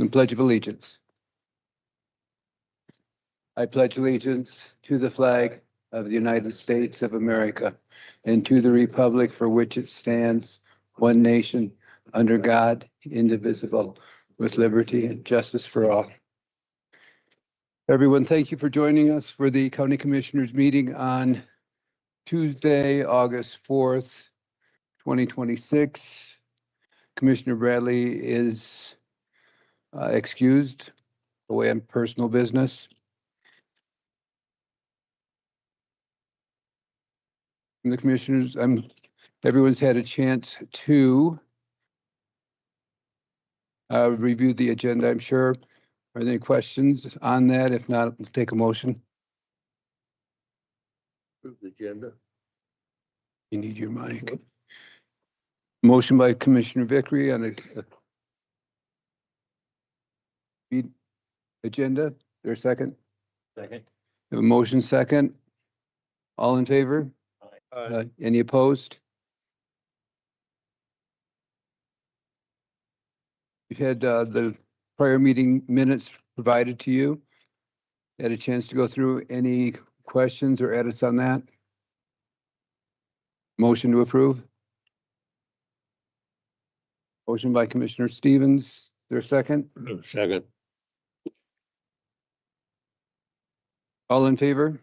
The Pledge of Allegiance. I pledge allegiance to the flag of the United States of America and to the republic for which it stands, one nation, under God, indivisible, with liberty and justice for all. Everyone, thank you for joining us for the County Commissioners meeting on Tuesday, August 4th, 2026. Commissioner Bradley is excused away on personal business. From the commissioners, everyone's had a chance to review the agenda, I'm sure. Are there any questions on that? If not, we'll take a motion. Approve the agenda. You need your mic. Motion by Commissioner Vickery on a agenda. There a second? Second. We have a motion second. All in favor? Any opposed? You've had the prior meeting minutes provided to you. Had a chance to go through any questions or edits on that? Motion to approve? Motion by Commissioner Stevens. Is there a second? Second. All in favor?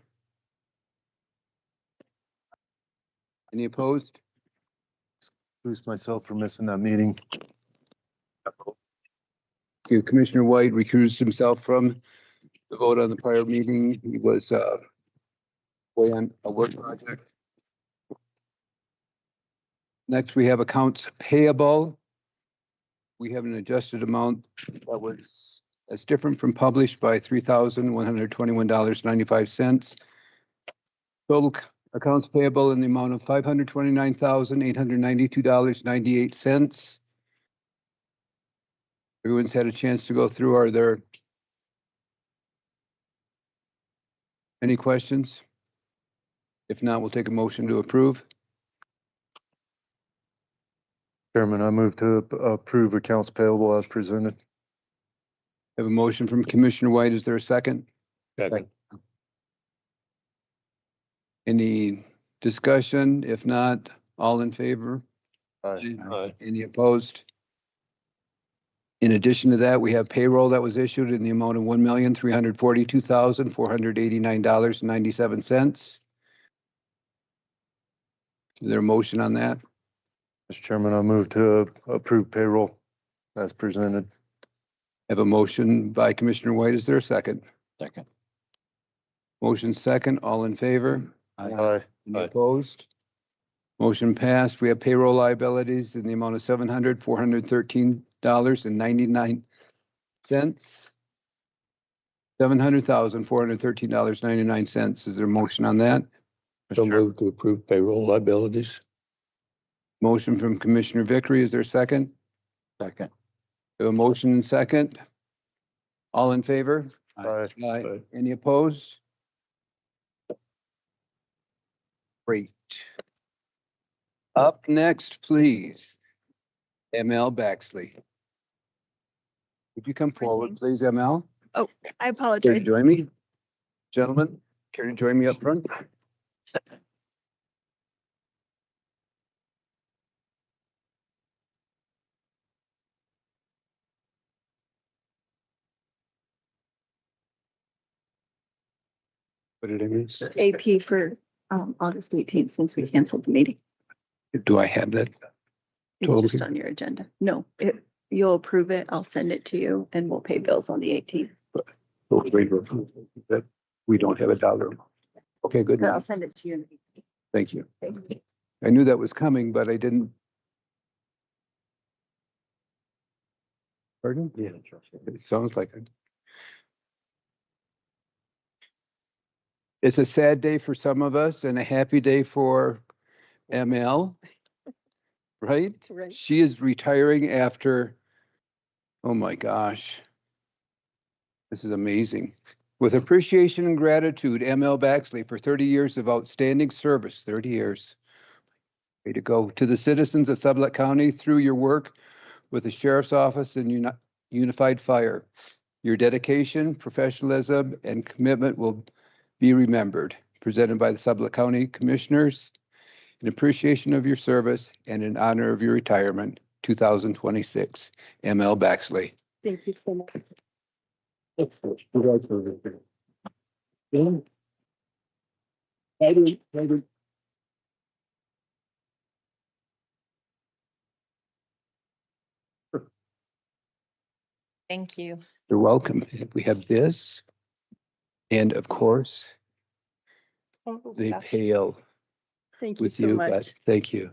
Any opposed? Excuse myself for missing that meeting. Okay, Commissioner White recused himself from the vote on the prior meeting. He was away on a work project. Next, we have accounts payable. We have an adjusted amount that's different from published by $3,121.95. Total accounts payable in the amount of $529,892.98. Everyone's had a chance to go through. Are there any questions? If not, we'll take a motion to approve. Chairman, I move to approve accounts payable as presented. I have a motion from Commissioner White. Is there a second? Second. Any discussion? If not, all in favor? Aye. Any opposed? In addition to that, we have payroll that was issued in the amount of $1,342,489.97. Is there a motion on that? Mr. Chairman, I move to approve payroll as presented. I have a motion by Commissioner White. Is there a second? Second. Motion second. All in favor? Aye. Any Aye. opposed? Motion passed. We have payroll liabilities in the amount of $713,499. $700,413.99. Is there a motion on that? So move to approve payroll liabilities. Motion from Commissioner Vickery. Is there a second? Second. We have a motion and second. All in favor? Aye. Aye. Any opposed? Great. Up next, please, ML Baxley. Would you come forward, please, ML? I Care to apologize. join me? Gentlemen, care to join me up front? What did I miss? AP for August 18th, since we canceled the meeting. Do I have that? It's Totally. just on your agenda. No, you'll approve it. I'll send it to you and we'll pay bills on the 18th. That we don't have a dollar amount. Okay, good. I'll Now, send it to you. thank you. I knew that was coming, but I didn't. Pardon? Yeah. It sounds like it. It's a sad day for some of us and a happy day for ML, right? Right. She is retiring after, oh my gosh. This is amazing. With appreciation and gratitude, ML Baxley, for 30 years of outstanding service, 30 years. Way to go. To the citizens of Sublette County, through your work with the Sheriff's Office and Unified Fire. Your dedication, professionalism, and commitment will be remembered. Presented by the Sublette County Commissioners in appreciation of your service and in honor of your retirement, 2026. ML Baxley. Thank you so much. Thank you. You're welcome. We have this. And of course, Oh, the gosh. pail Thank you with so you, much. but thank you.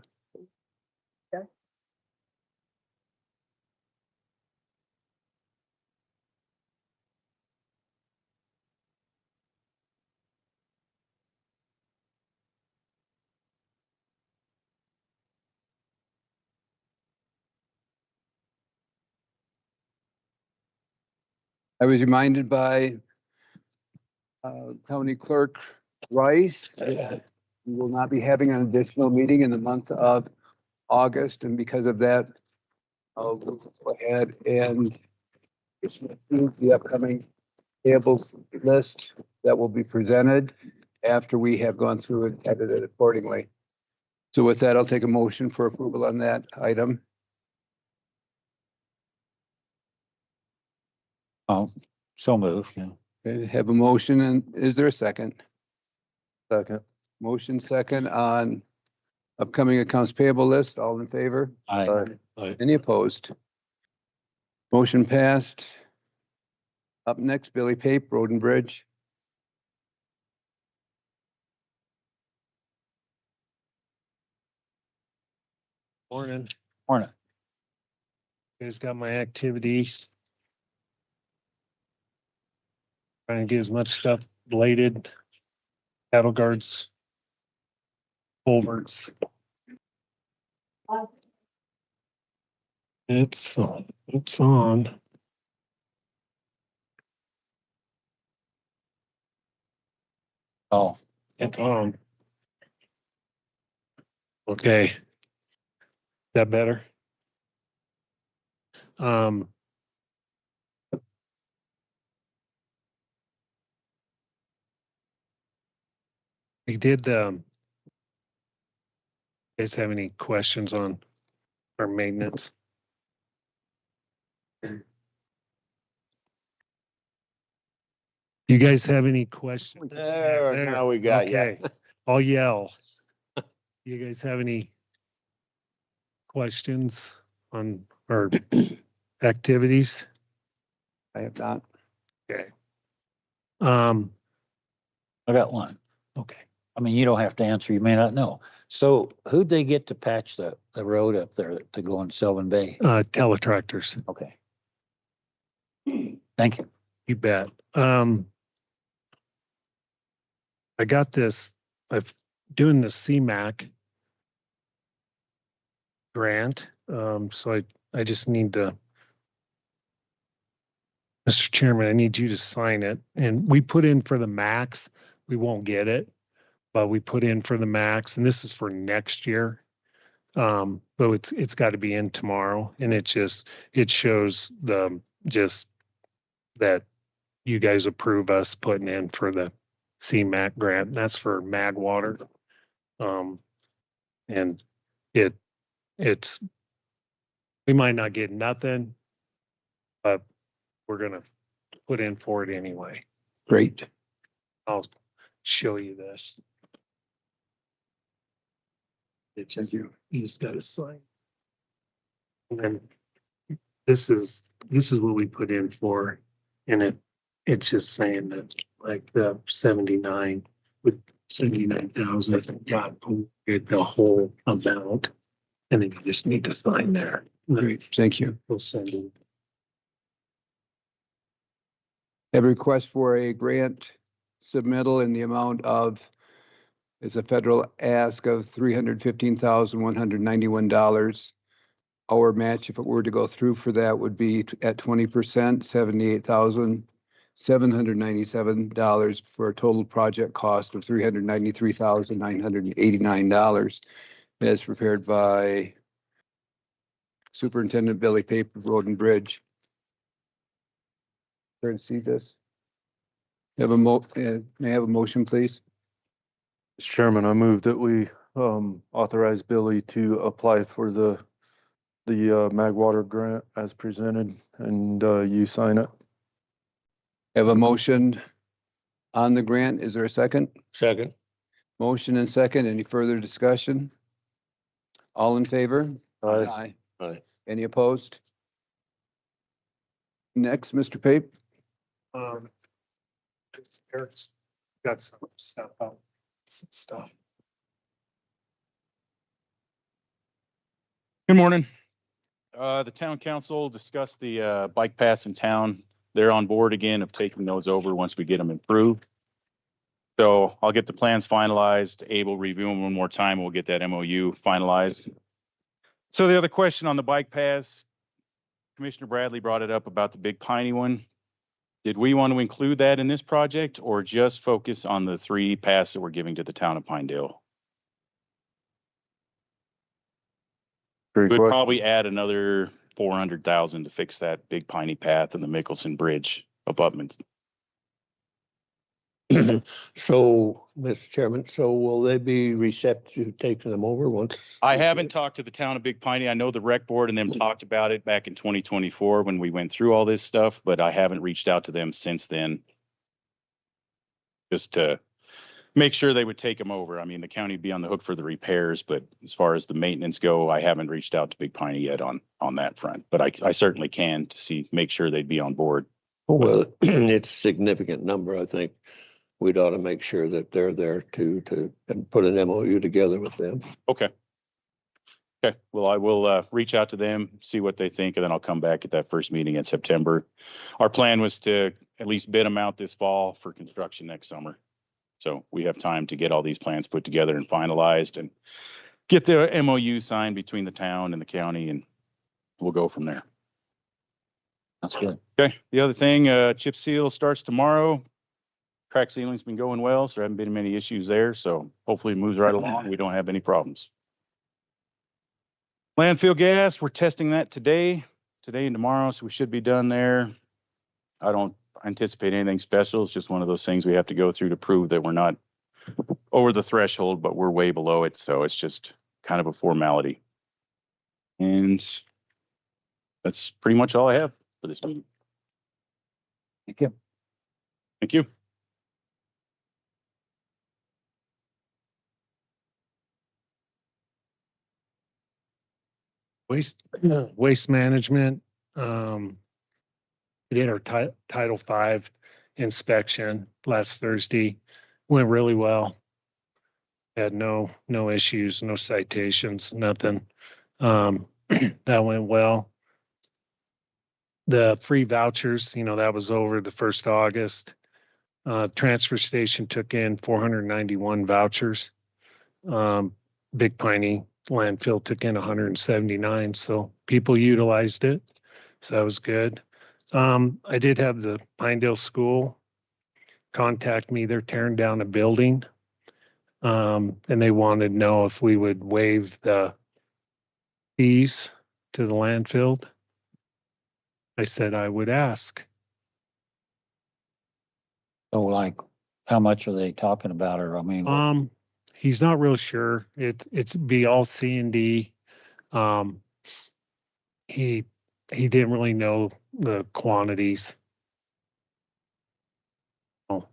I was reminded by County Clerk Rice that we will not be having an additional meeting in the month of August, and because of that, I'll go ahead and approve the upcoming tables list that will be presented after we have gone through and edited accordingly. So with that, I'll take a motion for approval on that item. Oh, so moved, yeah. Okay, have a motion, and is there a second? Second. Motion second on upcoming accounts payable list. All in favor? Aye. Aye. Any opposed? Motion passed. Up next, Billy Pape, Road and Bridge. Morning. Morning. You guys got my activities. Trying to get as much stuff bladed, cattle guards, culverts. It's on. Oh, It's on. Okay. That better? Um. I did, you guys have any questions on our maintenance? You guys have any questions? There, now we got you. Okay, I'll yell. You guys have any questions on our activities? I have not. Okay. I got one. Okay. I mean, you don't have to answer, you may not know. So who'd they get to patch the road up there to go in Sylvan Bay? Teletractors, Okay. Thank you. you bet. I got this, I'm doing the CMAC grant. So I just need to, Mr. Chairman, I need you to sign it. And we put in for the max, we won't get it, but we put in for the max, and this is for next year. But it's got to be in tomorrow, and it shows just that you guys approve us putting in for the CMAC grant. That's for Mag Water. And it's, we might not get nothing, but we're gonna put in for it anyway. Great. I'll show you this. It's just, you just gotta sign. And then this is what we put in for, and it's just saying that like the 79,000 got the whole amount, and then you just need to sign there. Great. Thank you. We'll send you. Have a request for a grant submittal in the amount of, it's a federal ask of $315,191. Our match, if it were to go through for that, would be at 20%, $78,797 for a total project cost of $393,989. As prepared by Superintendent Billy Pape of Road and Bridge. to see this? May I have a motion, please? Mr. Chairman, I move that we authorize Billy to apply for the Magwater grant as presented, and you sign it. Have a motion on the grant. Is there a second? Second. Motion and second. Any further discussion? All in favor? Aye. Aye. Any opposed? Next, Mr. Pape. Eric's got some stuff out, some stuff. Good morning. The town council discussed the bike paths in town. They're on board again of taking those over once we get them improved. So I'll get the plans finalized, Abel review them one more time. We'll get that MOU finalized. So the other question on the bike paths, Commissioner Bradley brought it up about the big piney one. Did we want to include that in this project or just focus on the 3 paths that we're giving to the town of Pinedale? Great We'd question. probably add another 400,000 to fix that big piney path and the Mickelson Bridge abutments. So, Mr. Chairman, so will they be receptive to taking them over once? I haven't talked to the town of Big Piney. I know the rec board and them talked about it back in 2024 when we went through all this stuff, but I haven't reached out to them since then. Just to make sure they would take them over. I mean, the county would be on the hook for the repairs, but as far as the maintenance go, I haven't reached out to Big Piney yet on that front, but I certainly can to make sure they'd be on board. Well, it's a significant number. I think we'd ought to make sure that they're there to and put an MOU together with them. Okay. Okay. Well, I will reach out to them, see what they think, and then I'll come back at that first meeting in September. Our plan was to at least bid them out this fall for construction next summer. So we have time to get all these plans put together and finalized and get the MOU signed between the town and the county, and we'll go from there. That's good. Okay. The other thing, chip seal starts tomorrow. Crack sealing's been going well, so there haven't been many issues there. So hopefully it moves right along. We don't have any problems. Landfill gas, we're testing that today and tomorrow, so we should be done there. I don't anticipate anything special. It's just one of those things we have to go through to prove that we're not over the threshold, but we're way below it. So it's just kind of a formality. And that's pretty much all I have for this meeting. Thank you. Thank you. Waste management. We did our Title V inspection last Thursday. Went really well. Had no issues, no citations, nothing. That went well. The free vouchers, that was over the 1st of August. Transfer station took in 491 vouchers. Big Piney landfill took in 179, so people utilized it. So that was good. I did have the Pinedale School contact me. They're tearing down a building. And they wanted to know if we would waive the fees to the landfill. I said I would ask. So like, how much are they talking about? Or I mean, He's not real sure. It's be all C&D. He didn't really know the quantities. Oh,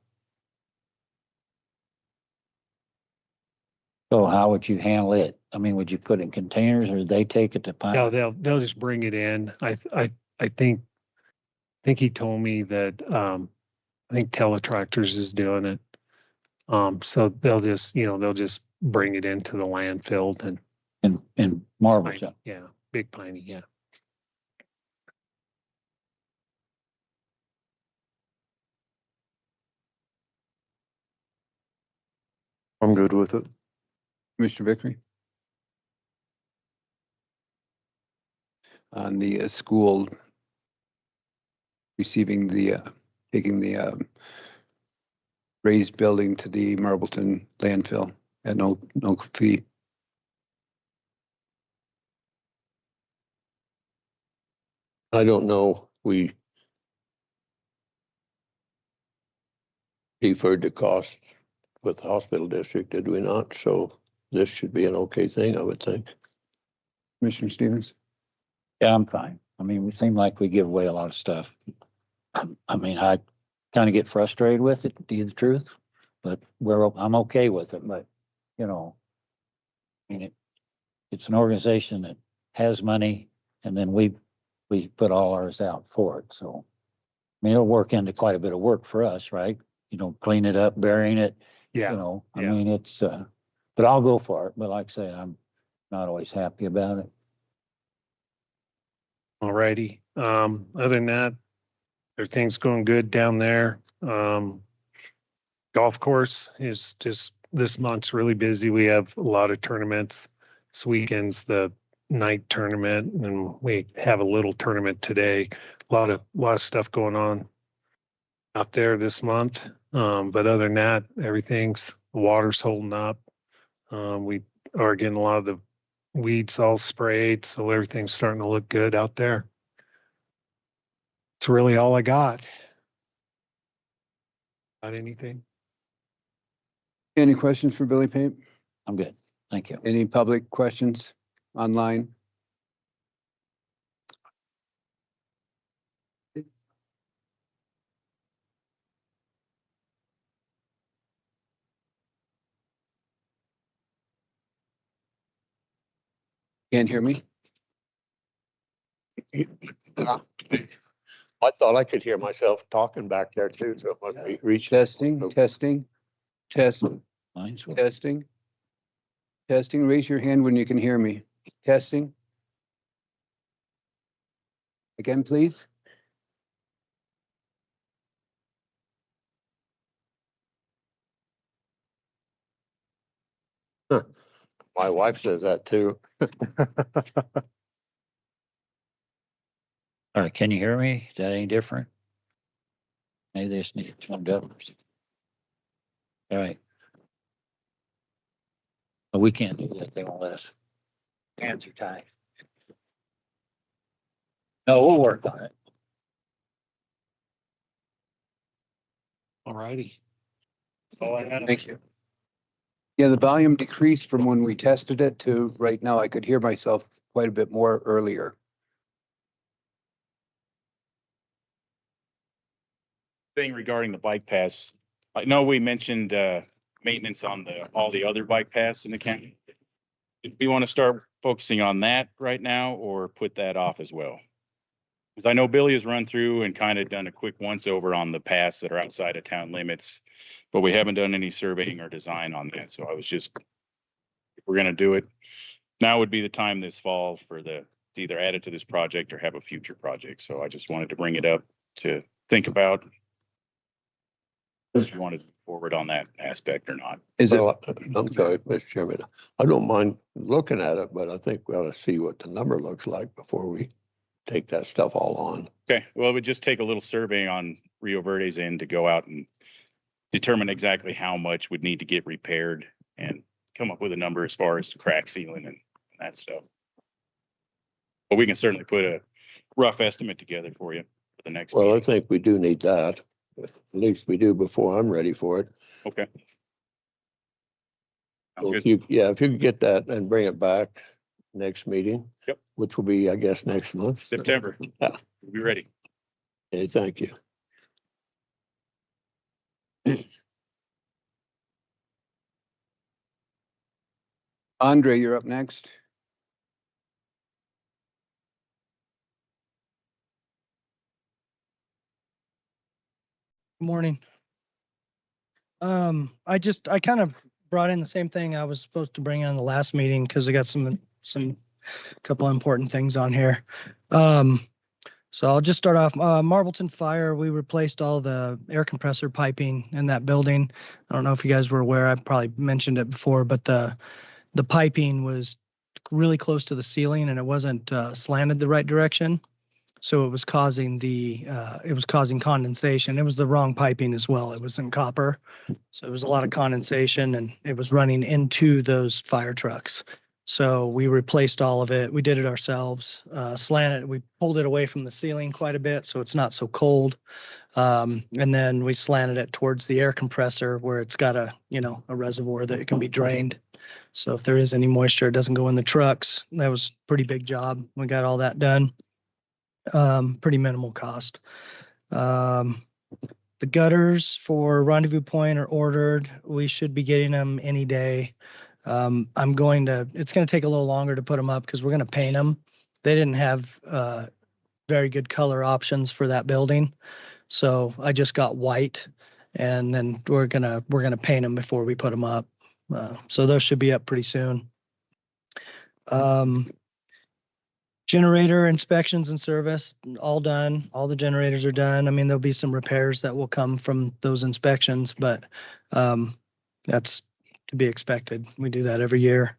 so how would you handle it? I mean, would you put it in containers or they take it to no, Pine? they'll just bring it in. I think he told me that I think Teletractors is doing it. So they'll just bring it into the landfill and In Marbletown? yeah, Big Piney, yeah. I'm good with it. Commissioner Vickery? On the school receiving taking the raised building to the Marbleton landfill at no fee. I don't know. deferred the cost with the hospital district, did we not? So this should be an okay thing, I would think. Commissioner Stevens? Yeah, I'm fine. I mean, we seem like we give away a lot of stuff. I mean, I kind of get frustrated with it, to tell you the truth, but I'm okay with it, but, you know, I mean, it's an organization that has money and then we put all ours out for it, so. I mean, it'll work into quite a bit of work for us, right? You know, clean it up, burying it, you Yeah. know, I yeah. mean, it's, but I'll go for it. But like I say, I'm not always happy about it. Alrighty. Other than that, everything's going good down there. Golf course is just, this month's really busy. We have a lot of tournaments. This weekend's the night tournament and we have a little tournament today. A lot of stuff going on out there this month. But other than that, the water's holding up. We are getting a lot of the weeds all sprayed, so everything's starting to look good out there. It's really all I got. Got anything? Any questions for Billy Pape? I'm good. Thank you. Any public questions online? Can't hear me? I thought I could hear myself talking back there too, so it must be reaching. Testing, testing, testing, Mine's testing. Testing, raise your hand when you can hear me. Testing. Again, please. My wife says that too. all right. Can you hear me? Is that any different? Maybe they just need it turned up. All right. But we can't do that. They won't let us. Hands are tied. No, we'll work on it. Alrighty. That's all I had. Thank you. Yeah, the volume decreased from when we tested it to right now. I could hear myself quite a bit more earlier. Thing regarding the bike pass, I know we mentioned maintenance on all the other bike paths in the county. Do we want to start focusing on that right now or put that off as well? Because I know Billy has run through and kind of done a quick once over on the paths that are outside of town limits, but we haven't done any surveying or design on that. So I was just, if we're going to do it, now would be the time this fall to either add it to this project or have a future project. So I just wanted to bring it up to think about if you wanted to move forward on that aspect or not. Is it, Well, I'm sorry, Mr. Chairman. I don't mind looking at it, but I think we ought to see what the number looks like before we take that stuff all on. Okay, well, it would just take a little survey on Rio Verde's end to go out and determine exactly how much would need to get repaired and come up with a number as far as the crack sealing and that stuff. But we can certainly put a rough estimate together for you for the next Well, I meeting. think we do need that. At least we do before I'm ready for it. Okay. Sounds So good. if you could get that and bring it back next meeting. Yep. Which will be, I guess, next month. September. Yeah. We'll be ready. Okay, thank you. Andre, you're up next. Morning. I kind of brought in the same thing I was supposed to bring in the last meeting because I got some couple important things on here. So I'll just start off. Marvelton Fire, we replaced all the air compressor piping in that building. I don't know if you guys were aware. I probably mentioned it before, but the piping was really close to the ceiling and it wasn't slanted the right direction. So it was causing condensation. It was the wrong piping as well. It was in copper. So it was a lot of condensation and it was running into those fire trucks. So we replaced all of it. We did it ourselves, slanted. We pulled it away from the ceiling quite a bit so it's not so cold. And then we slanted it towards the air compressor where it's got a, a reservoir that it can be drained. So if there is any moisture, it doesn't go in the trucks. That was a pretty big job. We got all that done. Pretty minimal cost. The gutters for Rendezvous Point are ordered. We should be getting them any day. It's going to take a little longer to put them up because we're going to paint them. They didn't have very good color options for that building. So I just got white, and then we're gonna paint them before we put them up. So those should be up pretty soon. Generator inspections and service, all done. All the generators are done. I mean, there'll be some repairs that will come from those inspections, but that's to be expected. We do that every year.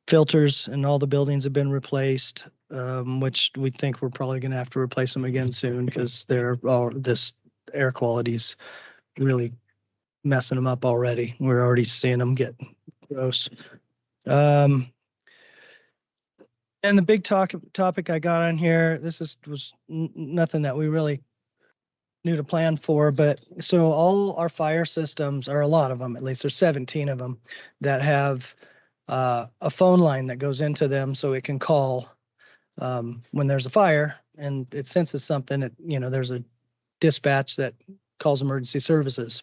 Filters in all the buildings have been replaced, which we think we're probably going to have to replace them again soon because this air quality's really messing them up already. We're already seeing them get gross. And the big topic I got on here, was nothing that we really knew to plan for, but so all our fire systems, or a lot of them, at least there's 17 of them that have a phone line that goes into them so it can call when there's a fire and it senses something. There's a dispatch that calls emergency services.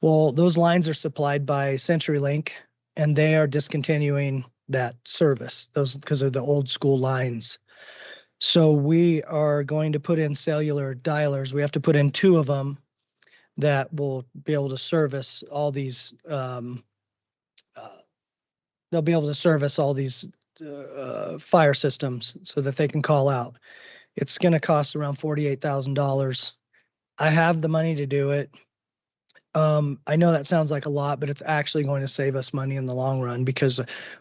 Well, those lines are supplied by CenturyLink, and they are discontinuing that service, because of the old school lines. So we are going to put in cellular dialers. We have to put in 2 of them that will be able to service all these. They'll be able to service all these fire systems so that they can call out. It's going to cost around $48,000. I have the money to do it. I know that sounds like a lot, but it's actually going to save us money in the long run because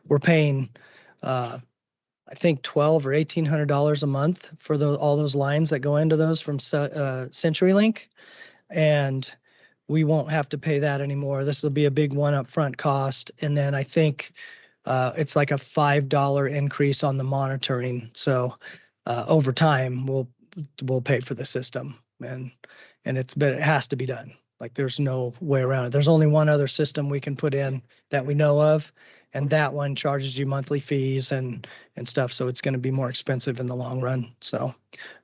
we're paying, I think $1,200 or $1,800 a month for all those lines that go into those from CenturyLink, and we won't have to pay that anymore. This will be a big one upfront cost, and then I think it's like a $5 increase on the monitoring. So over time, we'll pay for the system, but it has to be done. Like there's no way around it. There's only one other system we can put in that we know of, and that one charges you monthly fees and stuff. So it's going to be more expensive in the long run. So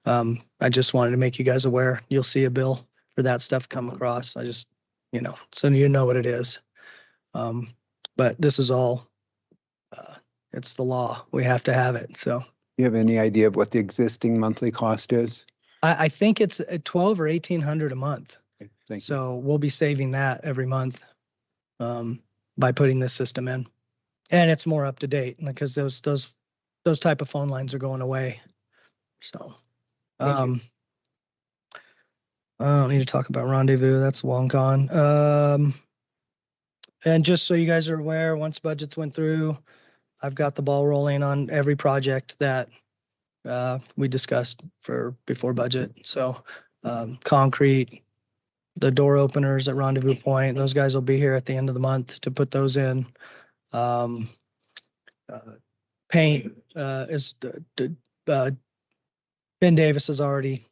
I just wanted to make you guys aware. You'll see a bill for that stuff come across. I just, so you know what it is. But this is all, it's the law. We have to have it. So. You have any idea of what the existing monthly cost is? I think it's $1,200 or $1,800 a month. Thank you. So we'll be saving that every month by putting this system in, and it's more up to date because those type of phone lines are going away. So I don't need to talk about Rendezvous. That's long gone. And just so you guys are aware, once budgets went through, I've got the ball rolling on every project that we discussed before budget. So concrete, the door openers at Rendezvous Point, those guys will be here at the end of the month to put those in. Paint is Ben Davis is already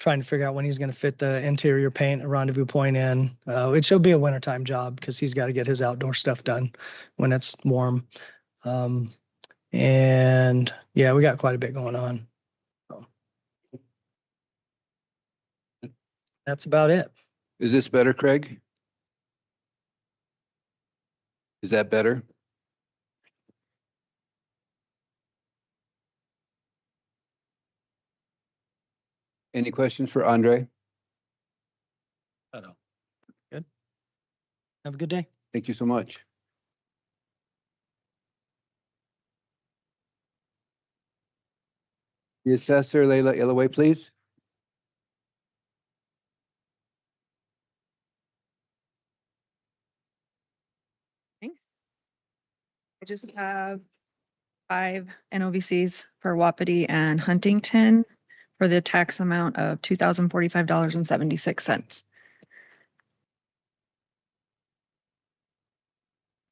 trying to figure out when he's going to fit the interior paint at Rendezvous Point in. It should be a wintertime job because he's got to get his outdoor stuff done when it's warm. And yeah, we got quite a bit going on. That's about it. Is this better, Craig? Is that better? Any questions for Andre? I know. Good. Have a good day. Thank you so much. The assessor, Layla Illaway, please. I just have 5 NOVCs for Wapiti and Huntington for the tax amount of $2,045.76.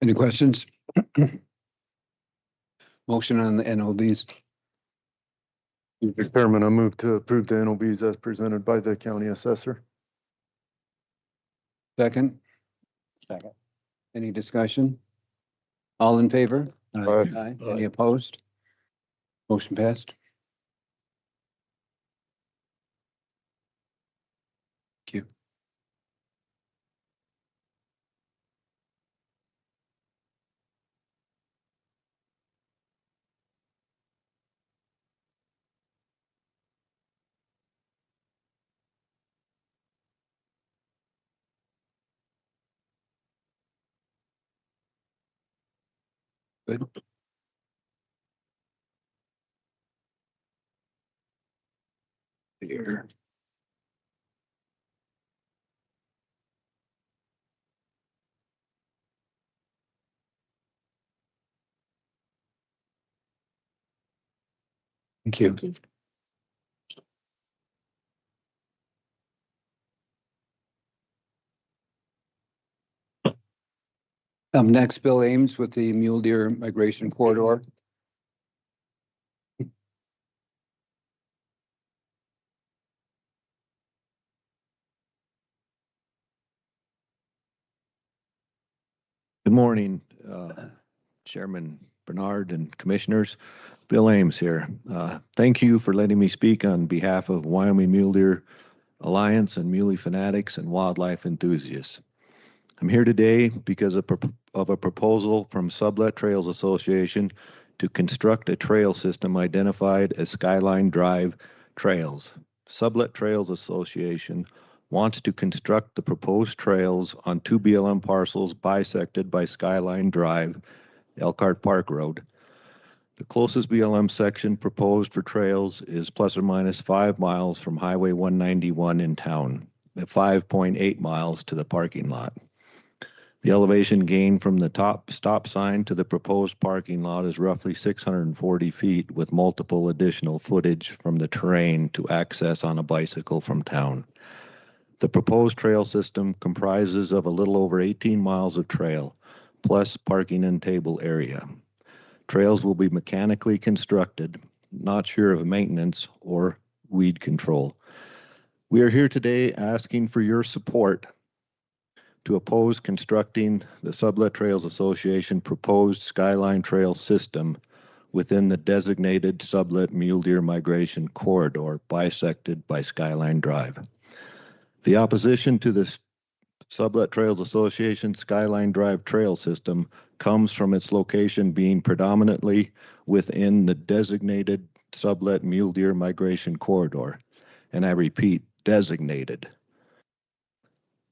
Any questions? Motion on the NOVs. Mr. Chairman, I move to approve the NOVs as presented by the county assessor. Second, Second. any discussion? All in favor? Aye. Aye. Aye. Any opposed? Motion passed. Thank you. Good. Here. Thank you. Next, Bill Ames with the Mule Deer Migration Corridor. Good morning, Chairman Bernard and Commissioners. Bill Ames here. Thank you for letting me speak on behalf of Wyoming Mule Deer Alliance and Muley fanatics and wildlife enthusiasts. I'm here today because of a proposal from Sublette Trails Association to construct a trail system identified as Skyline Drive Trails. Sublette Trails Association wants to construct the proposed trails on 2 BLM parcels bisected by Skyline Drive, Elkhart Park Road. The closest BLM section proposed for trails is plus or minus 5 miles from Highway 191 in town, at 5.8 miles to the parking lot. The elevation gain from the top stop sign to the proposed parking lot is roughly 640 feet, with multiple additional footage from the terrain to access on a bicycle from town. The proposed trail system comprises of a little over 18 miles of trail, plus parking and table area. Trails will be mechanically constructed, not sure of maintenance or weed control. We are here today asking for your support to oppose constructing the Sublette Trails Association proposed Skyline Trail system within the designated Sublette Mule Deer Migration Corridor bisected by Skyline Drive. The opposition to the Sublette Trails Association Skyline Drive Trail System comes from its location being predominantly within the designated Sublette Mule Deer Migration Corridor. And I repeat, designated.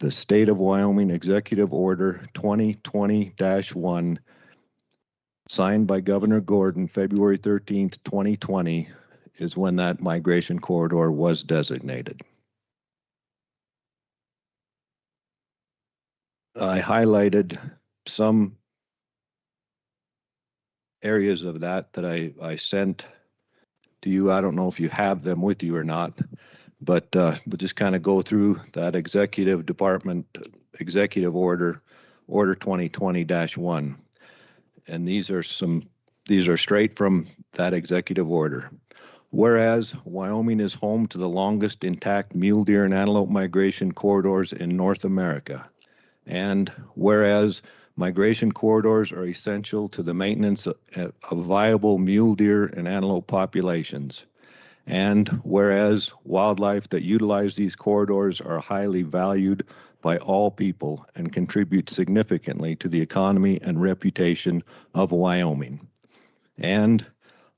The State of Wyoming Executive Order 2020-1, signed by Governor Gordon February 13th, 2020, is when that migration corridor was designated. I highlighted some areas of that I sent to you. I don't know if you have them with you or not, but we'll just kind of go through that executive order 2020-1. And these are straight from that executive order. Whereas Wyoming is home to the longest intact mule deer and antelope migration corridors in North America. And whereas migration corridors are essential to the maintenance of viable mule deer and antelope populations. And whereas wildlife that utilize these corridors are highly valued by all people and contribute significantly to the economy and reputation of Wyoming. And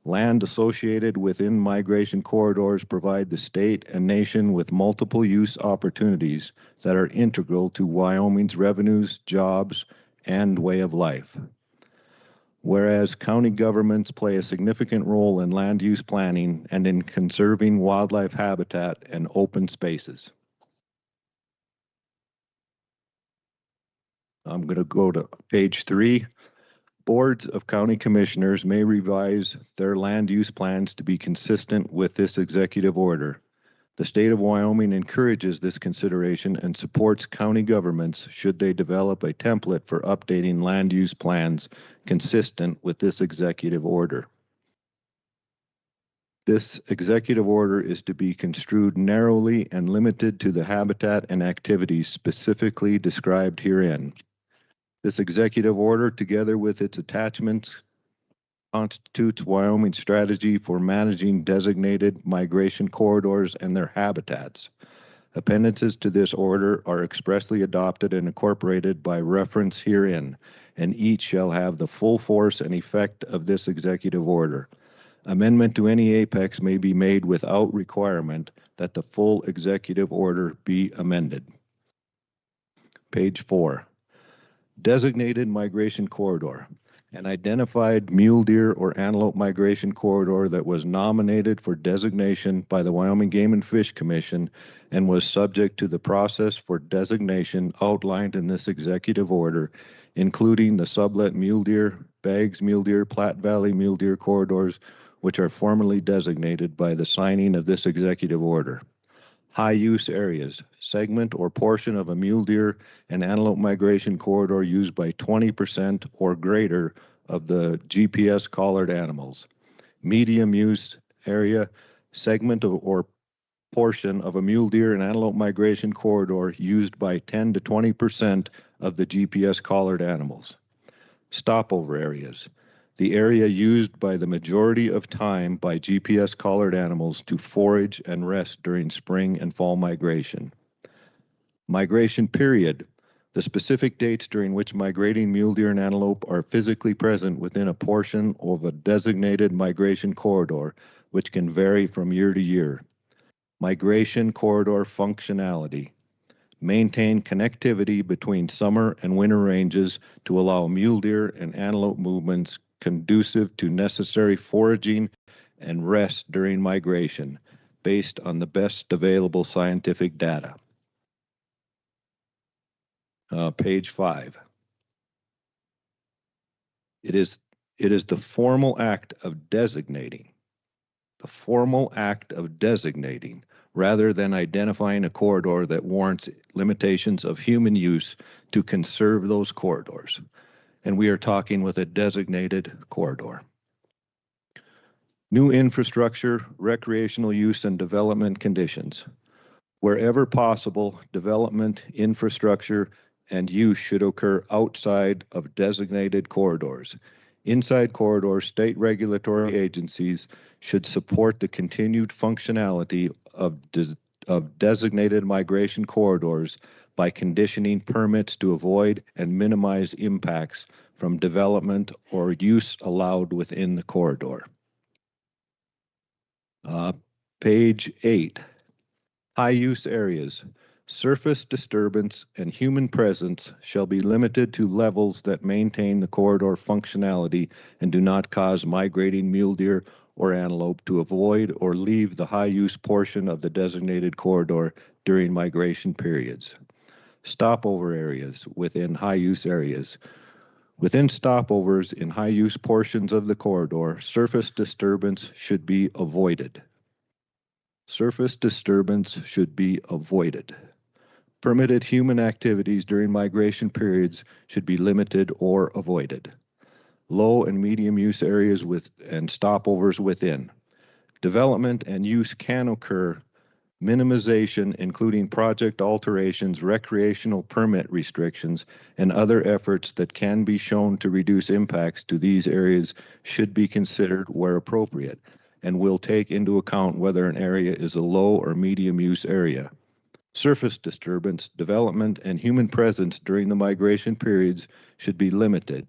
land associated within migration corridors provide the state and nation with multiple use opportunities that are integral to Wyoming's revenues, jobs, and way of life. Whereas county governments play a significant role in land use planning and in conserving wildlife habitat and open spaces. I'm going to go to page 3. Boards of county commissioners may revise their land use plans to be consistent with this executive order. The state of Wyoming encourages this consideration and supports county governments should they develop a template for updating land use plans consistent with this executive order. This executive order is to be construed narrowly and limited to the habitat and activities specifically described herein. This executive order, together with its attachments, constitutes Wyoming's strategy for managing designated migration corridors and their habitats. Appendices to this order are expressly adopted and incorporated by reference herein, and each shall have the full force and effect of this executive order. Amendment to any apex may be made without requirement that the full executive order be amended. Page 4. Designated migration corridor. An identified mule deer or antelope migration corridor that was nominated for designation by the Wyoming Game and Fish Commission and was subject to the process for designation outlined in this executive order, including the Sublette mule deer, Baggs mule deer, Platte Valley mule deer corridors, which are formally designated by the signing of this executive order. High use areas, segment or portion of a mule deer and antelope migration corridor used by 20% or greater of the GPS collared animals. Medium use area, segment or portion of a mule deer and antelope migration corridor used by 10 to 20% of the GPS collared animals. Stopover areas, the area used by the majority of time by GPS collared animals to forage and rest during spring and fall migration. Migration period, the specific dates during which migrating mule deer and antelope are physically present within a portion of a designated migration corridor, which can vary from year to year. Migration corridor functionality. Maintain connectivity between summer and winter ranges to allow mule deer and antelope movements conducive to necessary foraging and rest during migration, based on the best available scientific data. Page 5. It is the formal act of designating. The formal act of designating, rather than identifying a corridor that warrants limitations of human use to conserve those corridors. And we are talking with a designated corridor. New infrastructure, recreational use, and development conditions. Wherever possible, development, infrastructure, and use should occur outside of designated corridors. Inside corridors, state regulatory agencies should support the continued functionality of designated migration corridors by conditioning permits to avoid and minimize impacts from development or use allowed within the corridor. Page 8. High use areas. Surface disturbance and human presence shall be limited to levels that maintain the corridor functionality and do not cause migrating mule deer or antelope to avoid or leave the high use portion of the designated corridor during migration periods. Stopover areas within high use areas. Within stopovers in high use portions of the corridor, surface disturbance should be avoided. Surface disturbance should be avoided. Permitted human activities during migration periods should be limited or avoided. Low and medium use areas and stopovers within. Development and use can occur. Minimization, including project alterations, recreational permit restrictions, and other efforts that can be shown to reduce impacts to these areas should be considered where appropriate, and will take into account whether an area is a low or medium use area. Surface disturbance, development, and human presence during the migration periods should be limited.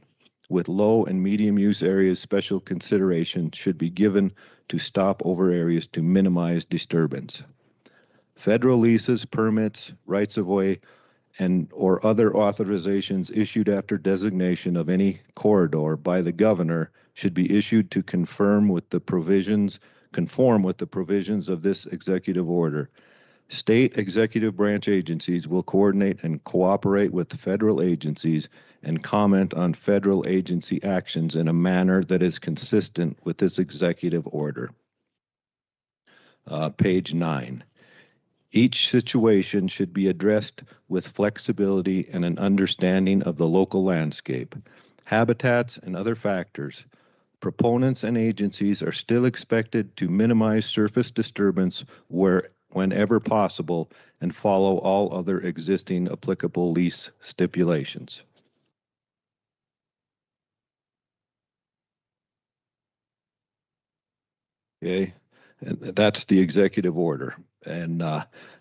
With low and medium use areas, special consideration should be given to stopover areas to minimize disturbance. Federal leases, permits, rights-of-way, or other authorizations issued after designation of any corridor by the governor should be issued to conform with the provisions of this executive order. State executive branch agencies will coordinate and cooperate with the federal agencies and comment on federal agency actions in a manner that is consistent with this executive order. Page 9. Each situation should be addressed with flexibility and an understanding of the local landscape, habitats, and other factors. proponents and agencies are still expected to minimize surface disturbance whenever possible and follow all other existing applicable lease stipulations. Okay, and that's the executive order. And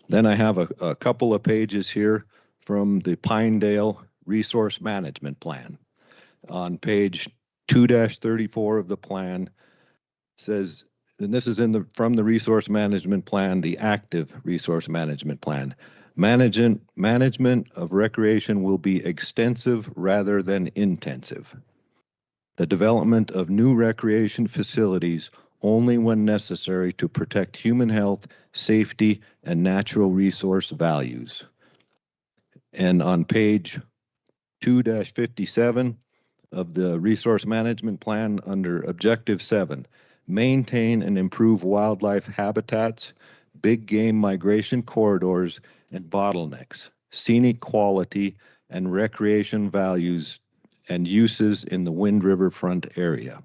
then I have a couple of pages here from the Pinedale Resource Management Plan. On page 2-34 of the plan says, and this is from the Resource Management Plan, the active Resource Management Plan. Management of recreation will be extensive rather than intensive. The development of new recreation facilities only when necessary to protect human health, safety, and natural resource values. And on page 2-57 of the Resource Management Plan under Objective 7, maintain and improve wildlife habitats, big game migration corridors, and bottlenecks, scenic quality, and recreation values and uses in the Wind River Front area.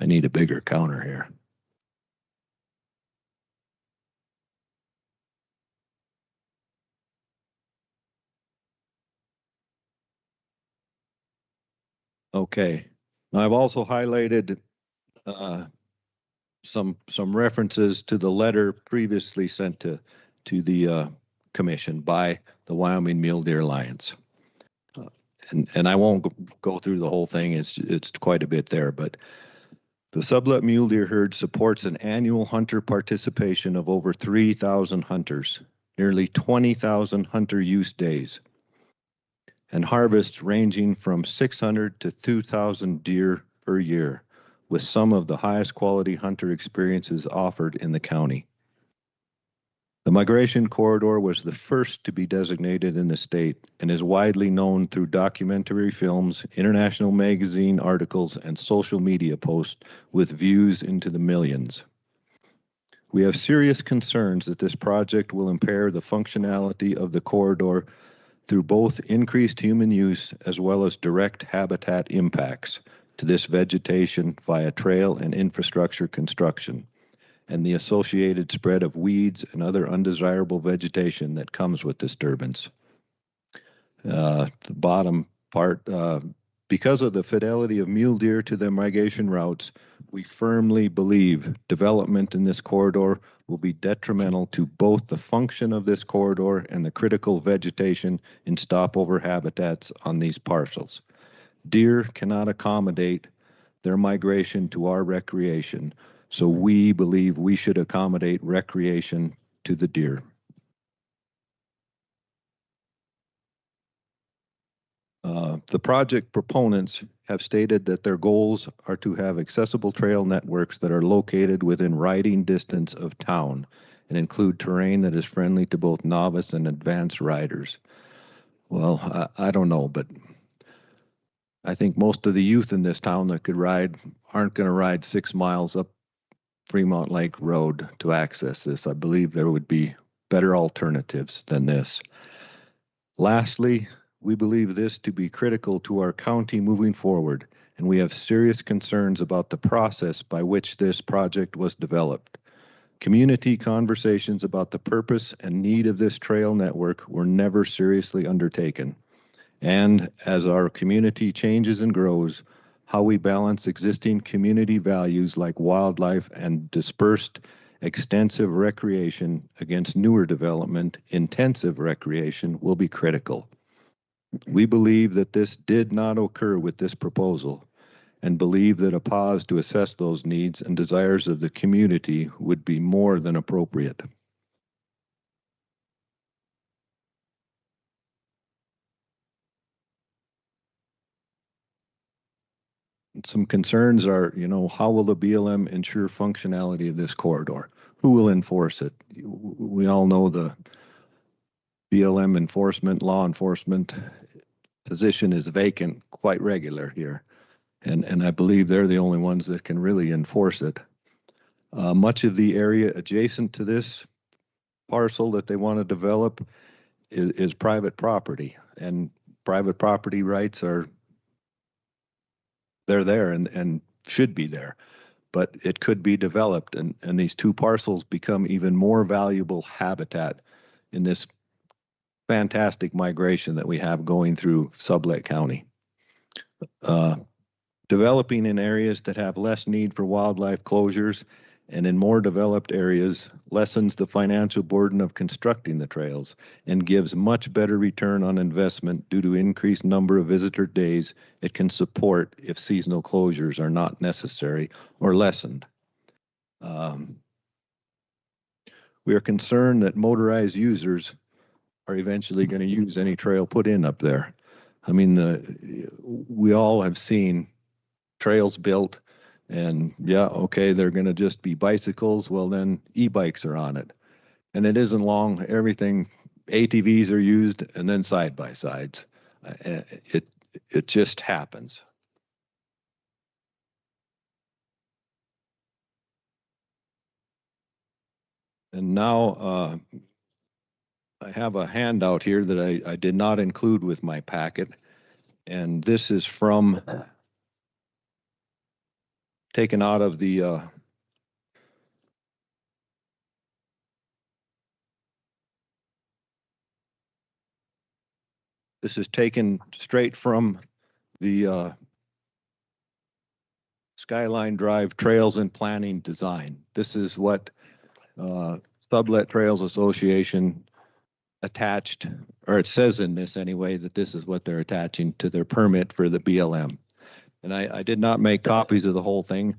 I need a bigger counter here. Okay. Now I've also highlighted some references to the letter previously sent to the commission by the Wyoming Mule Deer Alliance. And I won't go through the whole thing. It's quite a bit there, but the Sublette mule deer herd supports an annual hunter participation of over 3,000 hunters, nearly 20,000 hunter use days, and harvests ranging from 600 to 2,000 deer per year, with some of the highest quality hunter experiences offered in the county. The migration corridor was the first to be designated in the state and is widely known through documentary films, international magazine articles, and social media posts with views into the millions. We have serious concerns that this project will impair the functionality of the corridor through both increased human use as well as direct habitat impacts to this vegetation via trail and infrastructure construction, and the associated spread of weeds and other undesirable vegetation that comes with disturbance. The bottom part, because of the fidelity of mule deer to their migration routes, we firmly believe development in this corridor will be detrimental to both the function of this corridor and the critical vegetation in stopover habitats on these parcels. Deer cannot accommodate their migration to our recreation, so we believe we should accommodate recreation to the deer. The project proponents have stated that their goals are to have accessible trail networks that are located within riding distance of town and include terrain that is friendly to both novice and advanced riders. Well, I don't know, but I think most of the youth in this town that could ride aren't going to ride 6 miles up Fremont Lake Road to access this. I believe there would be better alternatives than this. Lastly, we believe this to be critical to our county moving forward, and we have serious concerns about the process by which this project was developed. Community conversations about the purpose and need of this trail network were never seriously undertaken. And as our community changes and grows, how we balance existing community values like wildlife and dispersed extensive recreation against newer development, intensive recreation, will be critical. We believe that this did not occur with this proposal and believe that a pause to assess those needs and desires of the community would be more than appropriate. Some concerns are, how will the BLM ensure functionality of this corridor? Who will enforce it? We all know the BLM law enforcement position is vacant quite regular here. And I believe they're the only ones that can really enforce it. Much of the area adjacent to this parcel that they want to develop is private property, and private property rights they're there and should be there, but it could be developed, and these two parcels become even more valuable habitat in this fantastic migration that we have going through Sublette County. Developing in areas that have less need for wildlife closures and in more developed areas lessens the financial burden of constructing the trails and gives much better return on investment due to increased number of visitor days it can support if seasonal closures are not necessary or lessened. We are concerned that motorized users are eventually going to use any trail put in up there. I mean, we all have seen trails built, and yeah, okay, they're going to just be bicycles. Well, then e-bikes are on it, and it isn't long. Everything, ATVs are used, and then side by sides. It just happens. And now I have a handout here that I did not include with my packet, and this is from taken out of the this is taken straight from the Skyline Drive Trails and Planning Design. This is what Sublette Trails Association attached, or it says in this anyway, that this is what they're attaching to their permit for the BLM. And I did not make copies of the whole thing.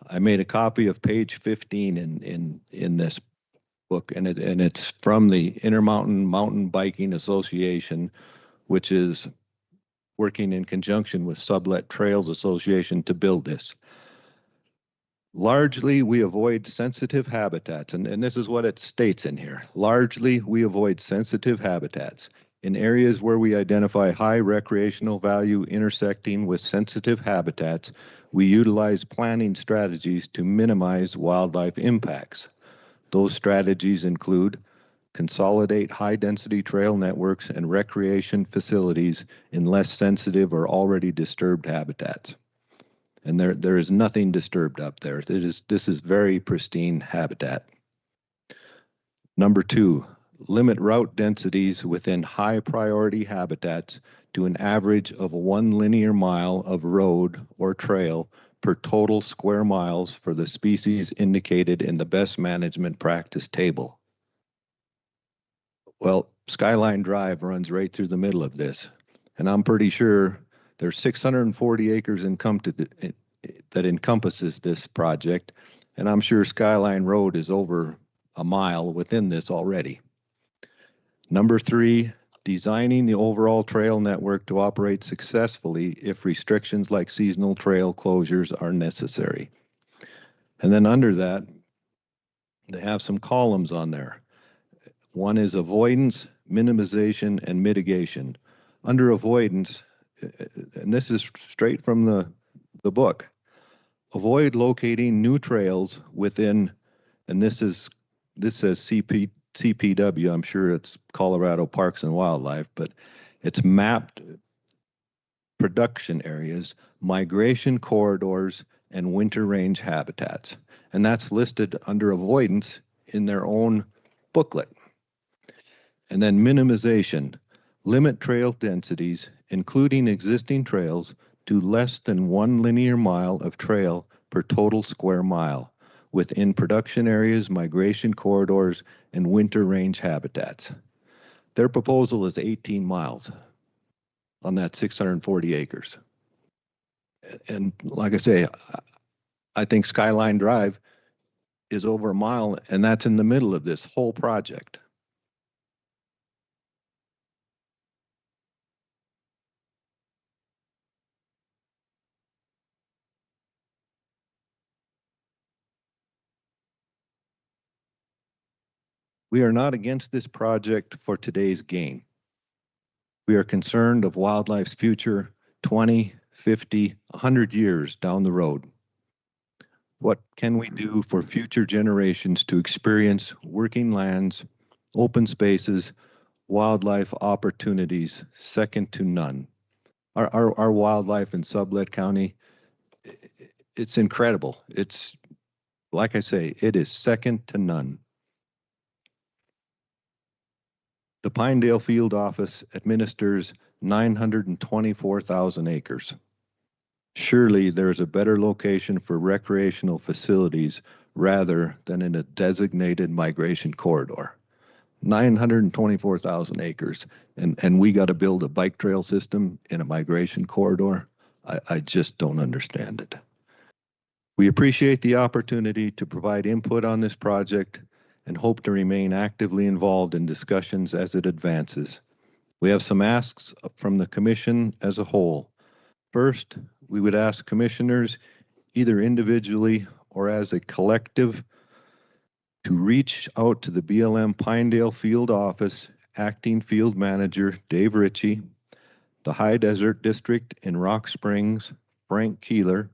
I made a copy of page 15 in this book, and it's from the Intermountain Mountain Biking Association, which is working in conjunction with Sublette Trails Association to build this. Largely, we avoid sensitive habitats, and this is what it states in here. Largely, we avoid sensitive habitats. In areas where we identify high recreational value intersecting with sensitive habitats, we utilize planning strategies to minimize wildlife impacts. Those strategies include consolidate high-density trail networks and recreation facilities in less sensitive or already disturbed habitats. And there is nothing disturbed up there. This is very pristine habitat. Number 2, limit route densities within high priority habitats to an average of 1 linear mile of road or trail per total square miles for the species indicated in the best management practice table. Well, Skyline Drive runs right through the middle of this, and I'm pretty sure there's 640 acres that encompasses this project, and I'm sure Skyline Road is over a mile within this already. Number 3, designing the overall trail network to operate successfully if restrictions like seasonal trail closures are necessary. And then under that, they have some columns on there. One is avoidance, minimization, and mitigation. Under avoidance, and this is straight from the book, avoid locating new trails within, and this says CPW, I'm sure it's Colorado Parks and Wildlife, but it's mapped production areas, migration corridors, and winter range habitats. And that's listed under avoidance in their own booklet. And then minimization, limit trail densities, including existing trails, to less than 1 linear mile of trail per total square mile within production areas, migration corridors, and winter range habitats. Their proposal is 18 miles on that 640 acres. And like I say, I think Skyline Drive is over a mile, and that's in the middle of this whole project. We are not against this project for today's gain. We are concerned of wildlife's future 20, 50, 100 years down the road. What can we do for future generations to experience working lands, open spaces, wildlife opportunities second to none? Our wildlife in Sublette County, it's incredible. It's, like I say, it is second to none. The Pinedale Field Office administers 924,000 acres. Surely there's a better location for recreational facilities rather than in a designated migration corridor. 924,000 acres, and we got to build a bike trail system in a migration corridor. I just don't understand it. We appreciate the opportunity to provide input on this project and hope to remain actively involved in discussions as it advances. We have some asks from the commission as a whole. First, we would ask commissioners, either individually or as a collective, to reach out to the BLM Pinedale Field Office Acting Field Manager Dave Ritchie, the High Desert District in Rock Springs, Frank Keeler,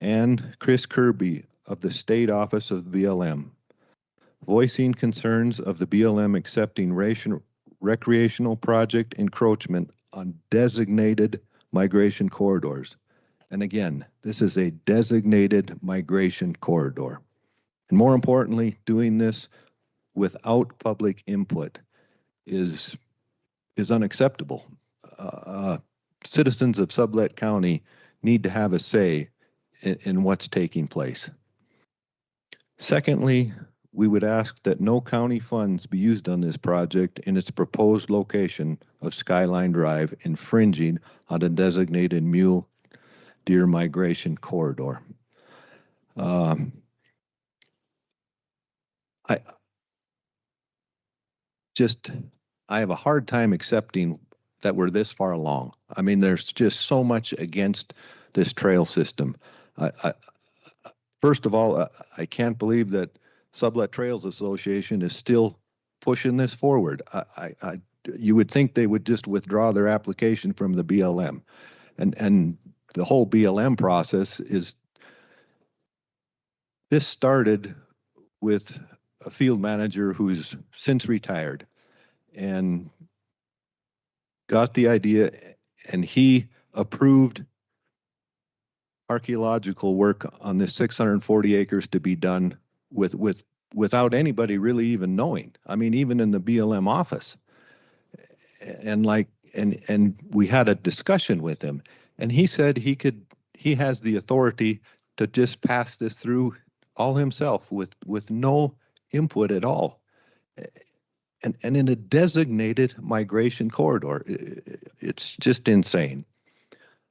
and Chris Kirby of the State Office of BLM, voicing concerns of the BLM accepting recreational project encroachment on designated migration corridors. And again, this is a designated migration corridor. And more importantly, doing this without public input is unacceptable. Citizens of Sublette County need to have a say in what's taking place. Secondly, we would ask that no county funds be used on this project in its proposed location of Skyline Drive, infringing on a designated mule deer migration corridor. I have a hard time accepting that we're this far along. I mean, there's just so much against this trail system. First of all, I can't believe that Sublette Trails Association is still pushing this forward. You would think they would just withdraw their application from the BLM, and the whole BLM process is. This started with a field manager who's since retired and got the idea, and he approved archaeological work on this 640 acres to be done without anybody really even knowing. I mean, even in the BLM office. And we had a discussion with him, and he said he has the authority to just pass this through all himself with no input at all. And in a designated migration corridor. It's just insane.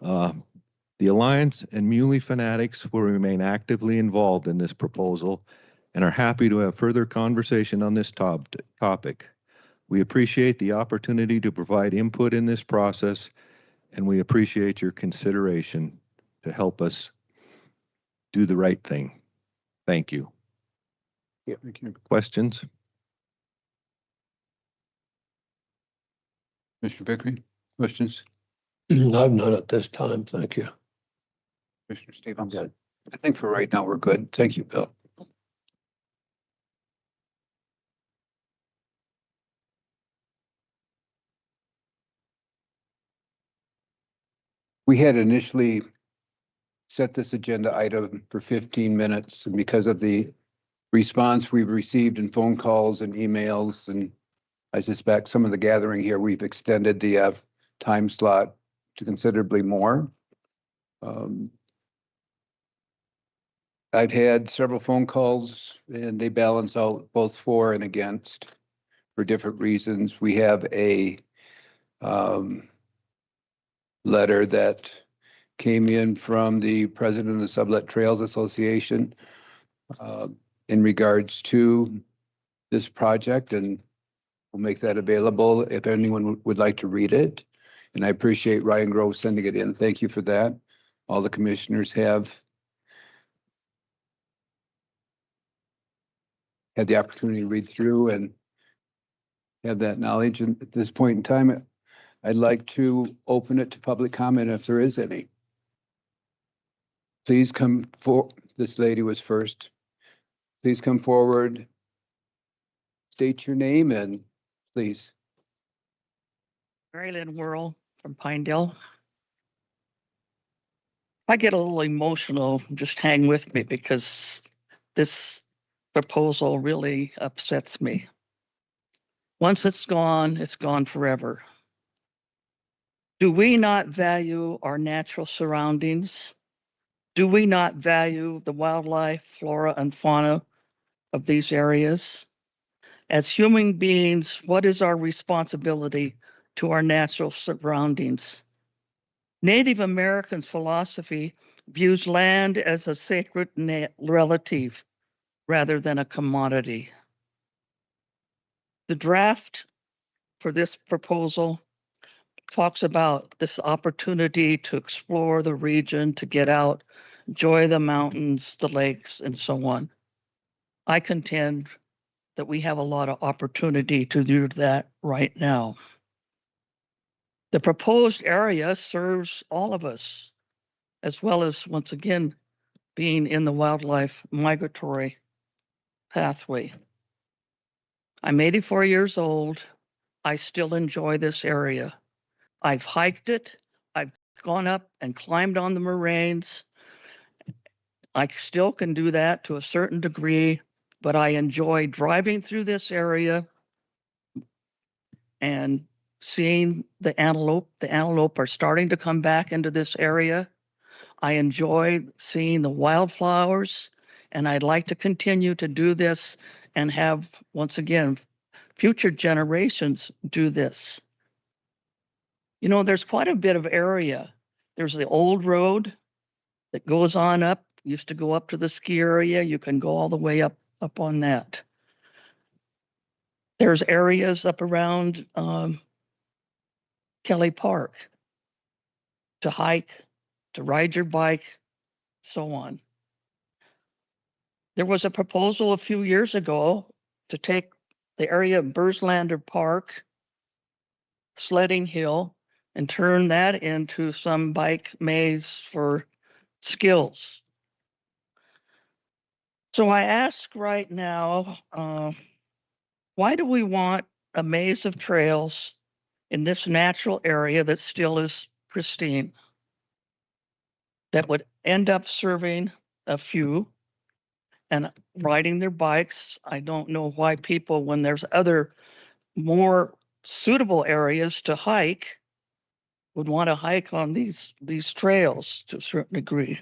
The Alliance and Muley fanatics will remain actively involved in this proposal and are happy to have further conversation on this topic. We appreciate the opportunity to provide input in this process, and we appreciate your consideration to help us do the right thing. Thank you. Yeah, thank you. Questions? Mr. Pickering, questions? I've none at this time, thank you. Commissioner Stevens? I think for right now, we're good. Thank you, Bill. We had initially set this agenda item for 15 minutes, and because of the response we've received in phone calls and emails, and I suspect some of the gathering here, we've extended the time slot to considerably more. I've had several phone calls, and they balance out both for and against for different reasons. We have a letter that came in from the president of the Sublette Trails Association in regards to this project, and we'll make that available if anyone would like to read it. And I appreciate Ryan Grove sending it in. Thank you for that. All the commissioners have had the opportunity to read through and have that knowledge. And at this point in time, I'd like to open it to public comment if there is any. Please come for, this lady was first. Please come forward. State your name and please. Mary Lynn Whirl from Pinedale. If I get a little emotional, just hang with me because this proposal really upsets me. Once it's gone forever. Do we not value our natural surroundings? Do we not value the wildlife, flora, and fauna of these areas? As human beings, what is our responsibility to our natural surroundings? Native American philosophy views land as a sacred relative rather than a commodity. The draft for this proposal talks about this opportunity to explore the region, to get out, enjoy the mountains, the lakes, and so on. I contend that we have a lot of opportunity to do that right now. The proposed area serves all of us, as well as, once again, being in the wildlife migratory pathway. I'm 84 years old. I still enjoy this area. I've hiked it. I've gone up and climbed on the moraines. I still can do that to a certain degree, but I enjoy driving through this area and seeing the antelope. The antelope are starting to come back into this area. I enjoy seeing the wildflowers, and I'd like to continue to do this and have, once again, future generations do this. You know, there's quite a bit of area. There's the old road that goes on up, used to go up to the ski area. You can go all the way up on that. There's areas up around Kelly Park to hike, to ride your bike, so on. There was a proposal a few years ago to take the area of Burslander Park, Sledding Hill, and turn that into some bike maze for skills. So I ask right now, why do we want a maze of trails in this natural area that still is pristine, that would end up serving a few and riding their bikes? I don't know why people, when there's other more suitable areas to hike, would want to hike on these trails to a certain degree.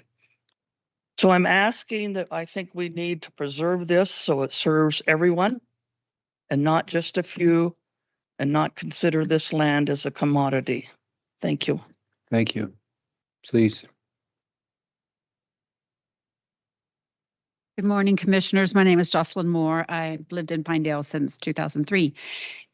So I'm asking that I think we need to preserve this so it serves everyone and not just a few, and not consider this land as a commodity. Thank you. Thank you. Please. Good morning, commissioners. My name is Jocelyn Moore. I've lived in Pinedale since 2003.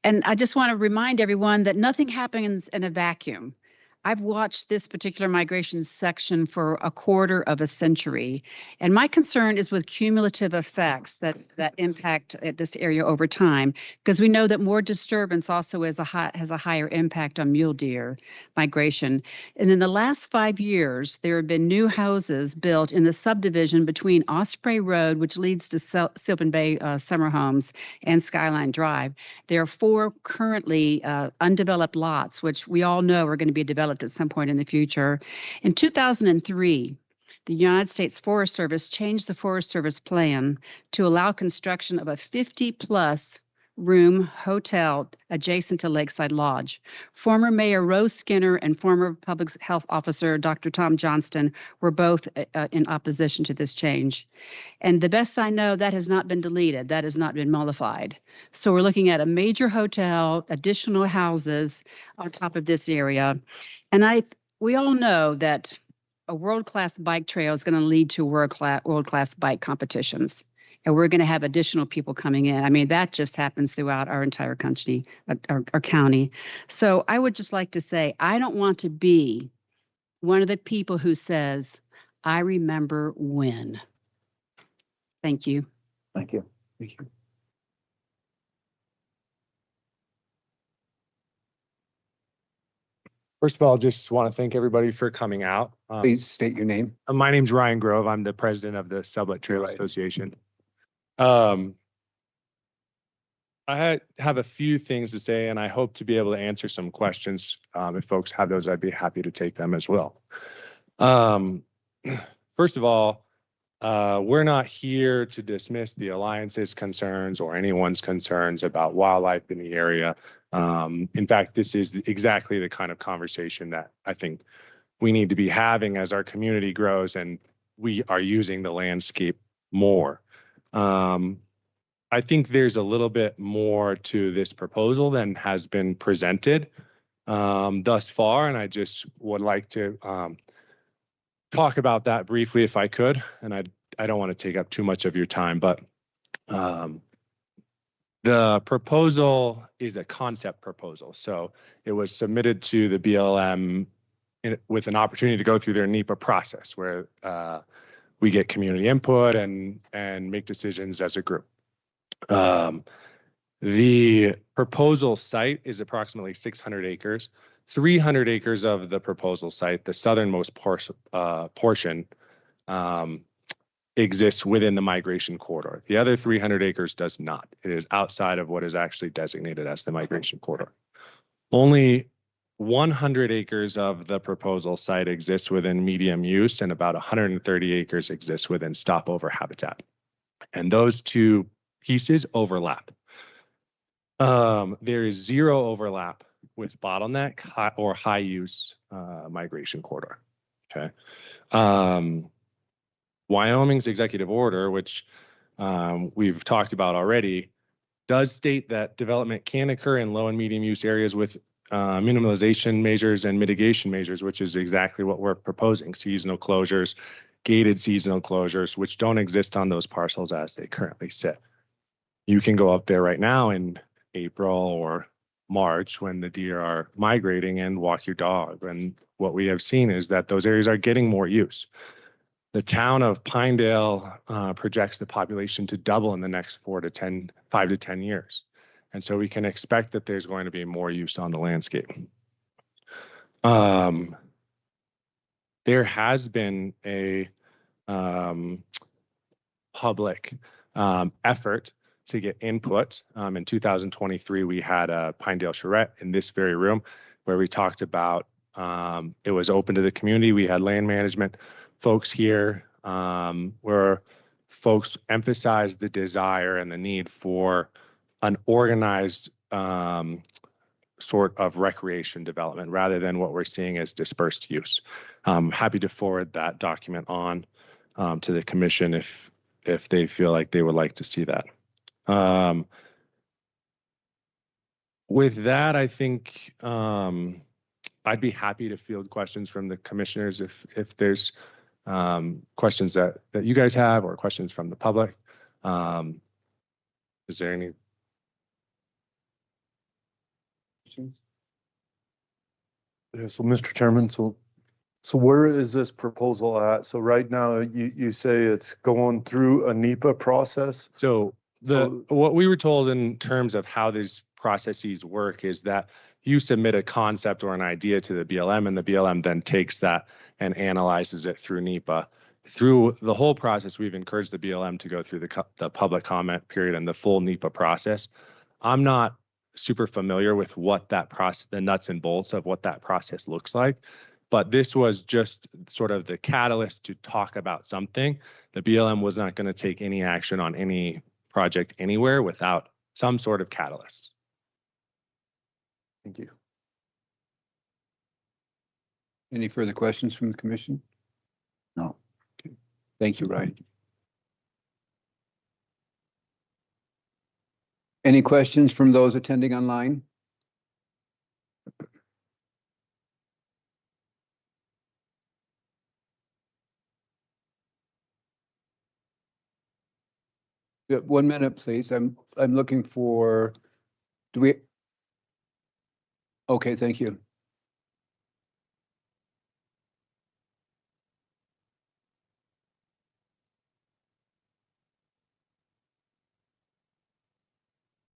And I just want to remind everyone that nothing happens in a vacuum. I've watched this particular migration section for a quarter of a century, and my concern is with cumulative effects that impact this area over time, because we know that more disturbance also has a higher impact on mule deer migration. And in the last 5 years, there have been new houses built in the subdivision between Osprey Road, which leads to Sylvan Bay Summer Homes, and Skyline Drive. There are 4 currently undeveloped lots, which we all know are going to be developed at some point in the future. In 2003, the United States Forest Service changed the Forest Service plan to allow construction of a 50-plus room hotel adjacent to Lakeside Lodge. Former Mayor Rose Skinner and former Public Health Officer Dr. Tom Johnston were both in opposition to this change. And the best I know, that has not been deleted. That has not been mollified. So we're looking at a major hotel, additional houses on top of this area. And we all know that a world-class bike trail is going to lead to world-class bike competitions. And we're going to have additional people coming in. I mean, that just happens throughout our entire country, our county. So I would just like to say, I don't want to be one of the people who says, I remember when. Thank you. Thank you. Thank you. First of all, just want to thank everybody for coming out. Please state your name. My name's Ryan Grove. I'm the president of the Sublette Trail Right. Association. Have a few things to say, and I hope to be able to answer some questions. If folks have those, I'd be happy to take them as well. First of all, we're not here to dismiss the Alliance's concerns or anyone's concerns about wildlife in the area. In fact, this is exactly the kind of conversation that I think we need to be having as our community grows and we are using the landscape more. I think there's a little bit more to this proposal than has been presented thus far, and I just would like to talk about that briefly if I could, and I don't want to take up too much of your time, but the proposal is a concept proposal. So it was submitted to the BLM with an opportunity to go through their NEPA process where we get community input and make decisions as a group. The proposal site is approximately 600 acres. 300 acres of the proposal site, the southernmost portion, exists within the migration corridor. The other 300 acres does not. It is outside of what is actually designated as the migration corridor. Only 100 acres of the proposal site exists within medium use, and about 130 acres exists within stopover habitat. And those two pieces overlap. There is zero overlap with bottleneck or high use migration corridor. Okay. Wyoming's executive order, which we've talked about already, does state that development can occur in low and medium use areas with minimalization measures and mitigation measures, which is exactly what we're proposing. Seasonal closures, gated seasonal closures, which don't exist on those parcels as they currently sit. You can go up there right now in April or March when the deer are migrating and walk your dog. And what we have seen is that those areas are getting more use. The town of Pinedale projects the population to double in the next 5 to 10 years. And so we can expect that there's going to be more use on the landscape. There has been a public effort to get input. In 2023, we had a Pinedale charrette in this very room where we talked about, it was open to the community. We had land management folks here, where folks emphasized the desire and the need for an organized sort of recreation development rather than what we're seeing as dispersed use. Happy to forward that document on to the commission if they feel like they would like to see that. With that, I think I'd be happy to field questions from the commissioners if there's questions that you guys have or questions from the public. Is there any? Yeah, so Mr. Chairman, so where is this proposal at? So right now you say it's going through a NEPA process. So what we were told in terms of how these processes work is that you submit a concept or an idea to the BLM, and the BLM then takes that and analyzes it through NEPA. Through the whole process, we've encouraged the BLM to go through the public comment period and the full NEPA process. I'm not super familiar with what that process, the nuts and bolts of what that process looks like, but this was just sort of the catalyst to talk about something. The BLM was not going to take any action on any project anywhere without some sort of catalyst. Thank you. Any further questions from the commission? No. Okay. Thank you, Ryan. Any questions from those attending online? Yeah, 1 minute, please. I'm looking for, do we? Okay, thank you.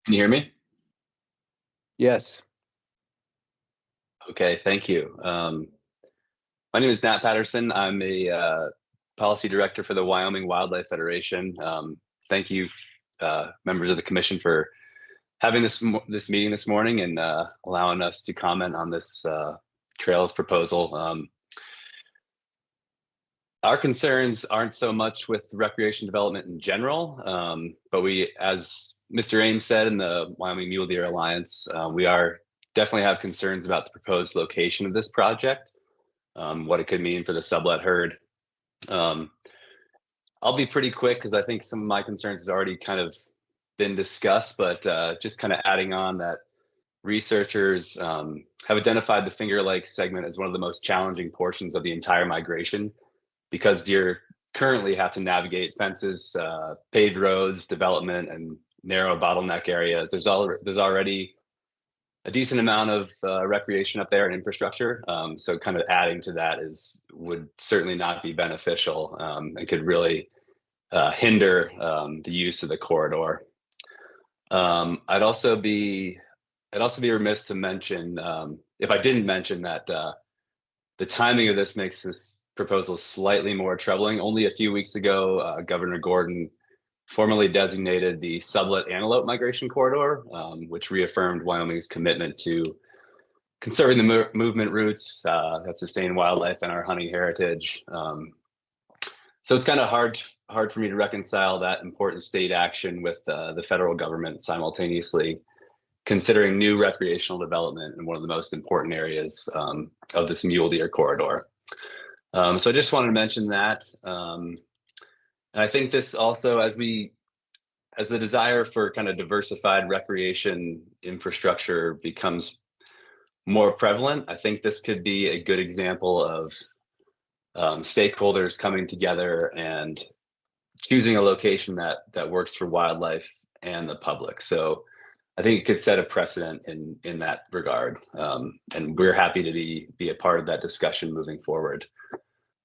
Can you hear me? Yes. Okay, thank you. My name is Nat Patterson. I'm a policy director for the Wyoming Wildlife Federation. Thank you, members of the commission, for having this meeting this morning and allowing us to comment on this trails proposal. Our concerns aren't so much with recreation development in general, but we, as Mr. Ames said in the Wyoming Mule Deer Alliance, we are definitely have concerns about the proposed location of this project, what it could mean for the Sublette herd. I'll be pretty quick because I think some of my concerns have already kind of been discussed, but just kind of adding on that researchers have identified the Finger Lake segment as one of the most challenging portions of the entire migration because deer currently have to navigate fences, paved roads, development, and narrow bottleneck areas. There's already a decent amount of recreation up there and infrastructure. So kind of adding to that would certainly not be beneficial and could really hinder the use of the corridor. I'd also be remiss to mention, if I didn't mention that the timing of this makes this proposal slightly more troubling. Only a few weeks ago, Governor Gordon formally designated the Sublette Antelope Migration Corridor, which reaffirmed Wyoming's commitment to conserving the movement routes that sustain wildlife and our hunting heritage. So it's kind of hard for me to reconcile that important state action with the federal government simultaneously considering new recreational development in one of the most important areas of this mule deer corridor. So I just wanted to mention that. And I think this also, as the desire for kind of diversified recreation infrastructure becomes more prevalent, I think this could be a good example of stakeholders coming together and choosing a location that works for wildlife and the public. So I think it could set a precedent in that regard. And we're happy to be a part of that discussion moving forward.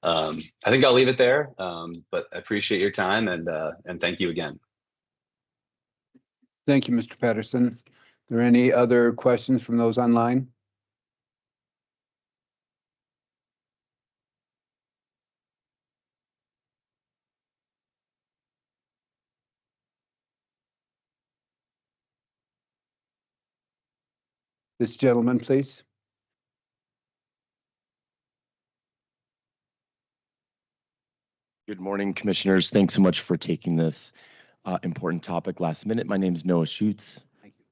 I think I'll leave it there, but I appreciate your time and thank you again. Thank you, Mr. Patterson. Are there any other questions from those online? This gentleman, please. Good morning, commissioners. Thanks so much for taking this important topic last minute. My name is Noah Schutz. Thank you.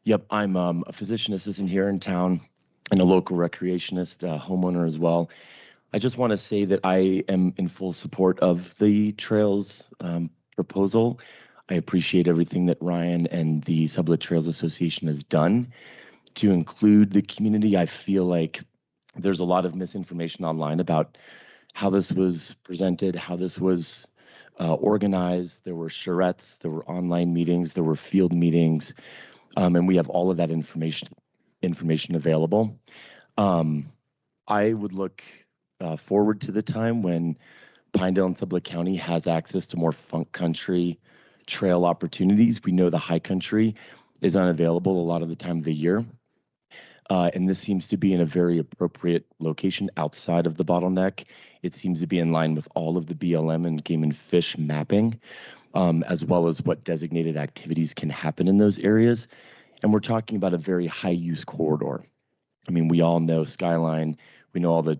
Yep, I'm a physician assistant here in town and a local recreationist, homeowner as well. I just want to say that I am in full support of the trails proposal. I appreciate everything that Ryan and the Sublette Trails Association has done to include the community. I feel like there's a lot of misinformation online about how this was presented, how this was organized. There were charrettes, there were online meetings, there were field meetings, and we have all of that information available. I would look forward to the time when Pinedale and Sublette County has access to more funk country trail opportunities. We know the high country is unavailable a lot of the time of the year. And this seems to be in a very appropriate location outside of the bottleneck. It seems to be in line with all of the BLM and game and fish mapping, as well as what designated activities can happen in those areas. And we're talking about a very high use corridor. I mean, we all know Skyline. We know all the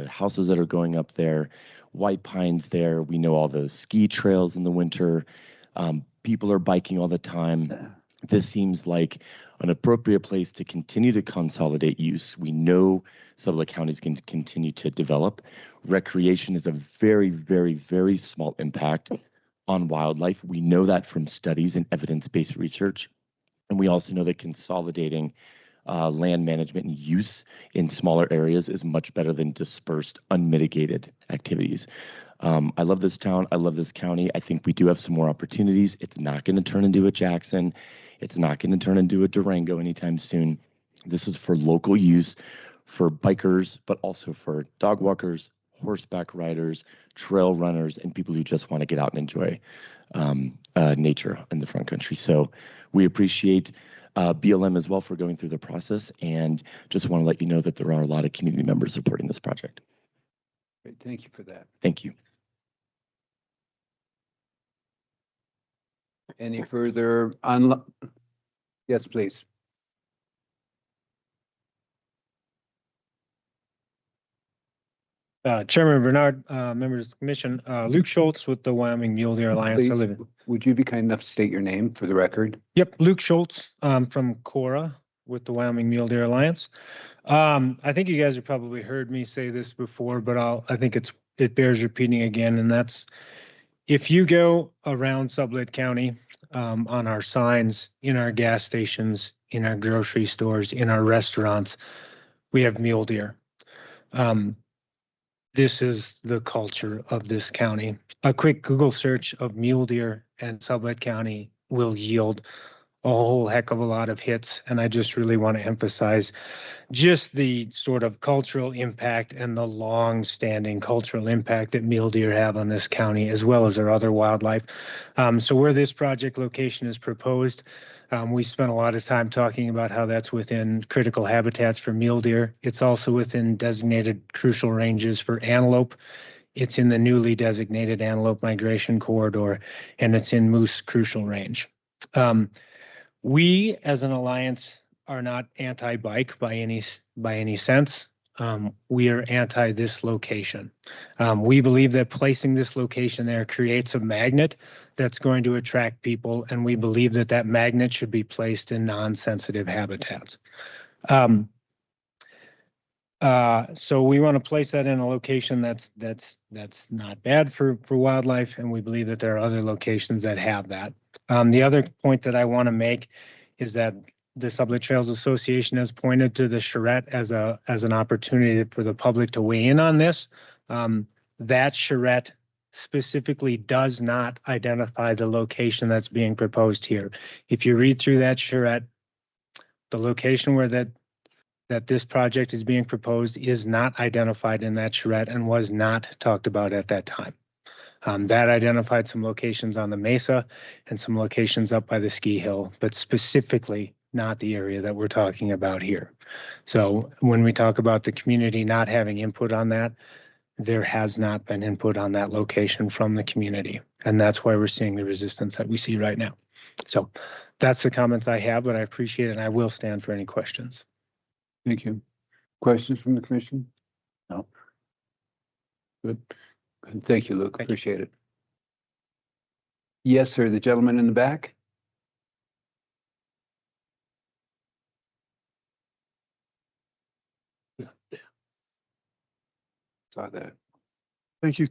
houses that are going up there, White Pines there. We know all the ski trails in the winter. People are biking all the time. This seems like an appropriate place to continue to consolidate use. We know Sublette County is going to continue to develop. Recreation is a very, very, very small impact on wildlife. We know that from studies and evidence-based research. And we also know that consolidating land management and use in smaller areas is much better than dispersed, unmitigated activities. I love this town. I love this county. I think we do have some more opportunities. It's not going to turn into a Jackson. It's not going to turn into a Durango anytime soon. This is for local use, for bikers, but also for dog walkers, horseback riders, trail runners, and people who just want to get out and enjoy nature in the front country. So we appreciate BLM as well for going through the process, and just want to let you know that there are a lot of community members supporting this project. Great, thank you for that. Thank you. Any further on? Yes, please. Chairman Bernard, members of the commission, Luke Schultz with the Wyoming Mule Deer Alliance. I Please, live in. would you be kind enough to state your name for the record? Yep, Luke Schultz, from Cora with the Wyoming Mule Deer Alliance. I think you guys have probably heard me say this before, but I think it bears repeating again, and that's if you go around Sublette County, on our signs, in our gas stations, in our grocery stores, in our restaurants, we have mule deer. This is the culture of this county. A quick Google search of mule deer and Sublette County will yield a whole heck of a lot of hits. And I just really want to emphasize just the sort of cultural impact and the long-standing cultural impact that mule deer have on this county, as well as our other wildlife. So where this project location is proposed, we spent a lot of time talking about how that's within critical habitats for mule deer. It's also within designated crucial ranges for antelope. It's in the newly designated antelope migration corridor, and it's in moose crucial range. We, as an alliance, are not anti-bike by any sense. We are anti this location. We believe that placing this location there creates a magnet that's going to attract people, and we believe that that magnet should be placed in non-sensitive habitats. So we want to place that in a location that's not bad for wildlife, and we believe that there are other locations that have that. The other point that I want to make is that the Sublette Trails Association has pointed to the charrette as an opportunity for the public to weigh in on this. That charrette specifically does not identify the location that's being proposed here. If you read through that charrette, the location where that this project is being proposed is not identified in that charrette and was not talked about at that time. That identified some locations on the mesa and some locations up by the ski hill, but specifically not the area that we're talking about here. So when we talk about the community not having input on that, there has not been input on that location from the community. And that's why we're seeing the resistance that we see right now. So that's the comments I have, but I appreciate it and I will stand for any questions. Thank you. Questions from the commission? No. Good. Thank you, Luke. Appreciate it. Yes, sir. The gentleman in the back. Saw that. Thank you.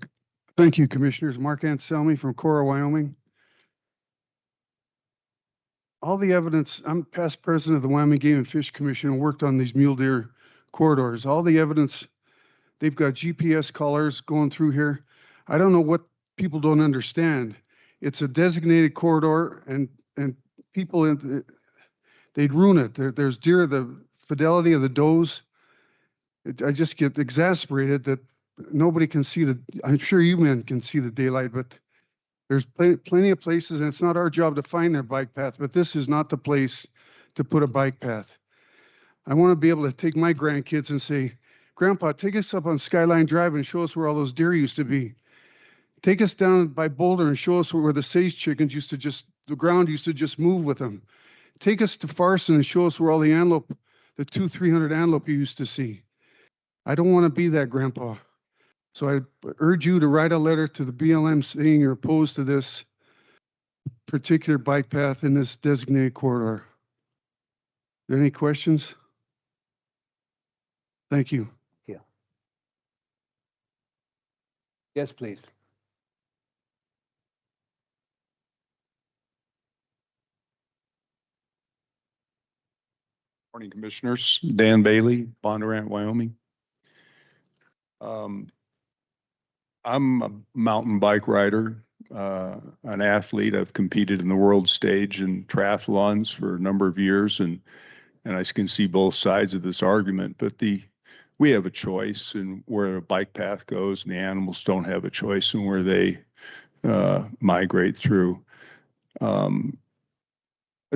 Thank you, Commissioners. Mark Anselmi from Cora, Wyoming. All the evidence, I'm past president of the Wyoming Game and Fish Commission and worked on these mule deer corridors. All the evidence, they've got GPS collars going through here. I don't know what people don't understand. It's a designated corridor and people, they'd ruin it. There's deer, the fidelity of the does. I just get exasperated that nobody can see I'm sure you men can see the daylight, but there's plenty of places, and it's not our job to find their bike path, but this is not the place to put a bike path. I want to be able to take my grandkids and say, Grandpa, take us up on Skyline Drive and show us where all those deer used to be. Take us down by Boulder and show us where the sage chickens the ground used to just move with them. Take us to Farson and show us where all the antelope, the 200-300 antelope you used to see. I don't want to be that grandpa. So I urge you to write a letter to the BLM saying you're opposed to this particular bike path in this designated corridor. Are there any questions? Thank you. Yeah. Yes, please. Morning, Commissioners. Dan Bailey, Bondurant, Wyoming. I'm a mountain bike rider, an athlete. I've competed in the world stage in triathlons for a number of years, and I can see both sides of this argument. But we have a choice in where a bike path goes, and the animals don't have a choice in where they migrate through.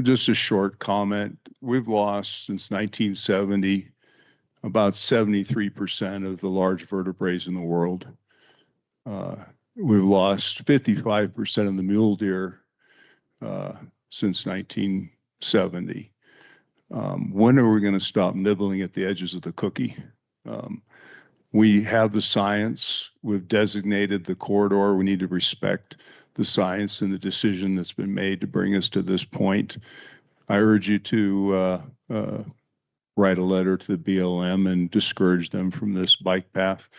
Just a short comment. We've lost since 1970 about 73% of the large vertebrates in the world. We've lost 55% of the mule deer since 1970. When are we going to stop nibbling at the edges of the cookie? We have the science. We've designated the corridor. We need to respect the science and the decision that's been made to bring us to this point. I urge you to write a letter to the BLM and discourage them from this bike path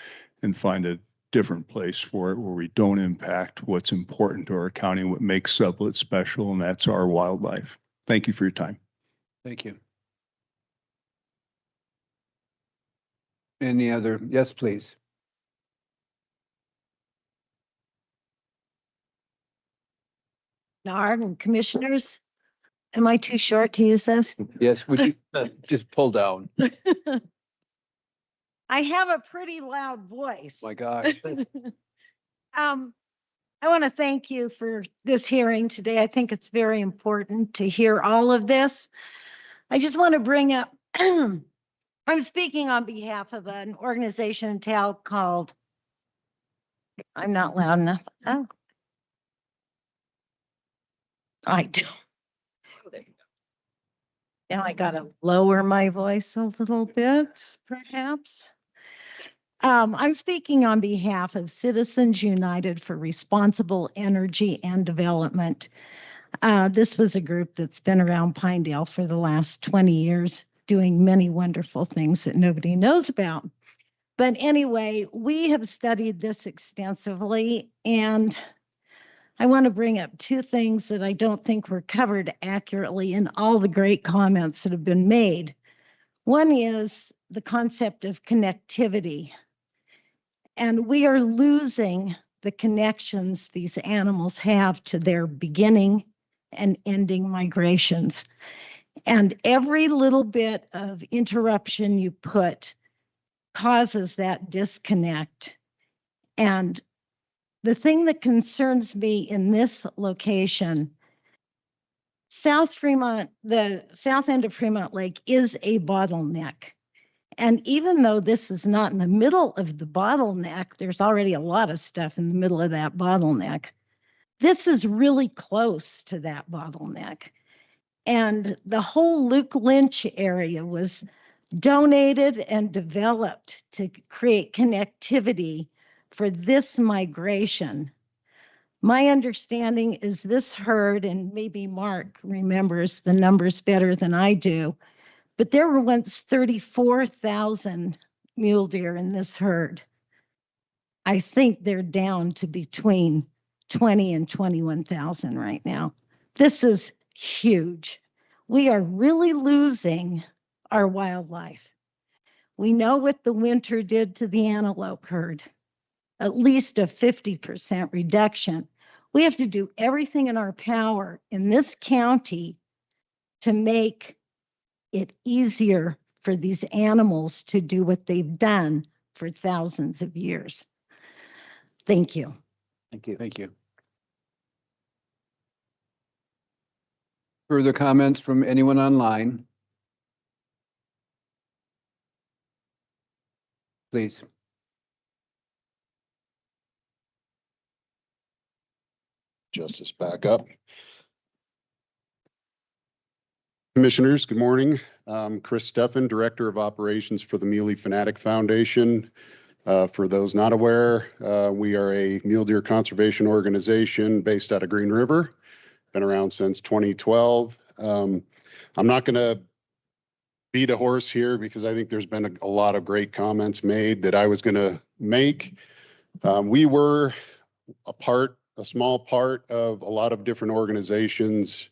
and find a different place for it where we don't impact what's important to our county, what makes Sublette special, and that's our wildlife. Thank you for your time. Thank you. Any other? Yes, please. Nard and commissioners, am I too short to use this? Yes, would you just pull down? I have a pretty loud voice. My gosh. I want to thank you for this hearing today. I think it's very important to hear all of this. I just want to bring up, I'm speaking on behalf of an organization in town called, I'm not loud enough. Oh. I don't. Now I got to lower my voice a little bit, perhaps. I'm speaking on behalf of Citizens United for Responsible Energy and Development. This was a group that's been around Pinedale for the last 20 years, doing many wonderful things that nobody knows about. But anyway, we have studied this extensively, and I want to bring up two things that I don't think were covered accurately in all the great comments that have been made. One is the concept of connectivity. And we are losing the connections these animals have to their beginning and ending migrations. And every little bit of interruption you put causes that disconnect. And the thing that concerns me in this location, South Fremont, the south end of Fremont Lake is a bottleneck. And even though this is not in the middle of the bottleneck, there's already a lot of stuff in the middle of that bottleneck. This is really close to that bottleneck. And the whole Luke Lynch area was donated and developed to create connectivity for this migration. My understanding is this herd, and maybe Mark remembers the numbers better than I do, but there were once 34,000 mule deer in this herd. I think they're down to between 20 and 21,000 right now. This is huge. We are really losing our wildlife. We know what the winter did to the antelope herd, at least a 50% reduction. We have to do everything in our power in this county to make it easier for these animals to do what they've done for thousands of years. Thank you. Thank you. Thank you. Further comments from anyone online? Please. Justice back up. Commissioners, good morning. Chris Steffen, Director of Operations for the Muley Fanatic Foundation. For those not aware, we are a mule deer conservation organization based out of Green River. Been around since 2012. I'm not going to beat a horse here because I think there's been a lot of great comments made that I was going to make. We were a small part of a lot of different organizations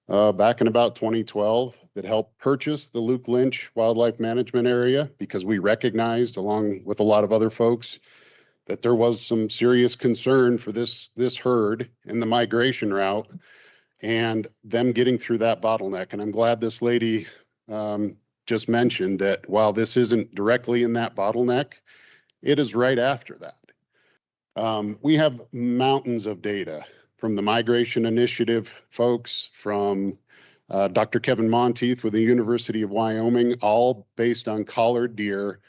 back in about 2012 that helped purchase the Luke Lynch Wildlife Management Area because we recognized, along with a lot of other folks, that there was some serious concern for this herd in the migration route and them getting through that bottleneck. And I'm glad this lady just mentioned that while this isn't directly in that bottleneck, it is right after that. We have mountains of data from the Migration Initiative folks, from Dr. Kevin Monteith with the University of Wyoming, all based on collared deer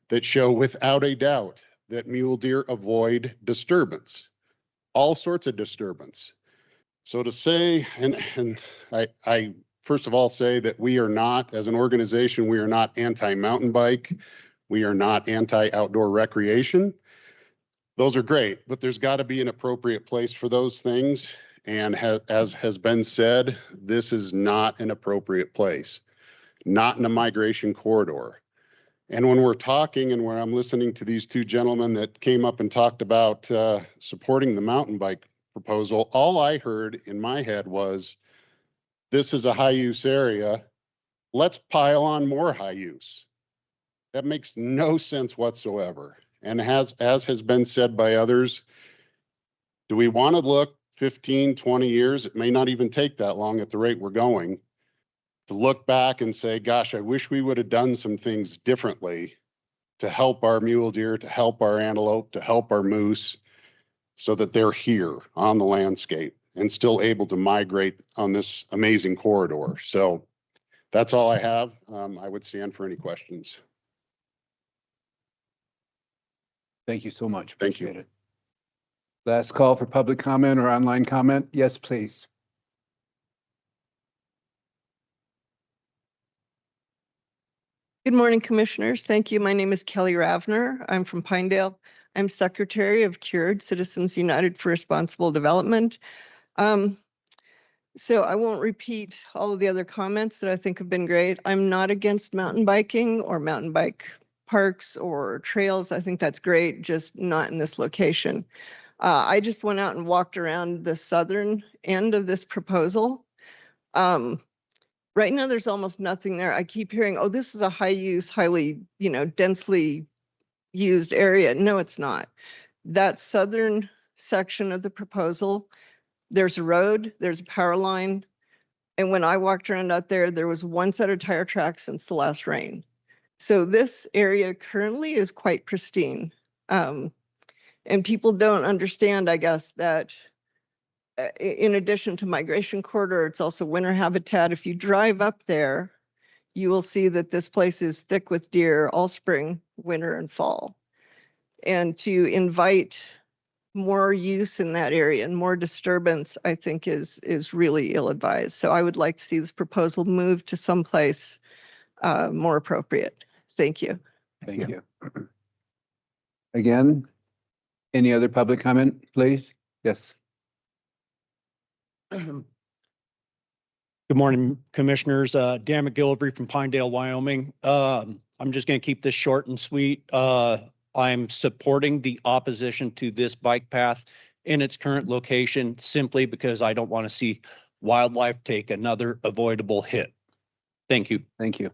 that show without a doubt that mule deer avoid disturbance, all sorts of disturbance. So to say, and I first of all say that we are not, as an organization, we are not anti-mountain bike. We are not anti-outdoor recreation. Those are great, but there's got to be an appropriate place for those things. And as has been said, this is not an appropriate place, not in a migration corridor. And when we're talking and when I'm listening to these two gentlemen that came up and talked about supporting the mountain bike proposal, all I heard in my head was, this is a high use area. Let's pile on more high use. That makes no sense whatsoever. And as has been said by others, do we want to look 15, 20 years? It may not even take that long at the rate we're going to look back and say, gosh, I wish we would have done some things differently to help our mule deer, to help our antelope, to help our moose, so that they're here on the landscape and still able to migrate on this amazing corridor. So that's all I have. I would stand for any questions. Thank you so much. Thank you. Appreciate it. Last call for public comment or online comment. Yes, please. Good morning, Commissioners. Thank you. My name is Kelly Ravner. I'm from Pinedale. I'm Secretary of Cured Citizens United for Responsible Development. So I won't repeat all of the other comments that I think have been great. I'm not against mountain biking or mountain bike parks or trails. I think that's great, just not in this location. I just went out and walked around the southern end of this proposal. Right now, there's almost nothing there. I keep hearing, oh, this is a high use, highly, densely used area. No, it's not. That southern section of the proposal, there's a road, there's a power line. And when I walked around out there, there was one set of tire tracks since the last rain. So this area currently is quite pristine. And people don't understand, I guess, that in addition to migration corridor, it's also winter habitat. If you drive up there, you will see that this place is thick with deer all spring, winter, and fall. And to invite more use in that area and more disturbance, I think is really ill-advised. So I would like to see this proposal moved to someplace more appropriate. Thank you. Thank you. Again, any other public comment, please? Yes. Good morning, Commissioners. Dan McGillivray from Pinedale, Wyoming. I'm just going to keep this short and sweet. I'm supporting the opposition to this bike path in its current location simply because I don't want to see wildlife take another avoidable hit. Thank you. Thank you.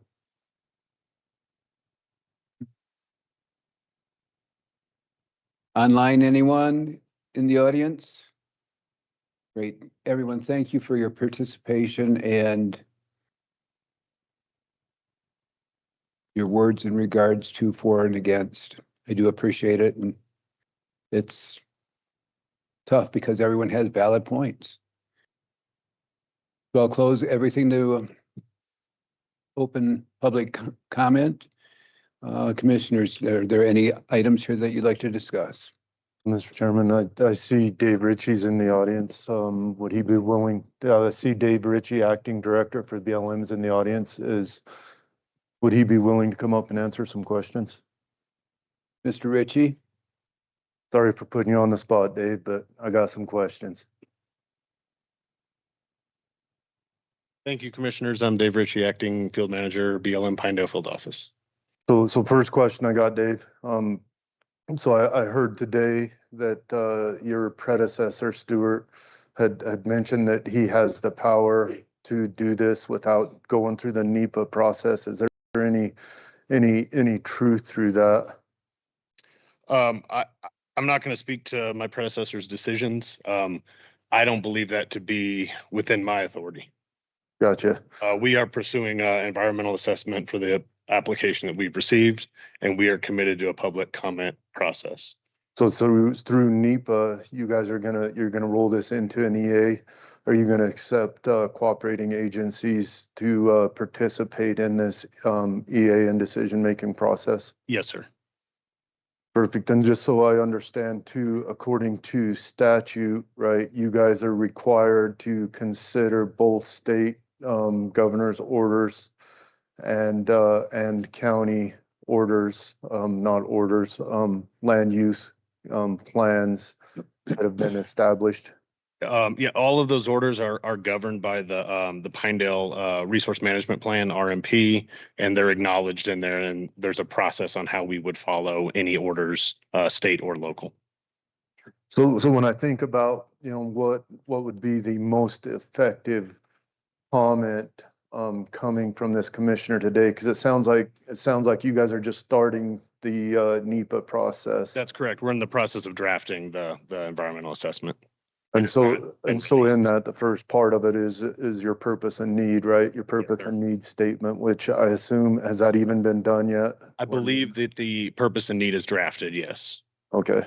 Online, anyone in the audience? Great. Everyone, thank you for your participation and your words in regards to for and against. I do appreciate it. And it's tough because everyone has valid points. So I'll close everything to open public comment. Commissioners, are there any items here that you'd like to discuss? Mr. Chairman, I see Dave Ritchie's in the audience. Would he be willing? I see Dave Ritchie, Acting Director for BLM's in the audience. Would he be willing to come up and answer some questions? Mr. Ritchie? Sorry for putting you on the spot, Dave, but I got some questions. Thank you, Commissioners. I'm Dave Ritchie, Acting Field Manager, BLM Pinedale Field Office. So first question I got, Dave. So I heard today that your predecessor, Stuart, had mentioned that he has the power to do this without going through the NEPA process. Is there any truth through that? I'm not going to speak to my predecessor's decisions. I don't believe that to be within my authority. Gotcha. We are pursuing an environmental assessment for the application that we've received, and we are committed to a public comment process. So through NEPA, you're gonna roll this into an EA? Are you gonna accept cooperating agencies to participate in this EA and decision-making process? Yes, sir. Perfect. And just so I understand too, according to statute, right, you guys are required to consider both state governor's orders and county orders, not orders, land use plans that have been established. Yeah, all of those orders are governed by the Pinedale Resource Management Plan, RMP, and they're acknowledged in there. And there's a process on how we would follow any orders, state or local. So when I think about, what would be the most effective comment coming from this commissioner today, because it sounds like you guys are just starting the NEPA process. That's correct. We're in the process of drafting the environmental assessment. And so in that, the first part of it is your purpose and need, right? Your purpose and need statement, which I assume, has that even been done yet? I believe that the purpose and need is drafted, yes. Okay.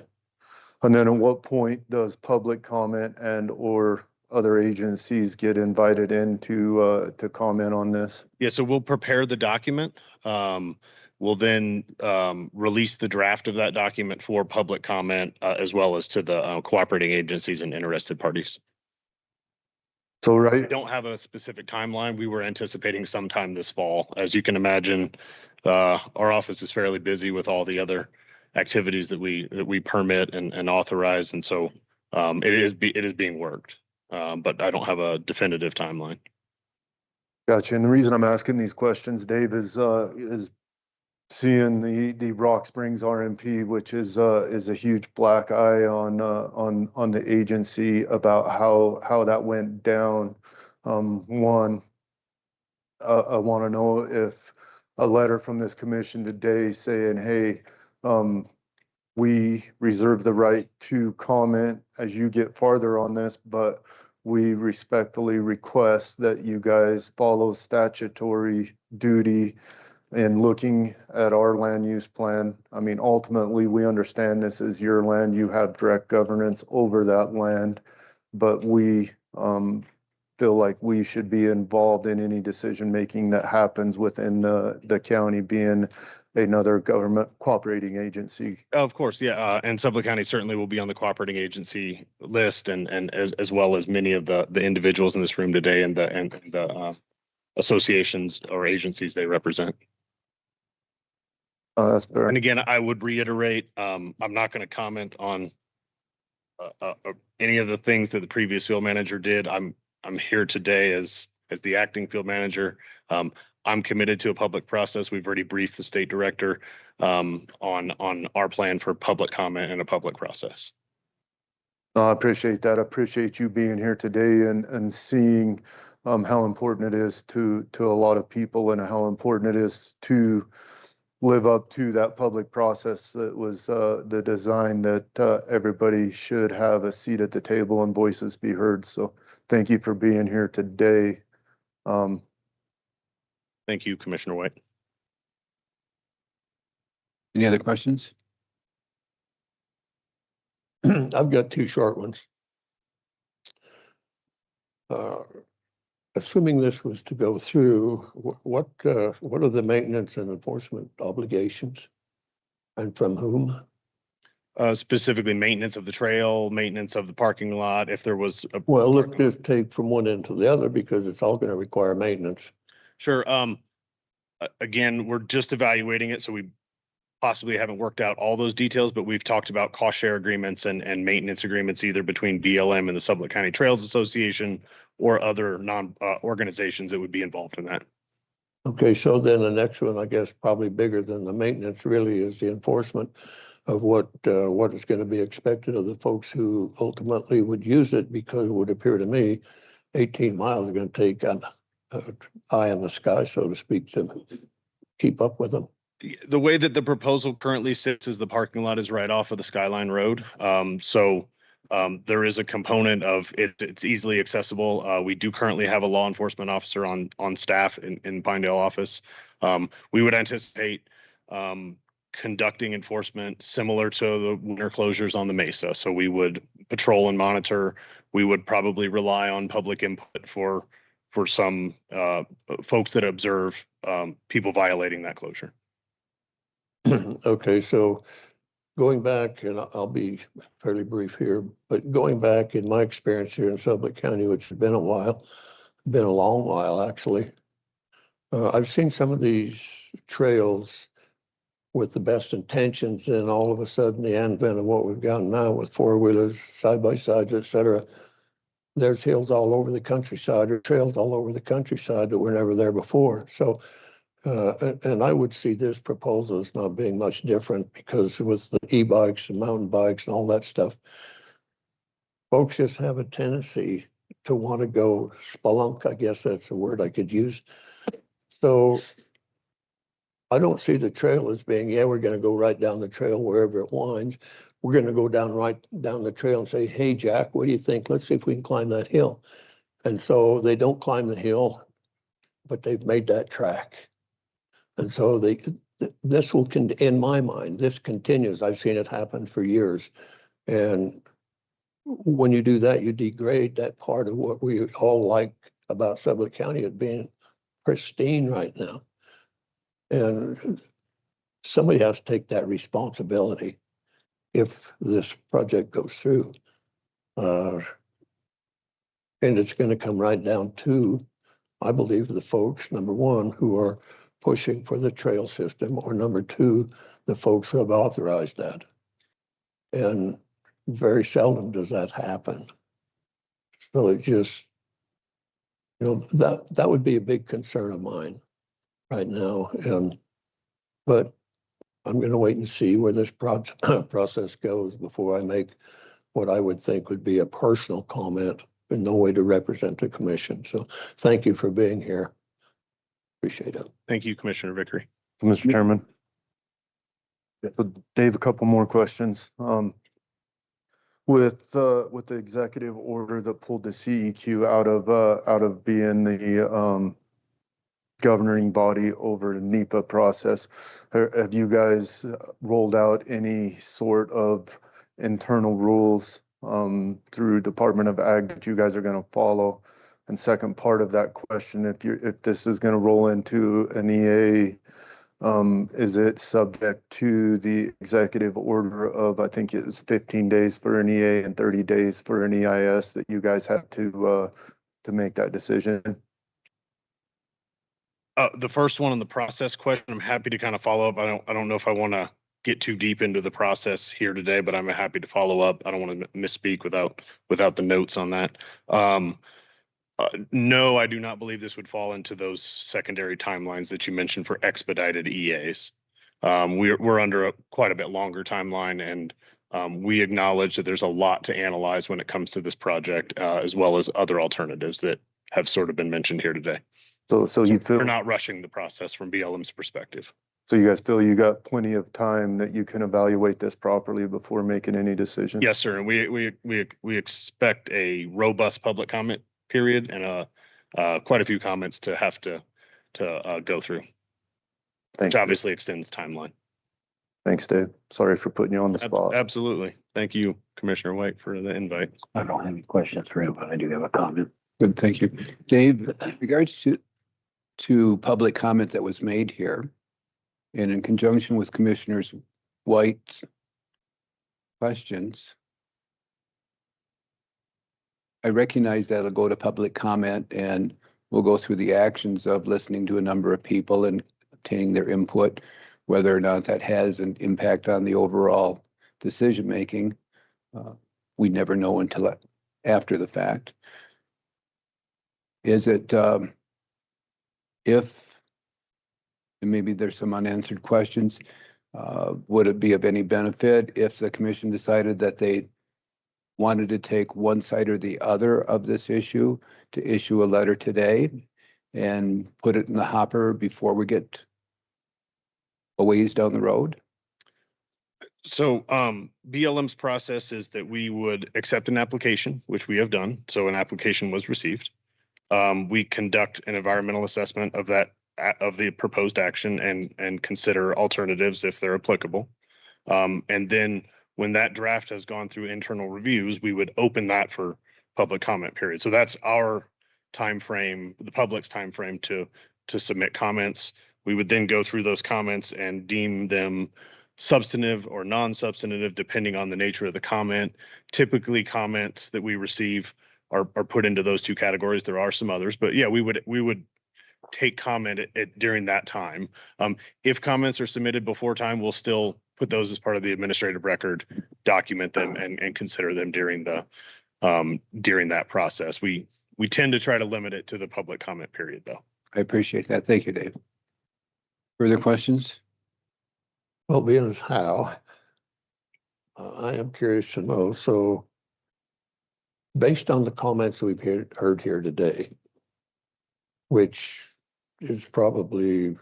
And then at what point does public comment and or other agencies get invited in to comment on this? Yeah, so we'll prepare the document. We'll then release the draft of that document for public comment, as well as to the cooperating agencies and interested parties. So, We right, don't have a specific timeline. We were anticipating sometime this fall. As you can imagine, our office is fairly busy with all the other activities that we permit and authorize, and so it is being worked. But I don't have a definitive timeline. gotcha. And the reason I'm asking these questions, Dave, is seeing the Rock Springs RMP, which is a huge black eye on the agency about how that went down. One, I want to know if a letter from this commission today saying, hey, we reserve the right to comment as you get farther on this, but we respectfully request that you guys follow statutory duty in looking at our land use plan. I mean, ultimately, we understand this is your land. You have direct governance over that land, but we feel like we should be involved in any decision-making that happens within the county, being another government cooperating agency. Of course, yeah, and Sublette County certainly will be on the cooperating agency list, and as well as many of the individuals in this room today and the associations or agencies they represent. That's fair. And again, I would reiterate, I'm not going to comment on any of the things that the previous field manager did. I'm here today as the acting field manager. I'm committed to a public process. We've already briefed the state director on our plan for public comment and a public process. I appreciate that. I appreciate you being here today and seeing how important it is to a lot of people and how important it is to live up to that public process that was the design that everybody should have a seat at the table and voices be heard. So thank you for being here today. Thank you, Commissioner White. Any other questions? I've got two short ones. Assuming this was to go through, what are the maintenance and enforcement obligations, and from whom? Specifically maintenance of the trail, maintenance of the parking lot, if there was a. Well, let's just take from one end to the other because it's all going to require maintenance. Sure. Again, we're just evaluating it, so we possibly haven't worked out all those details, but we've talked about cost share agreements and maintenance agreements either between BLM and the Sublette County Trails Association or other organizations that would be involved in that. Okay, so then the next one, I guess, probably bigger than the maintenance really is the enforcement of what is going to be expected of the folks who ultimately would use it, because it would appear to me 18 miles is going to take an eye in the sky, so to speak, to keep up with them. The way that the proposal currently sits is the parking lot is right off of the Skyline Road. So there is a component of it. It's easily accessible. We do currently have a law enforcement officer on staff in Pinedale office. We would anticipate conducting enforcement similar to the winter closures on the mesa. So we would patrol and monitor. We would probably rely on public input for some folks that observe people violating that closure. Okay, so going back, and I'll be fairly brief here, but going back in my experience here in Sublette County, which has been a while, been a long while actually, I've seen some of these trails with the best intentions, and all of a sudden the advent of what we've got now with four-wheelers, side-by-sides, et cetera, there's hills all over the countryside or trails all over the countryside that were never there before. So, and I would see this proposal as not being much different, because with the e-bikes and mountain bikes and all that stuff, folks just have a tendency to want to go spelunk, I guess that's a word I could use. So I don't see the trail as being, yeah, we're going to go right down the trail wherever it winds. We're going to go right down the trail and say, hey, Jack, what do you think? Let's see if we can climb that hill. And so they don't climb the hill, but they've made that track. And so this will, in my mind, this continues. I've seen it happen for years. And when you do that, you degrade that part of what we all like about Sublette County as being pristine right now. And somebody has to take that responsibility if this project goes through. And it's going to come right down to, I believe, the folks, number one, who are pushing for the trail system, or number two, the folks who have authorized that. And very seldom does that happen. So it just, that would be a big concern of mine right now. But I'm going to wait and see where this process goes before I make what I would think would be a personal comment, and no way to represent the commission. So thank you for being here. Appreciate it. Thank you, Commissioner Vickery. Mr. Chairman. So Dave, a couple more questions. With the executive order that pulled the CEQ out of being the governing body over the NEPA process, have you guys rolled out any sort of internal rules through Department of Ag that you guys are going to follow? And second part of that question, if this is going to roll into an EA, is it subject to the executive order of, I think it's 15 days for an EA and 30 days for an EIS, that you guys have to make that decision? The first one on the process question, I'm happy to kind of follow up. I don't know if I want to get too deep into the process here today, but I'm happy to follow up. I don't want to misspeak without the notes on that. No, I do not believe this would fall into those secondary timelines that you mentioned for expedited EAs. We're under quite a bit longer timeline, and we acknowledge that there's a lot to analyze when it comes to this project, as well as other alternatives that have sort of been mentioned here today. So you feel we're not rushing the process from BLM's perspective. So you guys feel you got plenty of time that you can evaluate this properly before making any decision? Yes, sir. And we expect a robust public comment period and quite a few comments to have to go through. Thanks. Which obviously extends timeline. Thanks, Dave. Sorry for putting you on the spot. Absolutely. Thank you, Commissioner White, for the invite. I don't have any questions for him, but I do have a comment. Good, thank you. Dave, in regards to public comment that was made here, and in conjunction with Commissioners White's questions, I recognize that it'll go to public comment, and we'll go through the actions of listening to a number of people and obtaining their input, whether or not that has an impact on the overall decision-making. We never know until after the fact. Is it, if, and maybe there's some unanswered questions, would it be of any benefit if the commission decided that they wanted to take one side or the other of this issue to issue a letter today and put it in the hopper before we get a ways down the road? So BLM's process is that we would accept an application, which we have done. So an application was received. We conduct an environmental assessment of that of the proposed action and consider alternatives if they're applicable. And then when that draft has gone through internal reviews, we would open that for public comment period. So that's our time frame, the public's time frame to submit comments. We would then go through those comments and deem them substantive or non-substantive, depending on the nature of the comment. Typically, comments that we receive are put into those two categories. There are some others, but yeah, we would take comment during that time. If comments are submitted before time, we'll still put those as part of the administrative record, document them, and consider them during that process. We tend to try to limit it to the public comment period, though. I appreciate that. Thank you, Dave. Further questions? Well, being as how, I am curious to know, so based on the comments we've heard here today, which is probably,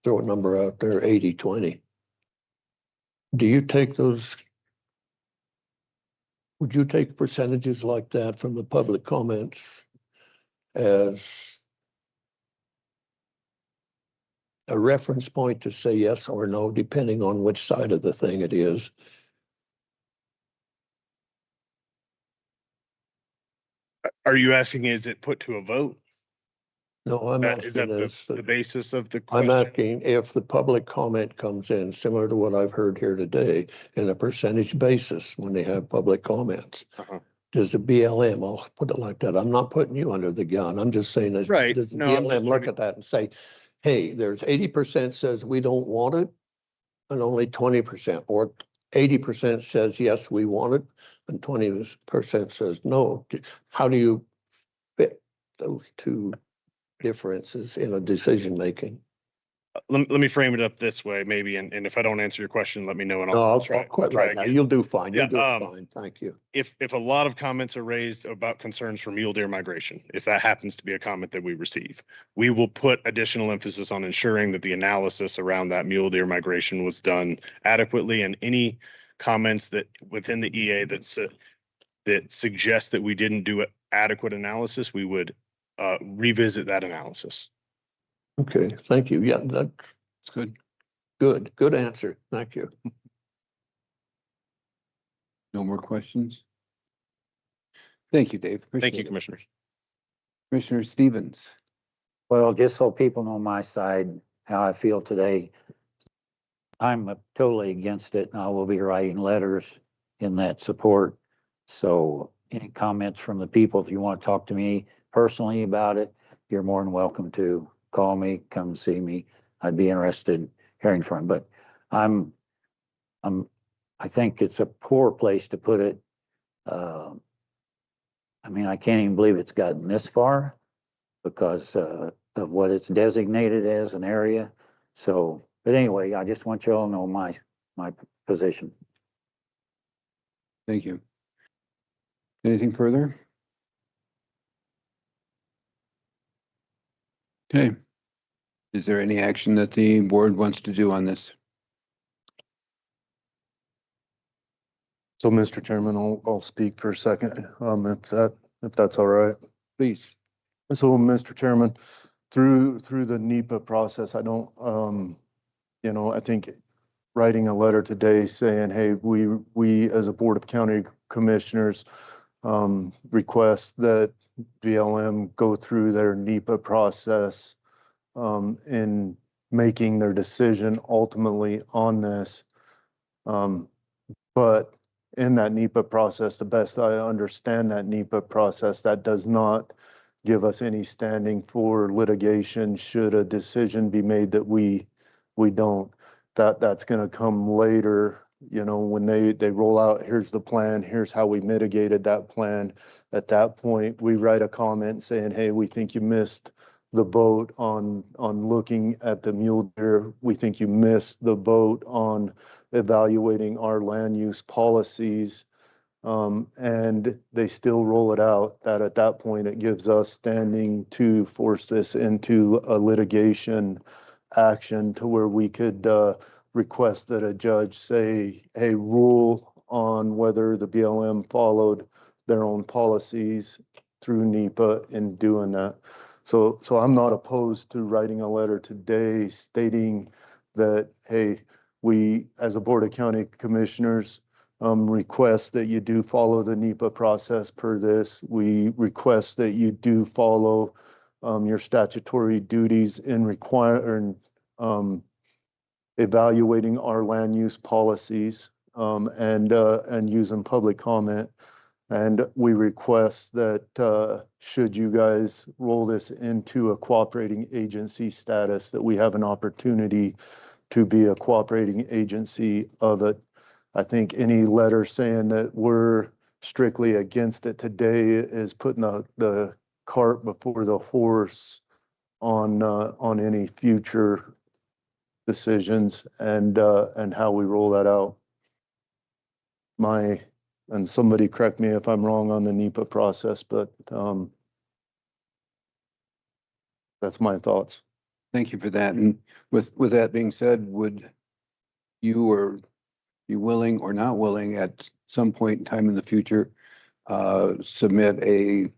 throw a number out there, 80-20, do you take those, would you take percentages like that from the public comments as a reference point to say yes or no, depending on which side of the thing it is? Are you asking, is it put to a vote? No, I'm Is that asking the basis of the I'm question? asking if the public comment comes in, similar to what I've heard here today, in a percentage basis when they have public comments. Does the BLM, I'll put it like that, I'm not putting you under the gun. I'm just saying, does Right. the No, I'm BLM just look trying at that and say, hey, there's 80% says we don't want it, and only 20%, or 80% says yes, we want it, and 20% says no. How do you fit those two differences in a decision making? Let me frame it up this way, maybe, and if I don't answer your question, let me know, and No, I'll I'll quit right now. again. You'll do fine. You'll Yeah, do fine. Thank you. If a lot of comments are raised about concerns for mule deer migration, if that happens to be a comment that we receive, we will put additional emphasis on ensuring that the analysis around that mule deer migration was done adequately, and any comments that within the EA that suggest that we didn't do adequate analysis, we would revisit that analysis. Okay, thank you. Yeah, that's good. Good answer. Thank you. No more questions? Thank you, Dave. Thank you, Appreciate it. commissioners. Commissioner Stevens. Well, just so people know my side, how I feel today, I'm totally against it, and I will be writing letters in that support. So any comments from the people, if you want to talk to me personally about it, you're more than welcome to call me, come see me. I'd be interested in hearing from. But I think it's a poor place to put it. I mean, I can't even believe it's gotten this far because of what it's designated as an area. So, but anyway, I just want you all to know my position. Thank you. Anything further? Okay. Is there any action that the board wants to do on this? So, Mr. Chairman, I'll speak for a second, if that's all right. Please. So, Mr. Chairman, through the NEPA process, I don't, I think writing a letter today saying, hey, we as a Board of County Commissioners request that BLM go through their NEPA process in making their decision ultimately on this. But in that NEPA process, the best I understand that NEPA process, that does not give us any standing for litigation should a decision be made that we don't. That's going to come later, when they roll out, here's the plan, here's how we mitigated that plan. At that point, we write a comment saying, hey, we think you missed the boat on looking at the mule deer. We think you missed the boat on evaluating our land use policies. And they still roll it out, that at that point, it gives us standing to force this into a litigation action to where we could request that a judge say, hey, rule on whether the BLM followed their own policies through NEPA in doing that. So I'm not opposed to writing a letter today stating that, hey, we, as a Board of County Commissioners, request that you do follow the NEPA process per this. We request that you do follow your statutory duties in evaluating our land use policies and using public comment. And we request that should you guys roll this into a cooperating agency status, that we have an opportunity to be a cooperating agency of it. I think any letter saying that we're strictly against it today is putting the cart before the horse on any future decisions and how we roll that out. And somebody correct me if I'm wrong on the NEPA process, but that's my thoughts. Thank you for that. And with that being said, would you be willing or not willing at some point in time in the future submit a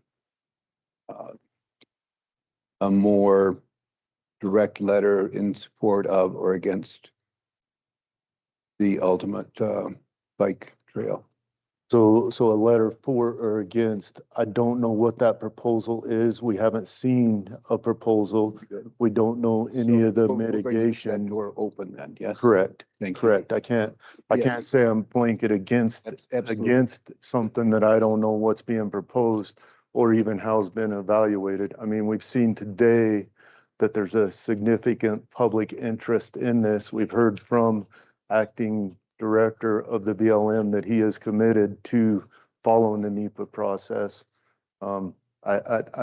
more direct letter in support of or against the ultimate bike trail? So a letter for or against, I don't know what that proposal is. We haven't seen a proposal. We don't know any of the mitigation. Door open then, yes? Correct. Thank you. Correct. I can't say I'm blanket against something that I don't know what's being proposed or even how it's been evaluated. I mean, we've seen today that there's a significant public interest in this. We've heard from acting director of the BLM that he is committed to following the NEPA process. I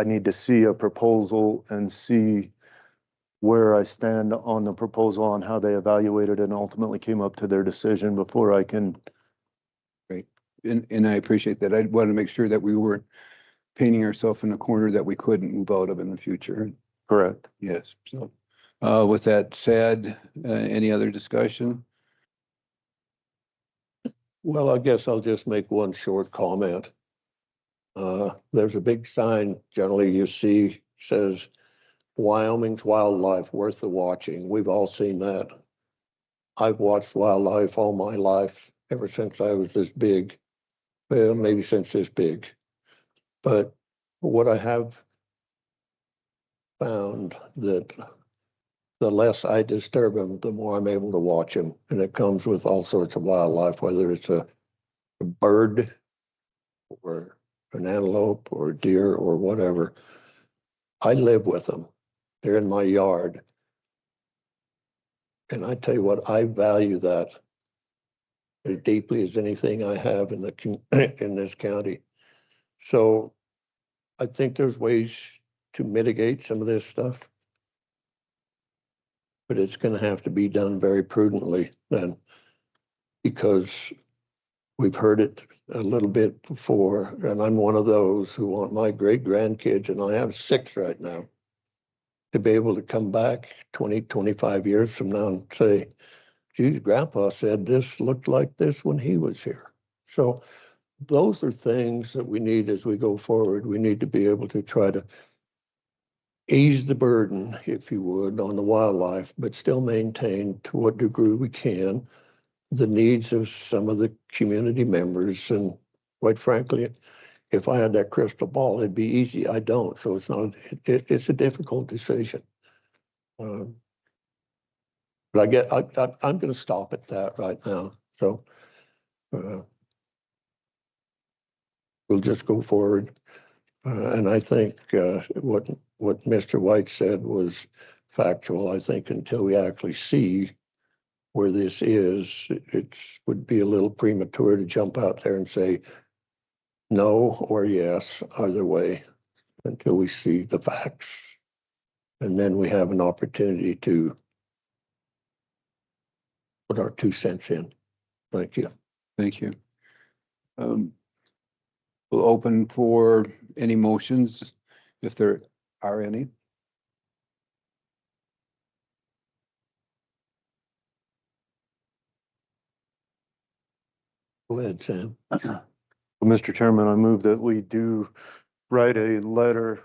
need to see a proposal and see where I stand on the proposal on how they evaluated and ultimately came up to their decision before I can. Great. And I appreciate that. I want to make sure that we weren't painting ourselves in a corner that we couldn't move out of in the future. Correct. Yes. So with that said, any other discussion? Well, I guess I'll just make one short comment. There's a big sign generally you see says Wyoming's wildlife worth the watching. We've all seen that. I've watched wildlife all my life, ever since I was this big. Well, maybe since this big. But what I have found that the less I disturb them, the more I'm able to watch them. And it comes with all sorts of wildlife, whether it's a bird or an antelope or a deer or whatever. I live with them. They're in my yard. And I tell you what, I value that as deeply as anything I have in in this county. So I think there's ways to mitigate some of this stuff, but it's going to have to be done very prudently then, because we've heard it a little bit before, and I'm one of those who want my great grandkids, and I have 6 right now, to be able to come back 20, 25 years from now and say, geez, Grandpa said this looked like this when he was here. So those are things that we need as we go forward. We need to be able to try to ease the burden, if you would, on the wildlife, but still maintain to what degree we can the needs of some of the community members. And quite frankly, if I had that crystal ball, it'd be easy. I don't, so it's not. It's a difficult decision. But I'm going to stop at that right now. So we'll just go forward. And I think what Mr. White said was factual. I think until we actually see where this is, it would be a little premature to jump out there and say no or yes, either way, until we see the facts. And then we have an opportunity to put our 2 cents in. Thank you. Thank you. We'll open for any motions, if there are any. Go ahead, Sam. Well, Mr. Chairman, I move that we do write a letter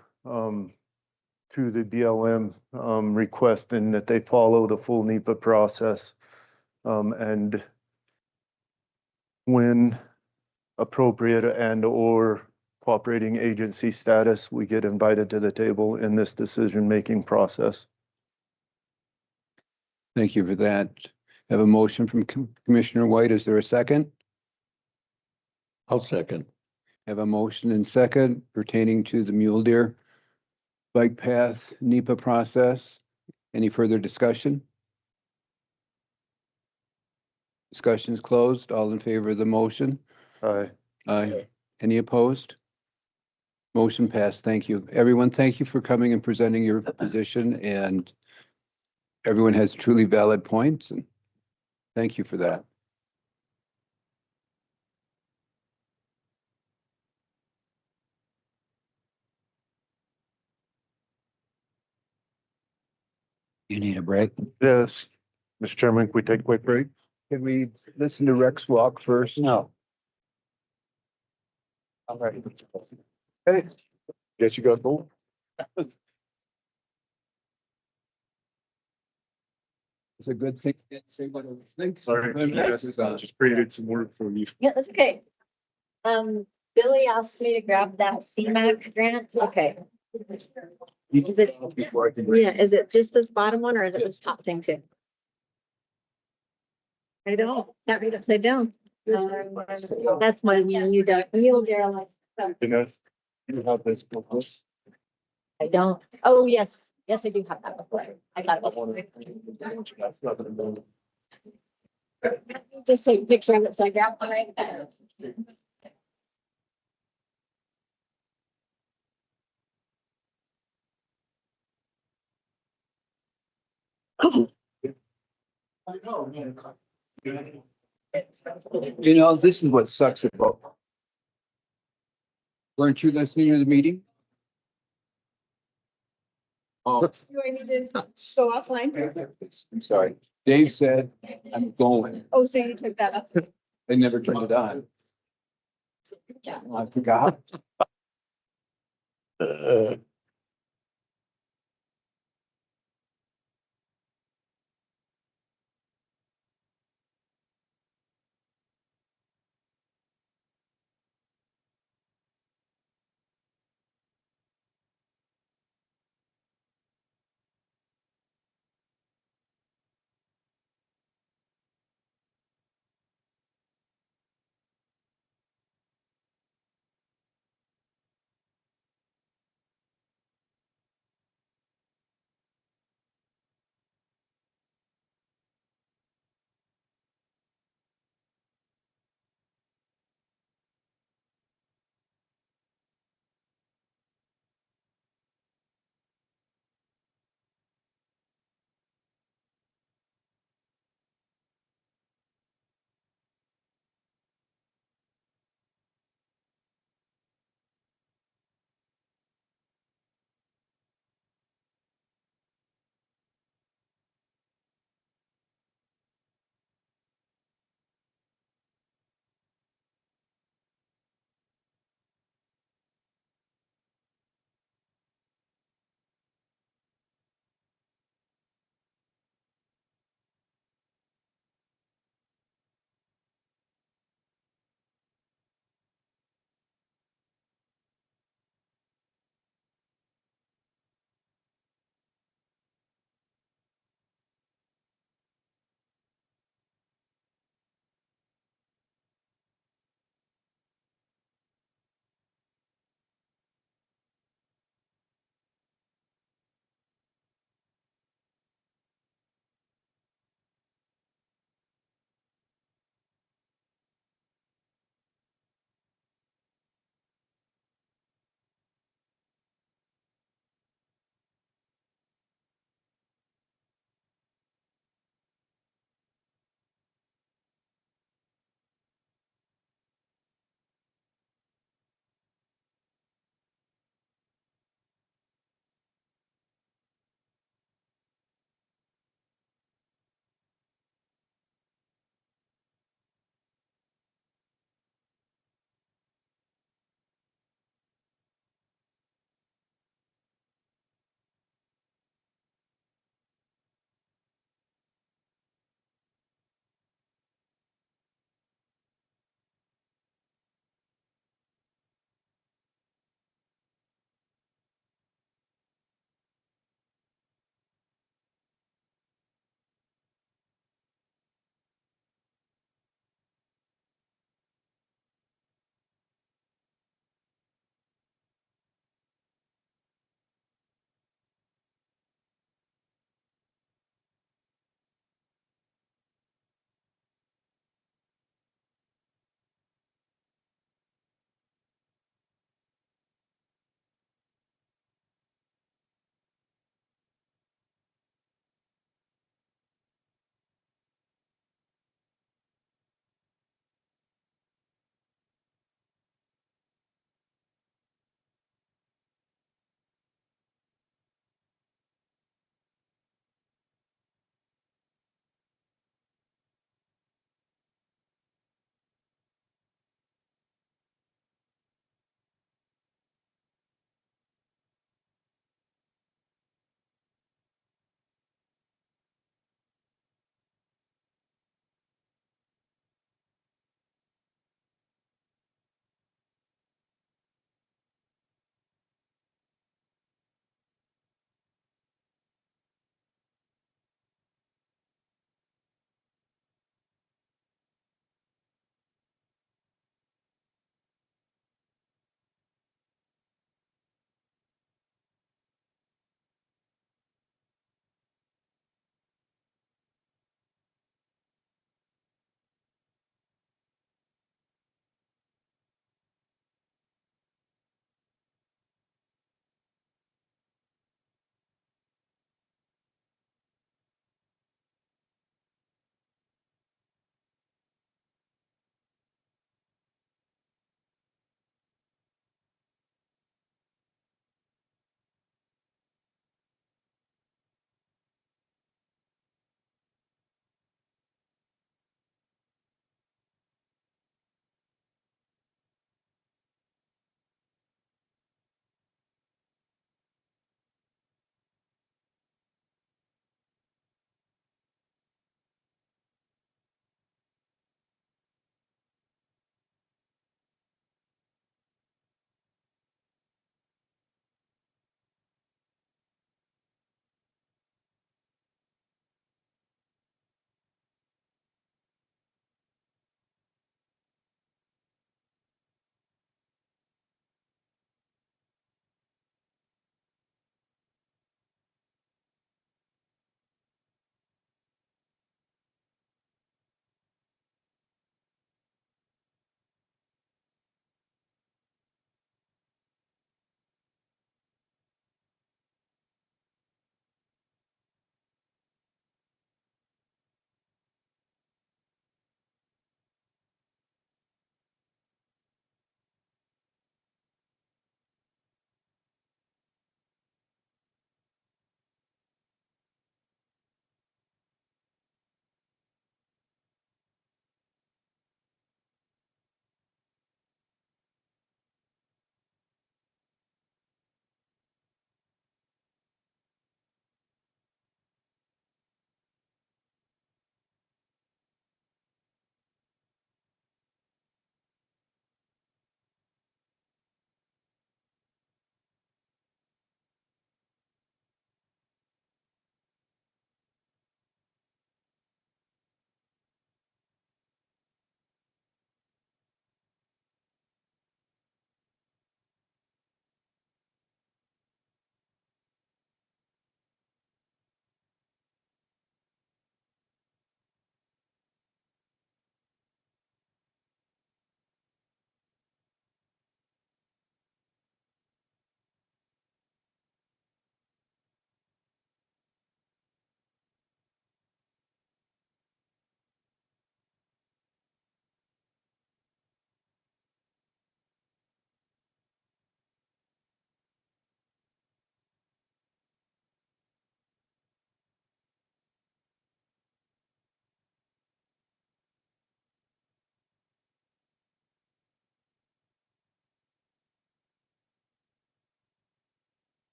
to the BLM, requesting that they follow the full NEPA process. And when appropriate and/or cooperating agency status, we get invited to the table in this decision-making process. Thank you for that. I have a motion from Commissioner White. Is there a second? I'll second. I have a motion and second pertaining to the Mule Deer Bike Path NEPA process. Any further discussion? Discussion is closed. All in favor of the motion? Aye. Aye. Any opposed? Motion passed. Thank you. Everyone, thank you for coming and presenting your position, and everyone has truly valid points, and thank you for that. You need a break? Yes. Mr. Chairman, can we take a quick break? Can we listen to Rex walk first? No. I'm ready. Hey, Guess you got both. it's a good thing. to Say what I was thinking. Sorry, just created some work for you. Yeah, that's okay. Billy asked me to grab that CMAC grant. Okay. Is it, yeah, is it just this bottom one or is it this top thing too? I don't, can't read upside down. That's my new mule deer license. You have this before? I don't. Oh, yes. Yes, I do have that before. I got it before. Just take a picture of it so I grab it. You know, this is what sucks about. Weren't you listening to the meeting? Oh, Do I need to go offline? I'm sorry. Dave said, I'm going. Oh, so you took that up? They never turned it on. Yeah. I forgot.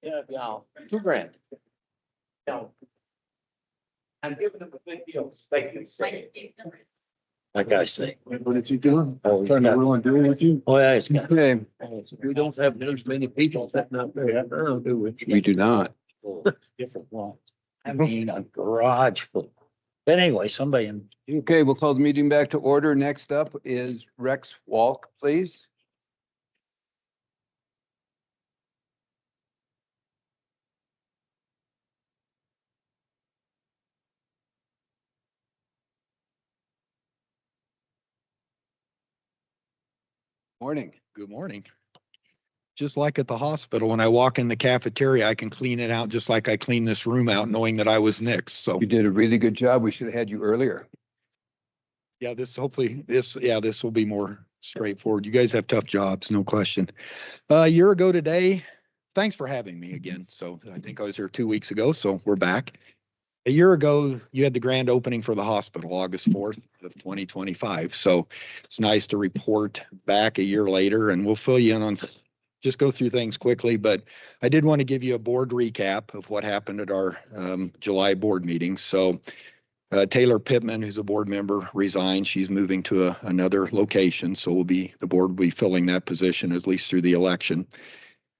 Yeah, $2,000. No. I'm giving them a big deal, like you say. Like I say. What is he doing? Oh, Trying to ruin deal with you? Oh, yeah, it's got. Okay, We don't have as many people sitting up there, do we? we do not. Different ones. I mean, a garage full. But anyway, somebody. Okay, we'll call the meeting back to order. Next up is Rex Walk, please. Morning. Good morning. Just like at the hospital, when I walk in the cafeteria, I can clean it out just like I clean this room out, knowing that I was next. So You did a really good job. We should have had you earlier. yeah, this will be more straightforward. You guys have tough jobs, no question. A year ago today, thanks for having me again. So I think I was here 2 weeks ago, so we're back. A year ago, you had the grand opening for the hospital, August 4th of 2025. So it's nice to report back a year later, and we'll fill you in on, just go through things quickly. But I did want to give you a board recap of what happened at our July board meeting. So Taylor Pittman, who's a board member, resigned. She's moving to another location. So the board will be filling that position at least through the election.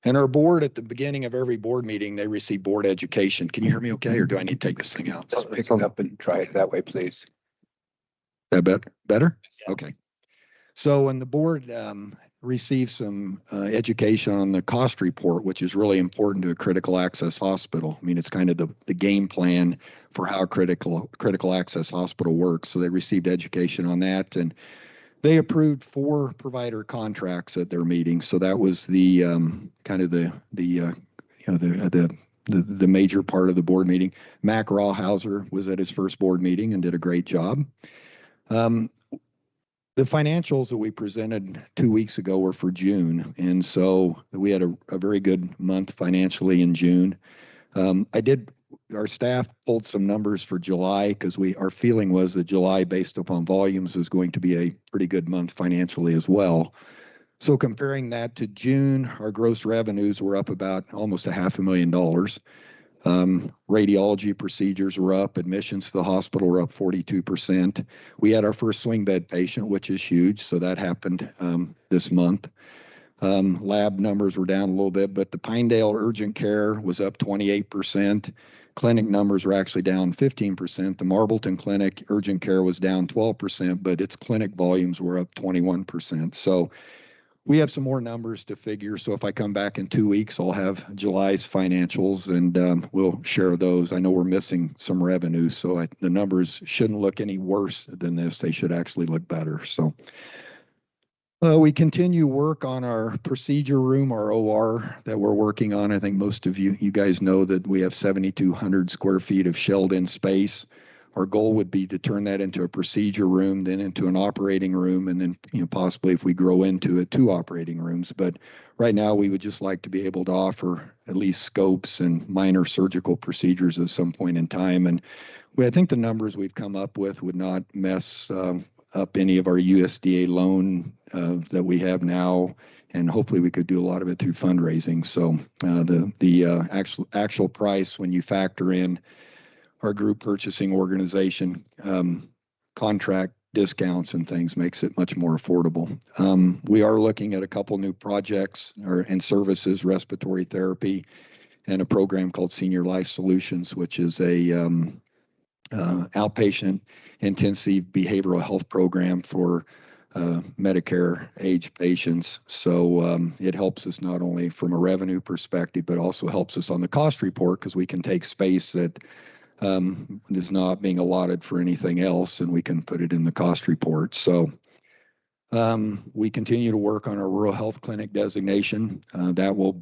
And our board, at the beginning of every board meeting, they receive board education. Can you hear me okay, or do I need to take this thing out? Let's pick it up and try it that way, please. That better? Okay. So when the board receives some education on the cost report, which is really important to a critical access hospital. I mean, it's kind of the game plan for how a critical access hospital works. So they received education on that, and they approved 4 provider contracts at their meeting. So that was the kind of the major part of the board meeting. Mac Rawhauser was at his first board meeting and did a great job. The financials that we presented 2 weeks ago were for June, and so we had a very good month financially in June. Our staff pulled some numbers for July because our feeling was that July, based upon volumes, was going to be a pretty good month financially as well. So comparing that to June, our gross revenues were up about almost $500,000. Radiology procedures were up, admissions to the hospital were up 42%. We had our first swing bed patient, which is huge, so that happened this month. Lab numbers were down a little bit, but the Pinedale urgent care was up 28%. Clinic numbers were actually down 15%. The Marbleton Clinic urgent care was down 12%, but its clinic volumes were up 21%. So we have some more numbers to figure. So if I come back in 2 weeks, I'll have July's financials, and we'll share those. I know we're missing some revenue, so the numbers shouldn't look any worse than this. They should actually look better. So we continue work on our procedure room, our OR that we're working on. I think most of you guys know that we have 7,200 square feet of shelled in space. Our goal would be to turn that into a procedure room, then into an operating room, and then possibly, if we grow into it, 2 operating rooms. But right now, we would just like to be able to offer at least scopes and minor surgical procedures at some point in time. And I think the numbers we've come up with would not mess up any of our USDA loan that we have now, and hopefully we could do a lot of it through fundraising. So the actual price, when you factor in our group purchasing organization contract discounts and things, makes it much more affordable. We are looking at a couple new projects and services, respiratory therapy, and a program called Senior Life Solutions, which is a outpatient intensive behavioral health program for Medicare age patients. So it helps us not only from a revenue perspective, but also helps us on the cost report, because we can take space that is not being allotted for anything else, and we can put it in the cost report. So we continue to work on our rural health clinic designation. That will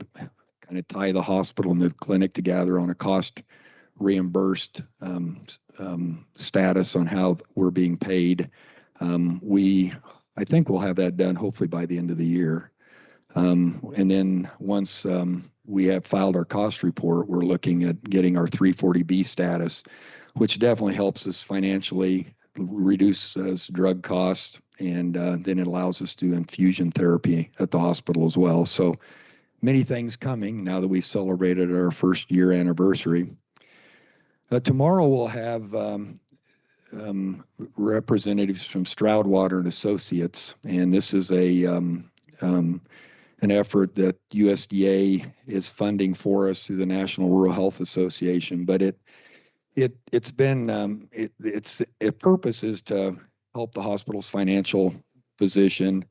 kind of tie the hospital and the clinic together on a cost reimbursed status on how we're being paid. I think we'll have that done hopefully by the end of the year. And then once we have filed our cost report, we're looking at getting our 340B status, which definitely helps us financially, reduces drug costs, and then it allows us to do infusion therapy at the hospital as well. So many things coming now that we celebrated our first year anniversary. Tomorrow we'll have representatives from Stroudwater and Associates, and this is an effort that USDA is funding for us through the National Rural Health Association. But its purpose is to help the hospital's financial position,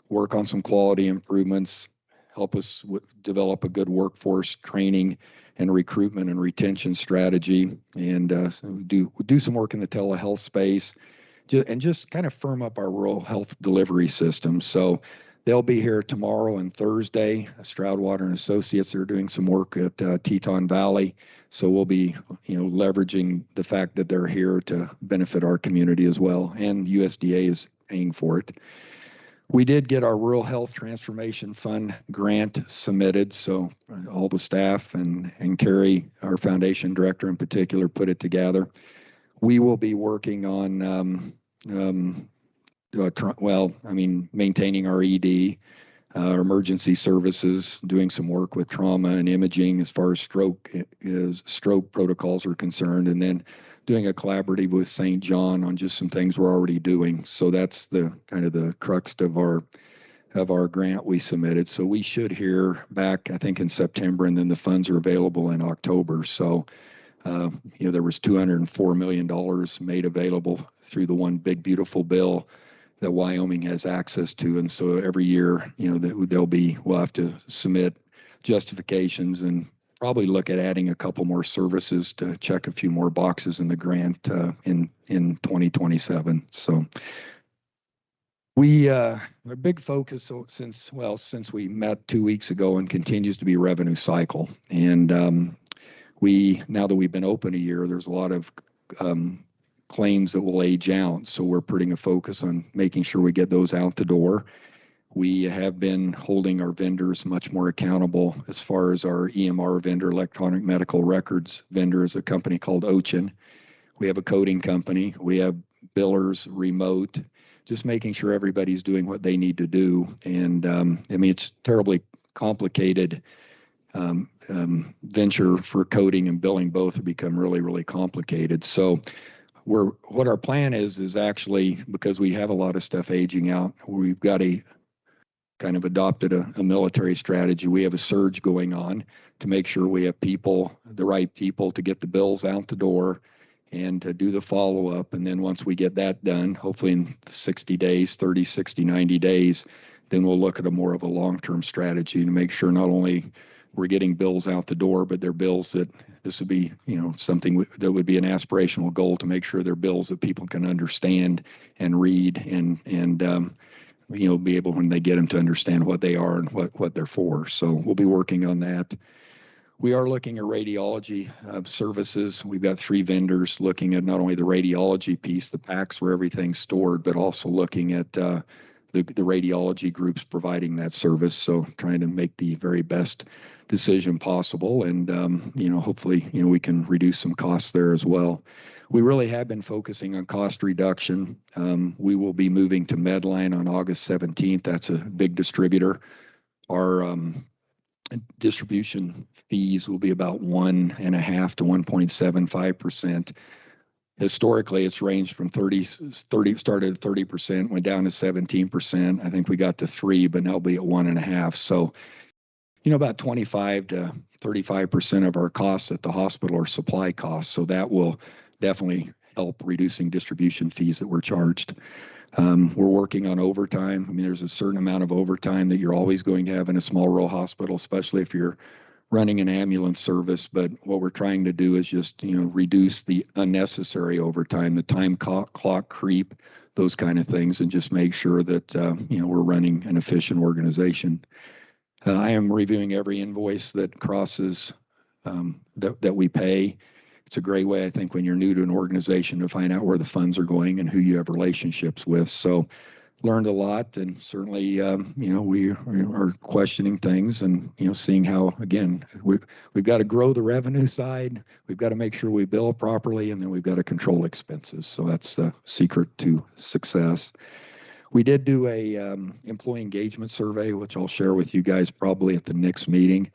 work on some quality improvements, help us develop a good workforce training and recruitment and retention strategy, and so do some work in the telehealth space, and just kind of firm up our rural health delivery system. So they'll be here tomorrow and Thursday. Stroudwater and Associates are doing some work at Teton Valley, so we'll be leveraging the fact that they're here to benefit our community as well, and USDA is paying for it. We did get our Rural Health Transformation Fund grant submitted, so all the staff and Carrie, our foundation director in particular, put it together. We will be working on, maintaining our ED, our emergency services, doing some work with trauma and imaging as far as stroke protocols are concerned, and then doing a collaborative with St. John on just some things we're already doing. So that's the kind of the crux of our grant we submitted. So we should hear back, I think, in September, and then the funds are available in October. So there was $204 million made available through the One Big Beautiful Bill that Wyoming has access to. And so every year, we'll have to submit justifications and probably look at adding a couple more services to check a few more boxes in the grant in 2027. So our big focus since we met 2 weeks ago and continues to be revenue cycle. And now that we've been open a year, there's a lot of claims that will age out. So we're putting a focus on making sure we get those out the door. We have been holding our vendors much more accountable as far as our EMR vendor, electronic medical records vendor, is a company called Ochin. We have a coding company. We have billers remote, just making sure everybody's doing what they need to do. And it's terribly complicated venture for coding and billing. Both have become really, really complicated. So what our plan is actually, because we have a lot of stuff aging out, we've got kind of adopted a military strategy. We have a surge going on to make sure we have the right people to get the bills out the door and to do the follow-up. And then once we get that done, hopefully in 60 days, 30, 60, 90 days, then we'll look at more of a long-term strategy to make sure not only we're getting bills out the door, but they're bills that this would be, something that would be an aspirational goal, to make sure they're bills that people can understand and read and be able, when they get them, to understand what they are and what they're for. So we'll be working on that. We are looking at radiology services. We've got 3 vendors looking at not only the radiology piece, the PACS where everything's stored, but also looking at the radiology groups providing that service. So trying to make the very best decision possible, and hopefully we can reduce some costs there as well. We really have been focusing on cost reduction. We will be moving to Medline on August 17th. That's a big distributor. Our distribution fees will be about 1.5% to 1.75%. Historically, it's ranged from 30, started at 30%, went down to 17%. I think we got to 3%, but now it'll be at 1.5%. So, about 25 to 35% of our costs at the hospital are supply costs. So that will definitely help reducing distribution fees that we're charged. We're working on overtime. There's a certain amount of overtime that you're always going to have in a small rural hospital, especially if you're running an ambulance service. But what we're trying to do is just, reduce the unnecessary overtime, the time clock creep, those kind of things, and just make sure that, we're running an efficient organization. I am reviewing every invoice that crosses, that we pay. It's a great way, I think, when you're new to an organization, to find out where the funds are going and who you have relationships with. So learned a lot, and certainly, we are questioning things and, seeing how, again, we've got to grow the revenue side. We've got to make sure we bill properly, and then we've got to control expenses. So that's the secret to success. We did do a employee engagement survey, which I'll share with you guys probably at the next meeting.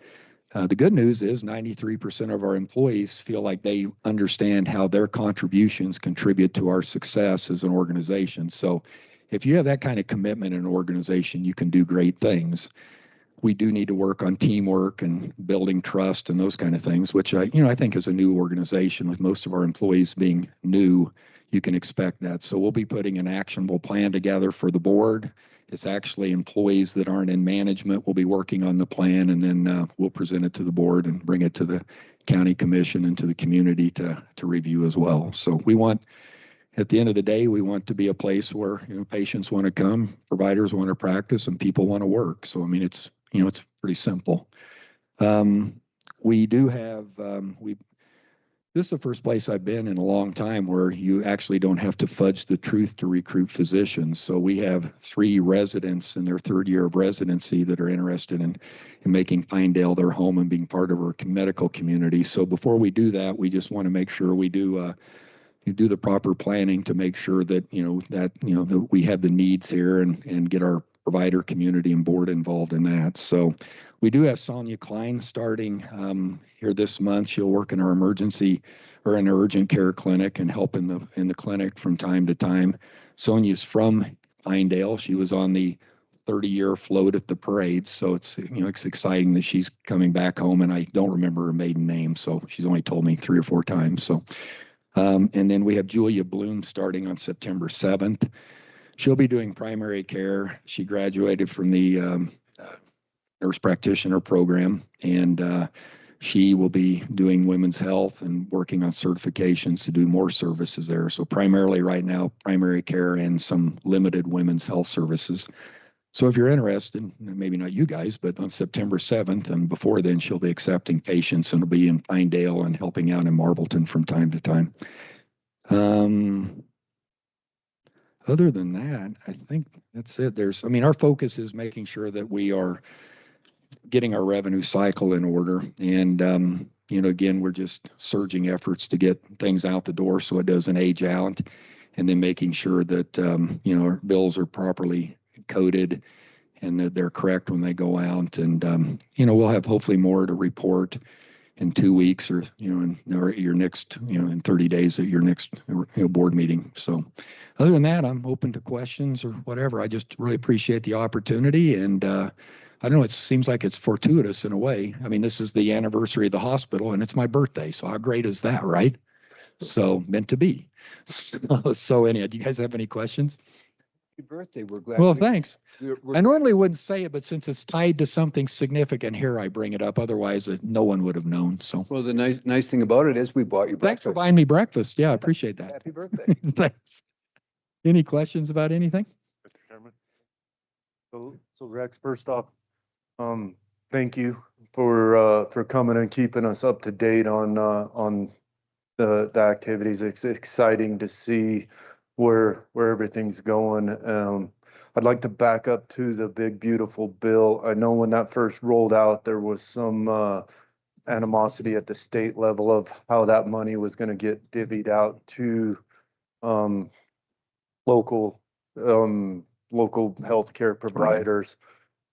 The good news is 93% of our employees feel like they understand how their contributions contribute to our success as an organization. So if you have that kind of commitment in an organization, you can do great things. We do need to work on teamwork and building trust and those kind of things, which I think as a new organization with most of our employees being new, you can expect that. So we'll be putting an actionable plan together for the board. It's actually employees that aren't in management will be working on the plan, and then we'll present it to the board and bring it to the county commission and to the community to review as well. So we want, at the end of the day, we want to be a place where patients want to come, providers want to practice, and people want to work. So I mean, it's pretty simple. We do have this is the first place I've been in a long time where you actually don't have to fudge the truth to recruit physicians. So we have 3 residents in their 3rd year of residency that are interested in making Pinedale their home and being part of our medical community. So before we do that, we just want to make sure we do the proper planning to make sure that that we have the needs here and get our provider community and board involved in that. So we do have Sonia Klein starting here this month. She'll work in our emergency or in our urgent care clinic and help in the clinic from time to time. Sonia's from Pinedale. She was on the 30-year float at the parade. So it's exciting that she's coming back home, and I don't remember her maiden name. So she's only told me 3 or 4 times. So and then we have Julia Bloom starting on September 7th. She'll be doing primary care. She graduated from the nurse practitioner program, and she will be doing women's health and working on certifications to do more services there. So primarily right now, primary care and some limited women's health services. So if you're interested, maybe not you guys, but on September 7th and before then, she'll be accepting patients and will be in Pinedale and helping out in Marbleton from time to time. Other than that, I think that's it. Our focus is making sure that we are getting our revenue cycle in order. And, again, we're just surging efforts to get things out the door so it doesn't age out. And then making sure that, our bills are properly coded and that they're correct when they go out. And, we'll have hopefully more to report in 2 weeks or, in your next, in 30 days at your next board meeting. So other than that, I'm open to questions or whatever. I just really appreciate the opportunity. And I don't know, it seems like it's fortuitous in a way. I mean, this is the anniversary of the hospital and it's my birthday. So how great is that, right? So meant to be. So anyhow, do you guys have any questions? Happy birthday. We're glad. Well, thanks. We're I normally wouldn't say it, but since it's tied to something significant here, I bring it up. Otherwise, no one would have known. So, well, the nice thing about it is we bought you breakfast. Thanks for buying me breakfast. Yeah, I appreciate that. Happy birthday. Thanks. Any questions about anything? Mr. Chairman. So Rex, first off, thank you for coming and keeping us up to date on the activities. It's exciting to see where everything's going. I'd like to back up to the big, beautiful bill. I know when that first rolled out, there was some animosity at the state level of how that money was going to get divvied out to local healthcare providers.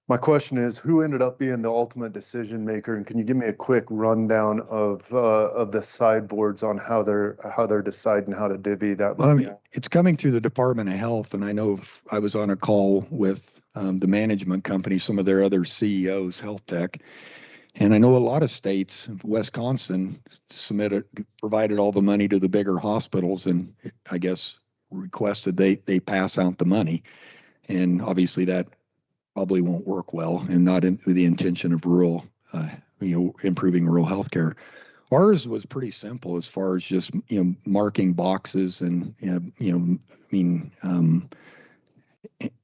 My question is, who ended up being the ultimate decision maker? And can you give me a quick rundown of the sideboards on how they're deciding how to divvy that money? Well, I mean, it's coming through the Department of Health, and I know I was on a call with the management company, some of their other CEOs, Health Tech, and I know a lot of states, Wisconsin, provided all the money to the bigger hospitals, and I guess requested they pass out the money, and obviously that probably won't work well, and not with the intention of improving rural healthcare. Ours was pretty simple as far as just marking boxes and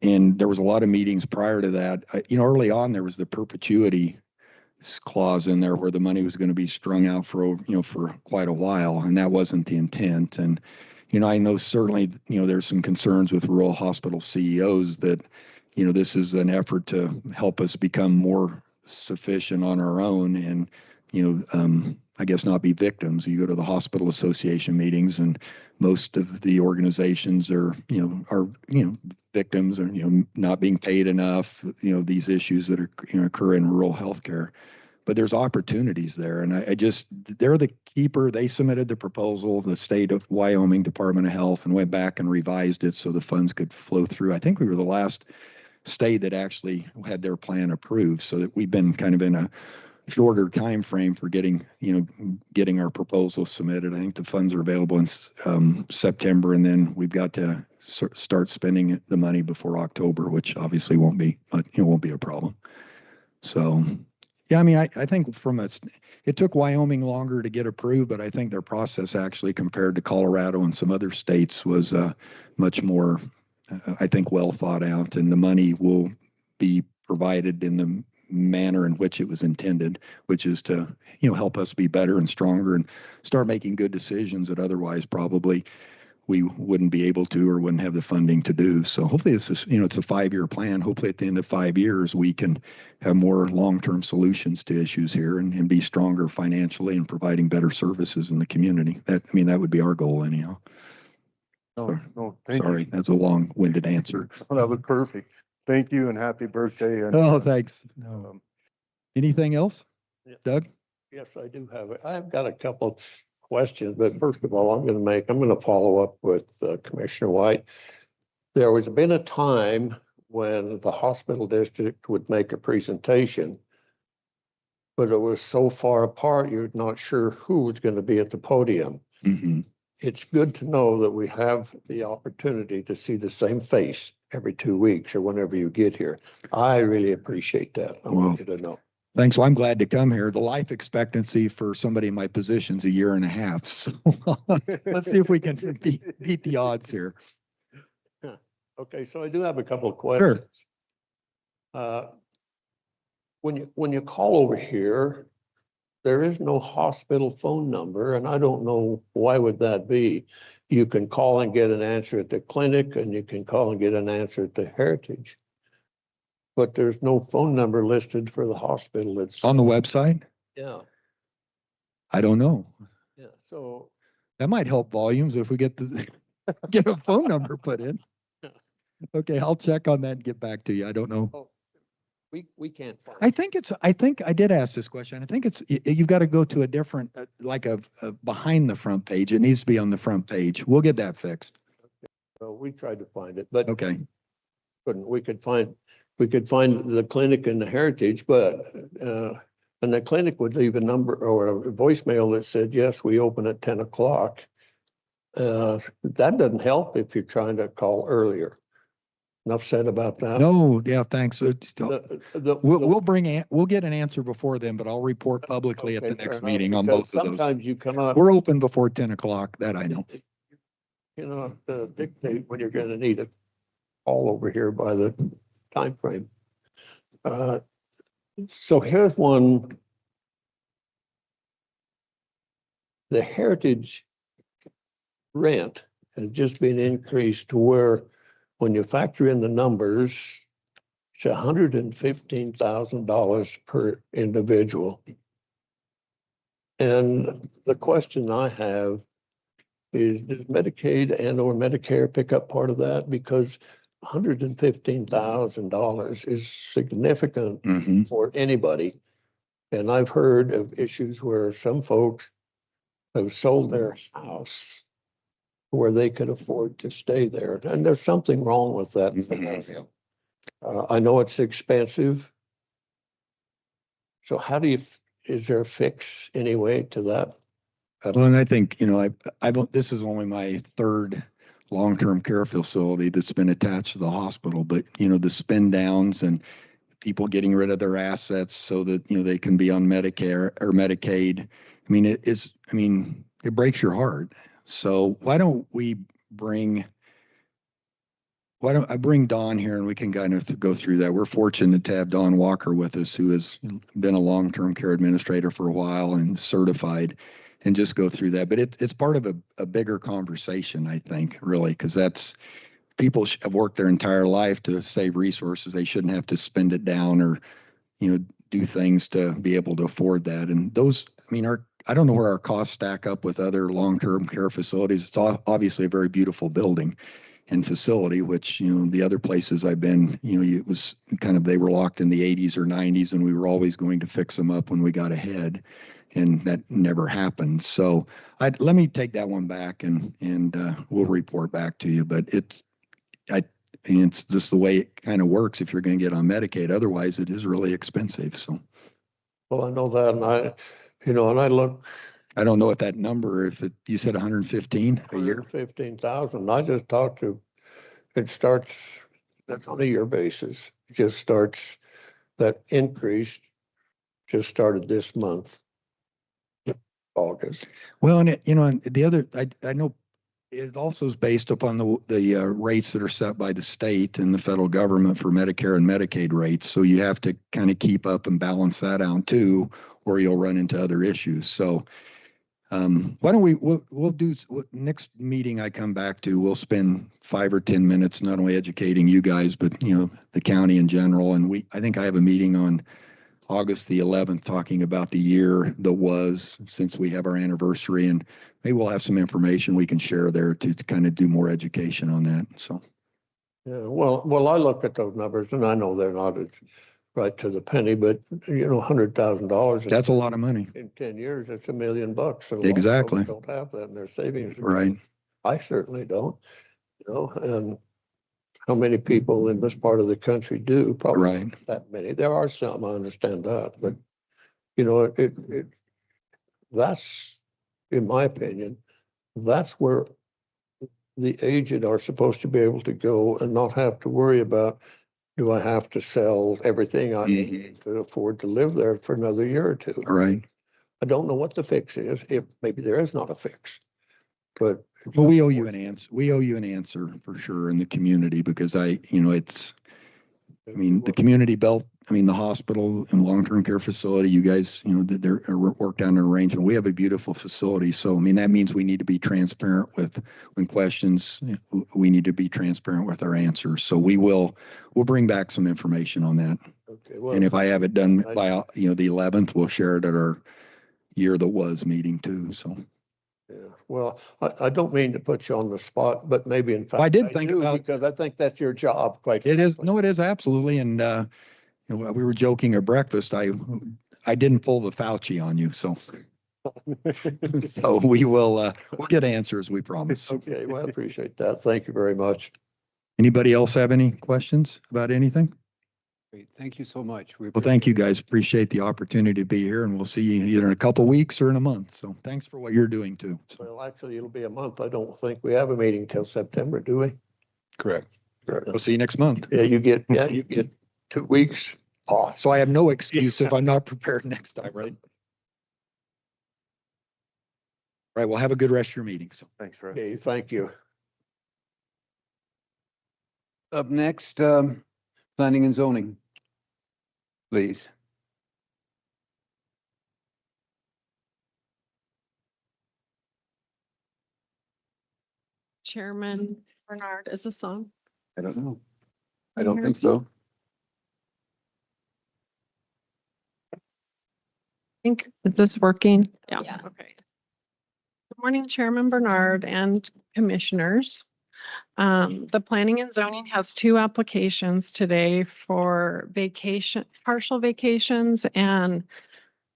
and there was a lot of meetings prior to that. Early on there was the perpetuity clause in there where the money was going to be strung out for quite a while, and that wasn't the intent. And I know certainly there's some concerns with rural hospital CEOs that this is an effort to help us become more sufficient on our own and I guess not be victims. You go to the hospital association meetings, and most of the organizations are victims, or not being paid enough. These issues that are occur in rural healthcare. But there's opportunities there, and they're the keeper. They submitted the proposal, the state of Wyoming Department of Health, and went back and revised it so the funds could flow through. I think we were the last state that actually had their plan approved, so that we've been kind of in a shorter time frame for getting our proposal submitted. I think the funds are available in September, and then we've got to start spending the money before October, which obviously won't be a problem. So. Yeah, I mean, I think it took Wyoming longer to get approved, but I think their process actually, compared to Colorado and some other states, was much more, I think, well thought out, and the money will be provided in the manner in which it was intended, which is to, help us be better and stronger and start making good decisions that otherwise probably we wouldn't be able to or wouldn't have the funding to do. So hopefully it's a 5-year plan. Hopefully at the end of 5 years, we can have more long-term solutions to issues here and be stronger financially and providing better services in the community. That would be our goal anyhow. No, thank Sorry, you. that's a long-winded answer. Oh, that was perfect. Thank you and happy birthday. And, oh, thanks. Anything else, Doug? Yes, I do have it. I've got a couple of questions, but first of all, I'm going to follow up with Commissioner White. There was been a time when the hospital district would make a presentation, but it was so far apart, you're not sure who was going to be at the podium. Mm-hmm. It's good to know that we have the opportunity to see the same face every 2 weeks or whenever you get here. I really appreciate that. I want you to know. Thanks. Well, I'm glad to come here. The life expectancy for somebody in my position is 1.5 years. So let's see if we can beat the odds here. Okay, so I do have a couple of questions. Sure. When you call over here, there is no hospital phone number, and I don't know why would that be. You can call and get an answer at the clinic, and you can call and get an answer at the Heritage. But there's no phone number listed for the hospital. It's on the website. Yeah. I don't know. Yeah. So that might help volumes if we get a phone number put in. Okay, I'll check on that and get back to you. I don't know. Oh, we can't find. I think I did ask this question. I think you've got to go to a different, like a behind the front page. It needs to be on the front page. We'll get that fixed. Okay. So we tried to find it, but okay. We could find the clinic and the Heritage, but and the clinic would leave a number or a voicemail that said, yes, we open at 10 o'clock. That doesn't help if you're trying to call earlier. Enough said about that. No, yeah, thanks. We'll get an answer before then, but I'll report publicly at the next meeting on both of those. Sometimes you come up. We're open before 10 o'clock. That I know. Dictate when you're going to need it. All over here by the time frame. So here's one. The Heritage rent has just been increased to where, when you factor in the numbers, it's $115,000 per individual. And the question I have is, does Medicaid and or Medicare pick up part of that? Because $115,000 is significant for anybody. And I've heard of issues where some folks have sold their house where they could afford to stay there. And there's something wrong with that. I know it's expensive. So how is there a fix anyway to that? Well, and I think, this is only my third long-term care facility that's been attached to the hospital, but, the spend downs and people getting rid of their assets so that, they can be on Medicare or Medicaid. It breaks your heart. So why don't I bring Don here and we can kind of go through that. We're fortunate to have Don Walker with us, who has been a long-term care administrator for a while and certified, and just go through that. But it's part of a bigger conversation, I think, really, because that's people have worked their entire life to save resources. They shouldn't have to spend it down or, do things to be able to afford that. And those, I mean, I don't know where our costs stack up with other long-term care facilities. It's obviously a very beautiful building and facility, which, the other places I've been, it was kind of, they were locked in the 80s or 90s, and we were always going to fix them up when we got ahead, and that never happened. So let me take that one back, and we'll report back to you. But it's just the way it kind of works if you're going to get on Medicaid. Otherwise, it is really expensive. So, Well, I know that, and I look. I don't know if that number, you said 115 a year. 115,000. I just talked to, it starts, that's on a year basis. It just starts, that increase just started this month, August. Well, and and the other, I know it also is based upon the rates that are set by the state and the federal government for Medicare and Medicaid rates. So you have to kind of keep up and balance that out too, or you'll run into other issues. So why don't we'll do next meeting I come back to, we'll spend 5 or 10 minutes not only educating you guys, but the county in general. And I think I have a meeting on August the 11th talking about the year that was, since we have our anniversary, and maybe we'll have some information we can share there to kind of do more education on that. So yeah, well, I look at those numbers and I know they're not as right to the penny, but $100,000. That's a lot of money. In 10 years, it's $1 million. And a lot of Exactly. folks don't have that in their savings. Right. I certainly don't, and how many people in this part of the country do? Probably Right. not that many. There are some, I understand that, but that's, in my opinion, that's where the aged are supposed to be able to go and not have to worry about, do I have to sell everything I need to afford to live there for another year or two? Right. I don't know what the fix is. If maybe there is not a fix, but well, we owe you an answer. We owe you an answer for sure in the community, because the community belt, the hospital and long-term care facility, you guys, they're worked out an arrangement. We have a beautiful facility. So, that means we need to be transparent when questions, we need to be transparent with our answers. So we'll bring back some information on that. Okay. Well, and if I have it done by, the 11th, we'll share it at our year that was meeting too. So. Yeah. Well, I don't mean to put you on the spot, but maybe in fact I did think about, because I think that's your job. Quite it is. No, it is absolutely. And we were joking at breakfast. I didn't pull the Fauci on you, so so we'll get answers. We promise. Okay. Well, I appreciate that. Thank you very much. Anybody else have any questions about anything? Great. Thank you so much. Well, thank you guys. Appreciate the opportunity to be here, and we'll see you either in a couple of weeks or in a month. So thanks for what you're doing too. So. Well, actually, it'll be a month. I don't think we have a meeting till September, do we? Correct. We'll see you next month. Yeah, you get 2 weeks off. So I have no excuse if I'm not prepared next time, right? All right. Well, have a good rest of your meeting. So thanks, Fred. Okay, thank you. Up next, planning and zoning, please. Chairman Bernard, is this on? I don't know. I don't think so. Is this working? Yeah. Okay. Good morning, Chairman Bernard and commissioners. The planning and zoning has 2 applications today for partial vacations and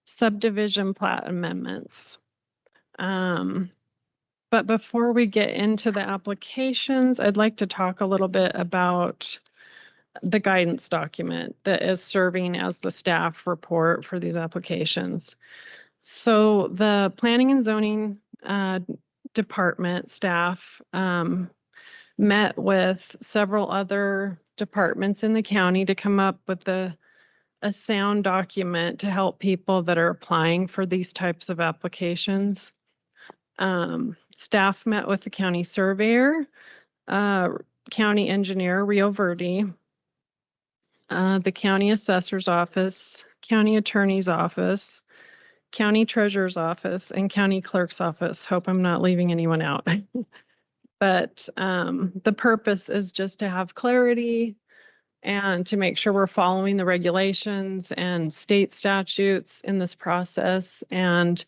subdivision plat amendments. But before we get into the applications, I'd like to talk a little bit about the guidance document that is serving as the staff report for these applications. So the planning and zoning department staff met with several other departments in the county to come up with a sound document to help people that are applying for these types of applications. Staff met with the county surveyor, county engineer Rio Verde, the county assessor's office, county attorney's office, county treasurer's office, and county clerk's office. Hope I'm not leaving anyone out. But the purpose is just to have clarity and to make sure we're following the regulations and state statutes in this process. And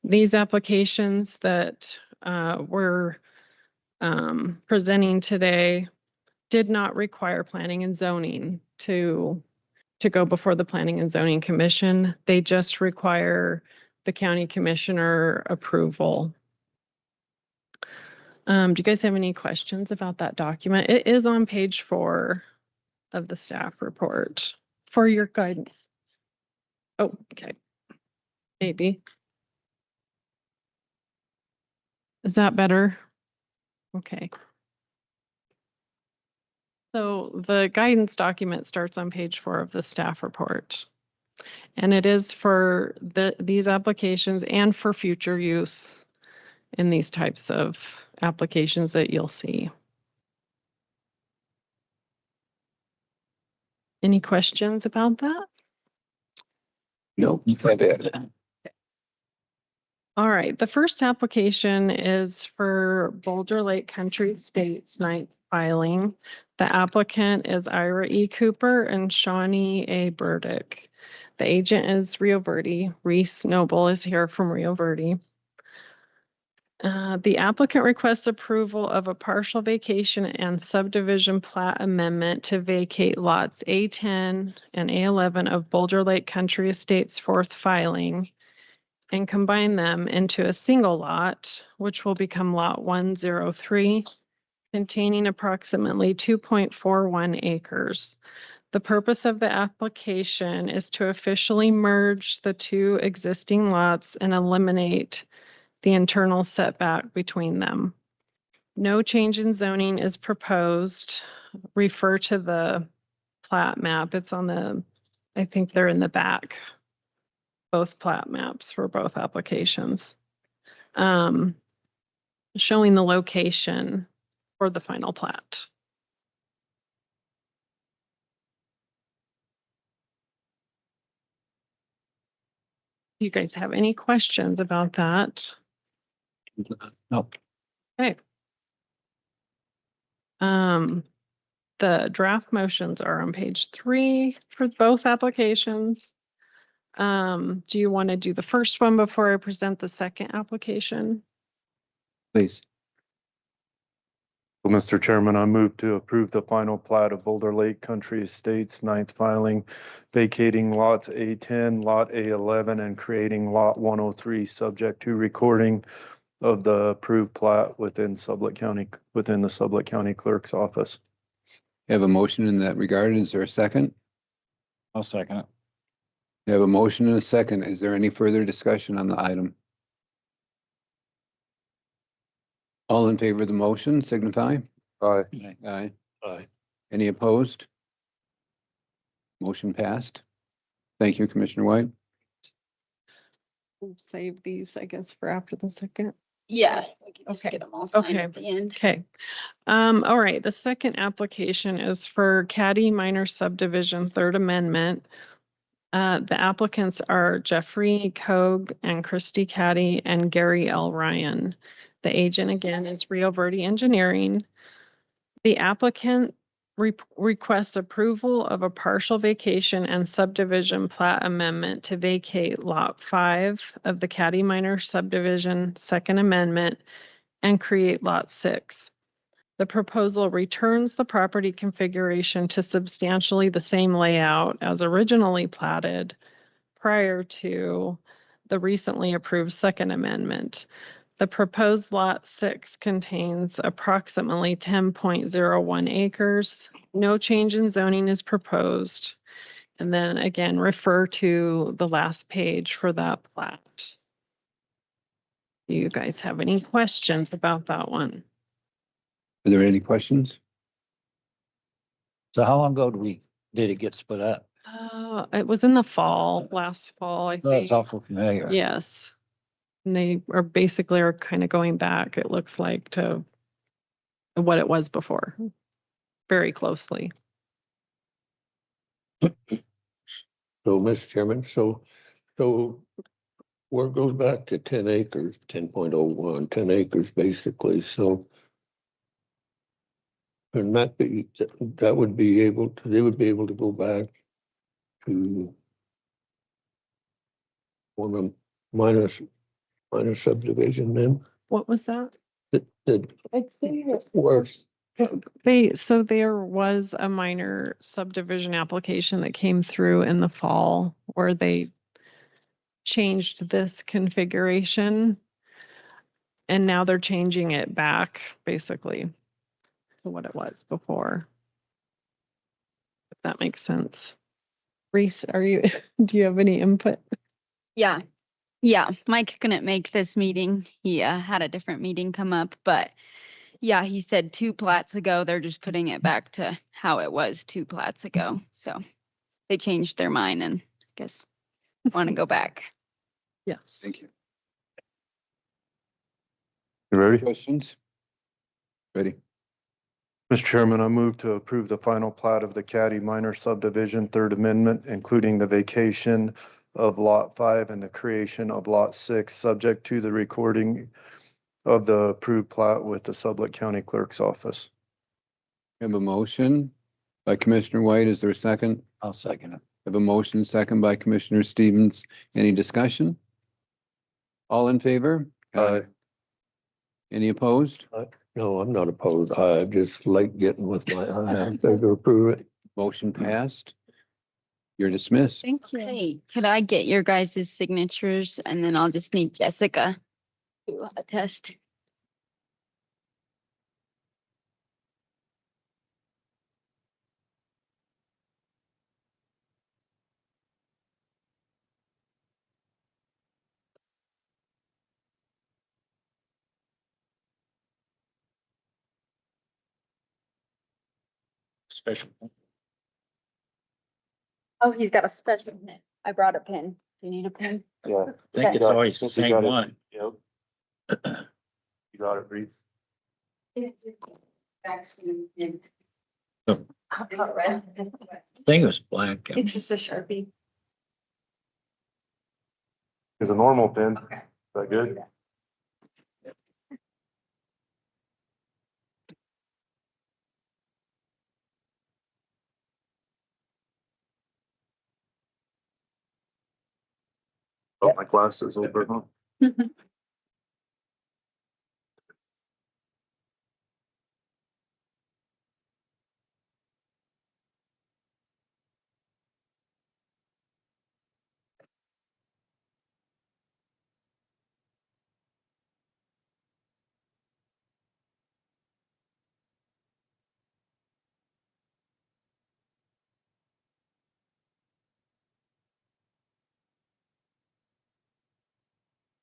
these applications that we're presenting today did not require planning and zoning to go before the Planning and Zoning Commission. They just require the county commissioner approval. Do you guys have any questions about that document? It is on page 4 of the staff report for your guidance. Oh, okay. Maybe. Is that better? Okay. So the guidance document starts on page 4 of the staff report. And it is for these applications and for future use in these types of applications that you'll see. Any questions about that? Nope, my bad. All right, the first application is for Boulder Lake Country Estates 9th filing. The applicant is Ira E. Cooper and Shawnee A. Burdick. The agent is Rio Verde. Reese Noble is here from Rio Verde. The applicant requests approval of a partial vacation and subdivision plat amendment to vacate lots A10 and A11 of Boulder Lake Country Estates 4th filing and combine them into a single lot, which will become lot 103, containing approximately 2.41 acres. The purpose of the application is to officially merge the two existing lots and eliminate the internal setback between them. No change in zoning is proposed. Refer to the plat map. It's on the, I think they're in the back, both plat maps for both applications. Showing the location for the final plat. Do you guys have any questions about that? No. Okay. The draft motions are on page 3 for both applications. Do you want to do the first one before I present the second application? Please. Well, Mr. Chairman, I move to approve the final plat of Boulder Lake Country Estates 9th filing, vacating lots A10, lot A11, and creating lot 103, subject to recording of the approved plat within Sublette County, within the Sublette County Clerk's office. You have a motion in that regard. Is there a second? I'll second it. You have a motion and a second. Is there any further discussion on the item? All in favor of the motion signify. Aye. Aye. Aye. Any opposed? Motion passed. Thank you, Commissioner White. We'll save these, I guess, for after the second. Yeah, we can just Okay. get them all signed Okay. at the end. Okay. All right. The second application is for Caddy Minor Subdivision 3rd Amendment. The applicants are Jeffrey Kogue and Christy Caddy and Gary L. Ryan. The agent again is Rio Verde Engineering. The applicant requests approval of a partial vacation and subdivision plat amendment to vacate lot 5 of the Caddy Minor Subdivision 2nd Amendment and create lot 6. The proposal returns the property configuration to substantially the same layout as originally platted prior to the recently approved 2nd Amendment. The proposed lot 6 contains approximately 10.01 acres. No change in zoning is proposed. And then again, refer to the last page for that plat. Do you guys have any questions about that one? Are there any questions? So how long ago did it get split up? It was in the fall, last fall, I Oh, think. it's awful familiar. Yes. And they are basically kind of going back, it looks like, to what it was before, very closely. So, Mr. Chairman, so where it goes back to 10 acres, 10.01, 10 acres basically. So And that would be able to, they would be able to go back to one of minor subdivision then. What was that? It's there. Worse. So there was a minor subdivision application that came through in the fall where they changed this configuration. And now they're changing it back basically to what it was before. If that makes sense. Reese, do you have any input? Yeah. Mike couldn't make this meeting. He had a different meeting come up, but yeah, he said 2 plats ago, they're just putting it back to how it was 2 plats ago. So they changed their mind and I guess want to go back. Yes. Thank you. You ready? Questions? Ready. Mr. Chairman, I move to approve the final plat of the Caddy Minor Subdivision, Third Amendment, including the vacation of Lot 5 and the creation of Lot 6, subject to the recording of the approved plat with the Sublette County Clerk's Office. Have a motion by Commissioner White. Is there a second? I'll second it. Have a motion second by Commissioner Stevens. Any discussion? All in favor? Aye. Any opposed? No, I'm not opposed. I just like getting with my, I have to approve it. Motion passed. You're dismissed. Thank you. Hey, could I get your guys' signatures and then I'll just need Jessica to attest. Special. Oh, he's got a special pen. I brought a pen. Do you need a pen? Yeah. I think it's always the same one. Yep. You got it, Reese. Oh. I think it was black. It's just a Sharpie. Is a normal pen. Is that good? Oh, my glasses over, huh?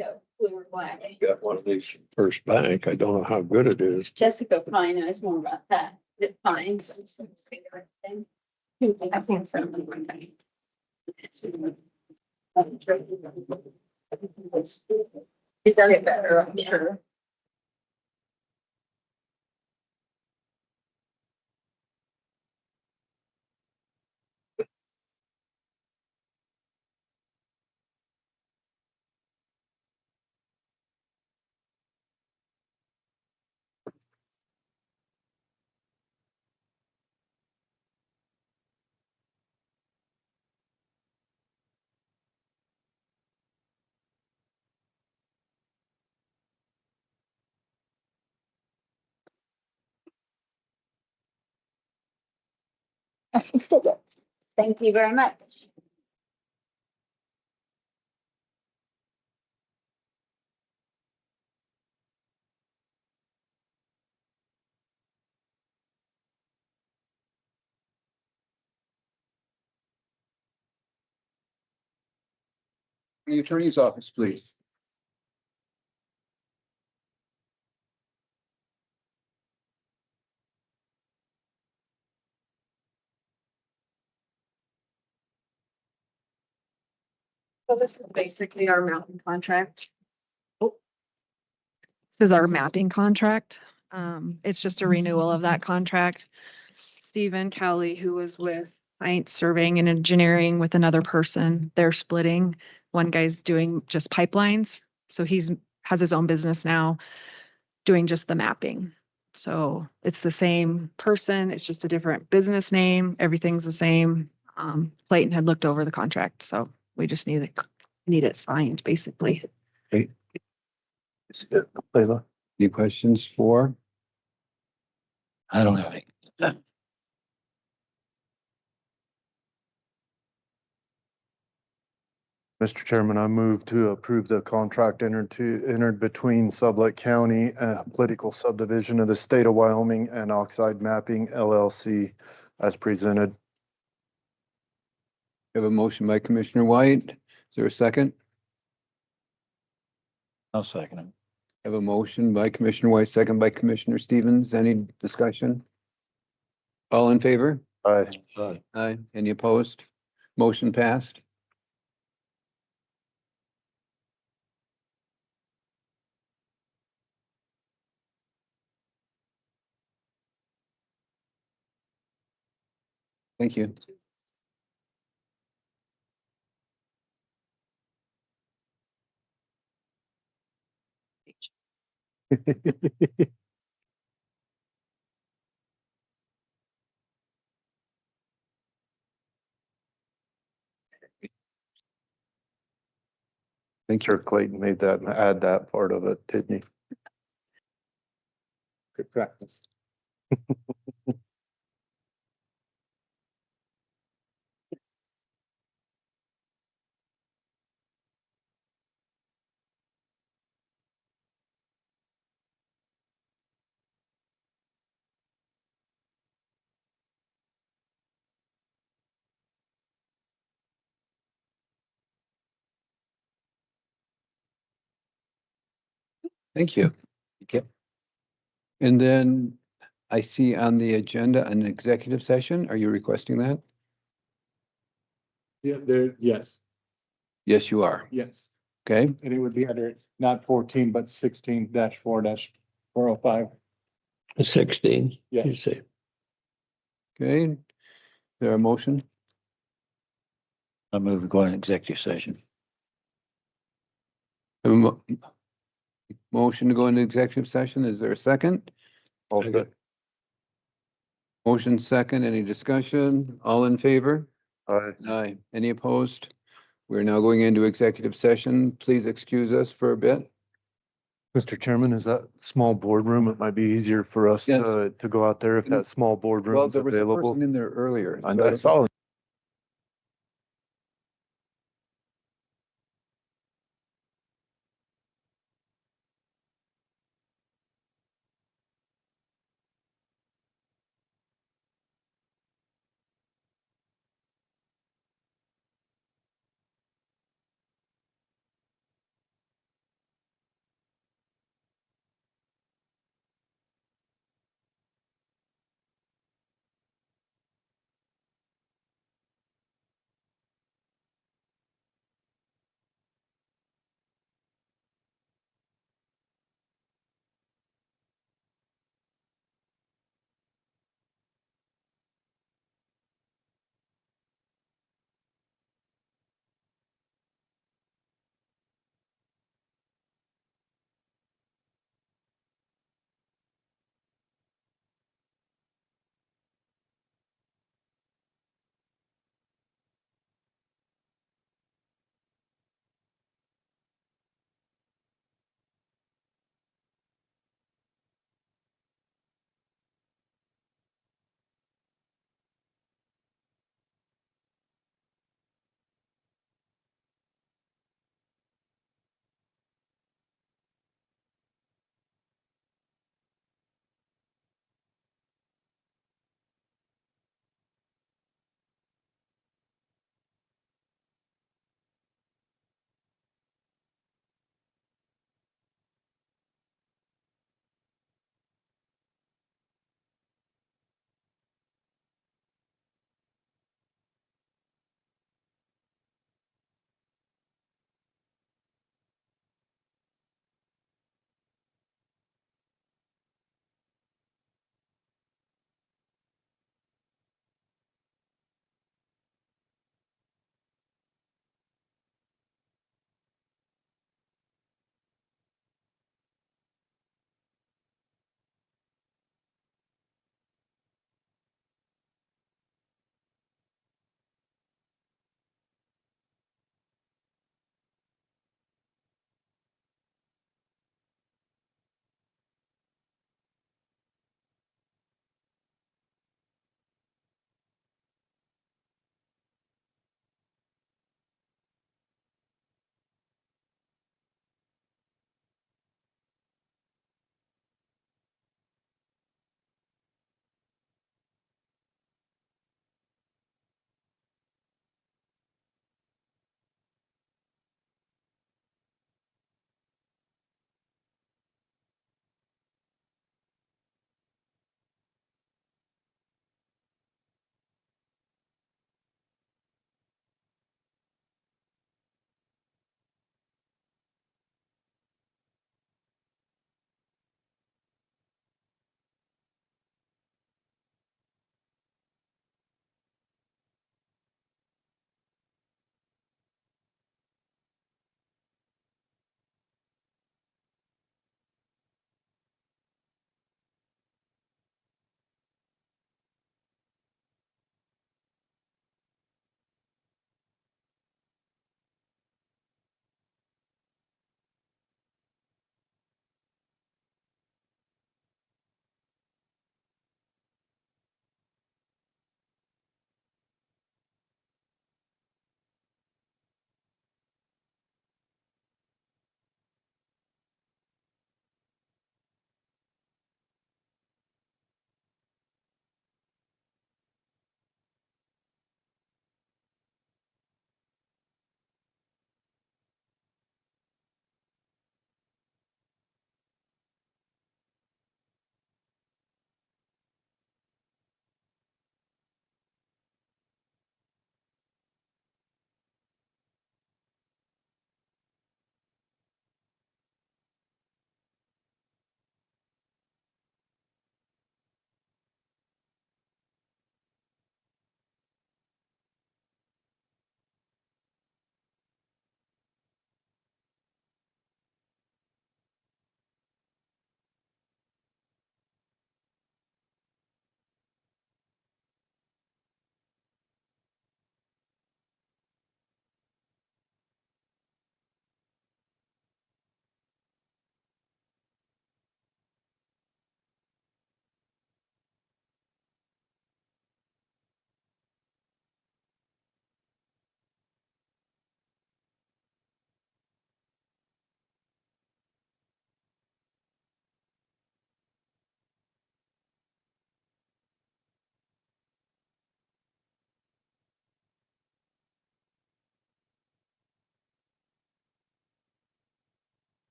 So blue or black. Got one of these First Bank. I don't know how good it is. Jessica probably knows more about that. It finds some favorite thing. I think something like that. It does it better, I'm sure. Still good. Thank you very much. The attorney's office, please. So this is basically our mapping contract. Oh. This is our mapping contract. It's just a renewal of that contract. Stephen Cowley, who was with Science Surveying and Engineering with another person, they're splitting. One guy's doing just pipelines. So has his own business now doing just the mapping. So it's the same person, it's just a different business name, everything's the same. Clayton had looked over the contract, so we just need it signed, basically. Great. Is it Layla? Any questions for? I don't have any. Mr. Chairman, I move to approve the contract entered between Sublette County, a political subdivision of the state of Wyoming, and Oxide Mapping LLC as presented. We have a motion by Commissioner White. Is there a second? I'll second it. I have a motion by Commissioner White, second by Commissioner Stevens. Any discussion? All in favor? Aye. Aye. Any opposed? Motion passed. Thank you. Thank you. Sure, Clayton made that and add that part of it, didn't he? Good practice. Thank you. Okay. And then I see on the agenda an executive session. Are you requesting that? Yeah, yes, Yes, you are. yes. Okay. And it would be under not 14, but 16-4-405. 16, Yeah. you say. Okay. Is there a motion? I move to go into executive session. Have a motion to go into executive session. Is there a second? Motion second. Any discussion? All in favor? Aye. Aye. Any opposed? We're now going into executive session. Please excuse us for a bit. Mr. Chairman, is that small boardroom? It might be easier for us Yes. to go out there if that small boardroom Well, is there was a available. person in there earlier. I saw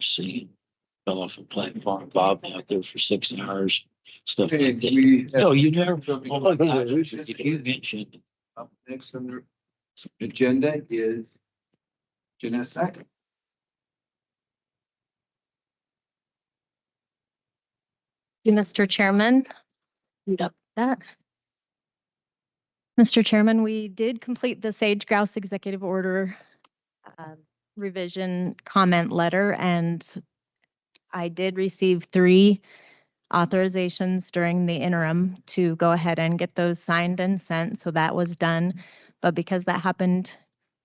See, fell off a platform, bobbed out there for 6 hours, stuff Hey, like that. we have- No, you never, oh my gosh, if you mentioned, Up next on the agenda is Jeanette Sack. You, Mr. Chairman. Read up that. Mr. Chairman, we did complete the Sage Grouse Executive Order revision comment letter, and I did receive 3 authorizations during the interim to go ahead and get those signed and sent. So that was done. But because that happened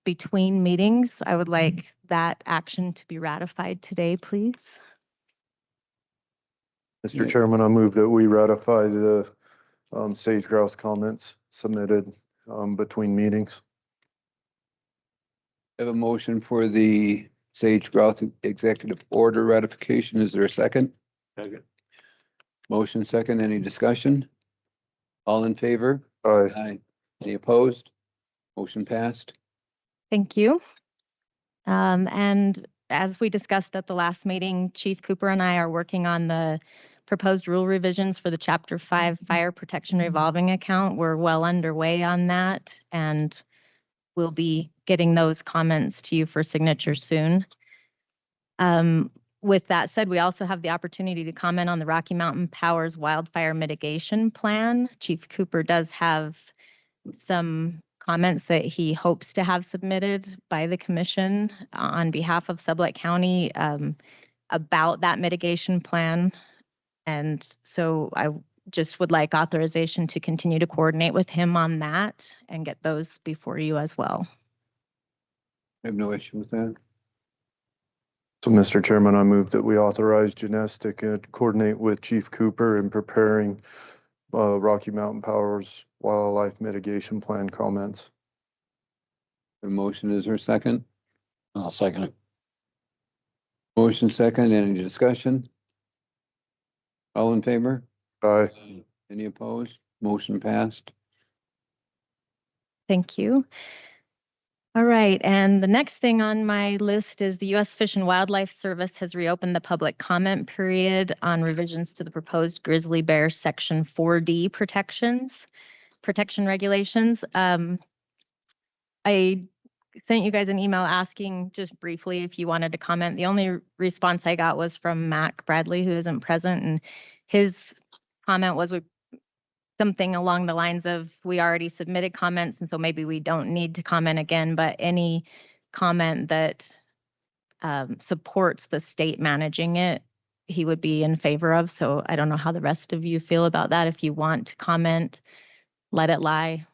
between meetings, I would like that action to be ratified today, please. Mr. Chairman, I move that we ratify the sage grouse comments submitted between meetings. I have a motion for the Sage Grouse Executive Order ratification. Is there a second? Second. Motion second. Any discussion? All in favor? Aye. Aye. Any opposed? Motion passed. Thank you. And as we discussed at the last meeting, Chief Cooper and I are working on the proposed rule revisions for the Chapter 5 Fire Protection Revolving Account. We're well underway on that, and we'll be getting those comments to you for signature soon. With that said, we also have the opportunity to comment on the Rocky Mountain Power's wildfire mitigation plan. Chief Cooper does have some comments that he hopes to have submitted by the commission on behalf of Sublette County about that mitigation plan. And so I just would like authorization to continue to coordinate with him on that and get those before you as well. I have no issue with that. So, Mr. Chairman, I move that we authorize Jeunesse to coordinate with Chief Cooper in preparing Rocky Mountain Power's wildlife mitigation plan comments. The motion is there a second? I'll second it. Motion second. Any discussion? All in favor? Aye. Any opposed? Motion passed. Thank you. All right, and the next thing on my list is the U.S. Fish and Wildlife Service has reopened the public comment period on revisions to the proposed grizzly bear Section 4D protection regulations. I sent you guys an email asking just briefly if you wanted to comment. The only response I got was from Mac Bradley, who isn't present, and his comment was something along the lines of, we already submitted comments, and so maybe we don't need to comment again, but any comment that supports the state managing it, he would be in favor of. So I don't know how the rest of you feel about that. If you want to comment, let it lie.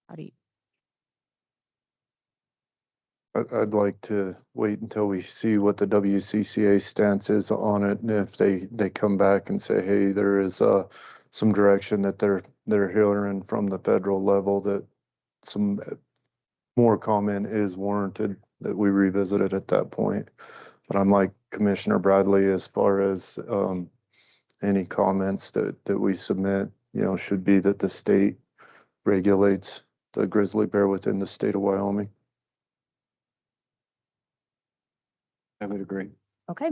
How do you? I'd like to wait until we see what the WCCA stance is on it, and if they come back and say, hey, there is some direction that they're hearing from the federal level, that some more comment is warranted, that we revisit it at that point. But I'm like Commissioner Bradley, as far as any comments that we submit, should be that the state regulates the grizzly bear within the state of Wyoming. I would agree. Okay.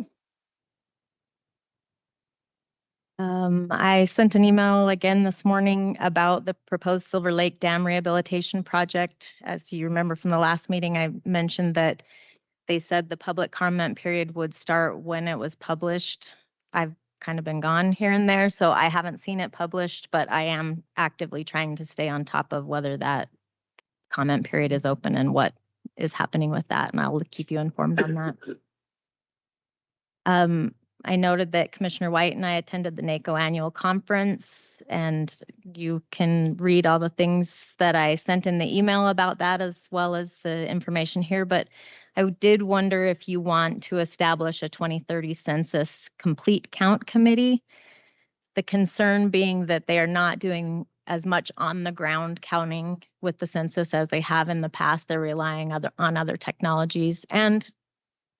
I sent an email again this morning about the proposed Silver Lake Dam Rehabilitation Project. As you remember from the last meeting, I mentioned that they said the public comment period would start when it was published. I've kind of been gone here and there, so I haven't seen it published, but I am actively trying to stay on top of whether that comment period is open and what is happening with that, and I'll keep you informed on that. I noted that Commissioner White and I attended the NACO annual conference, and you can read all the things that I sent in the email about that, as well as the information here. But I did wonder if you want to establish a 2030 census complete count committee. The concern being that they are not doing as much on the ground counting with the census as they have in the past. They're relying on other technologies and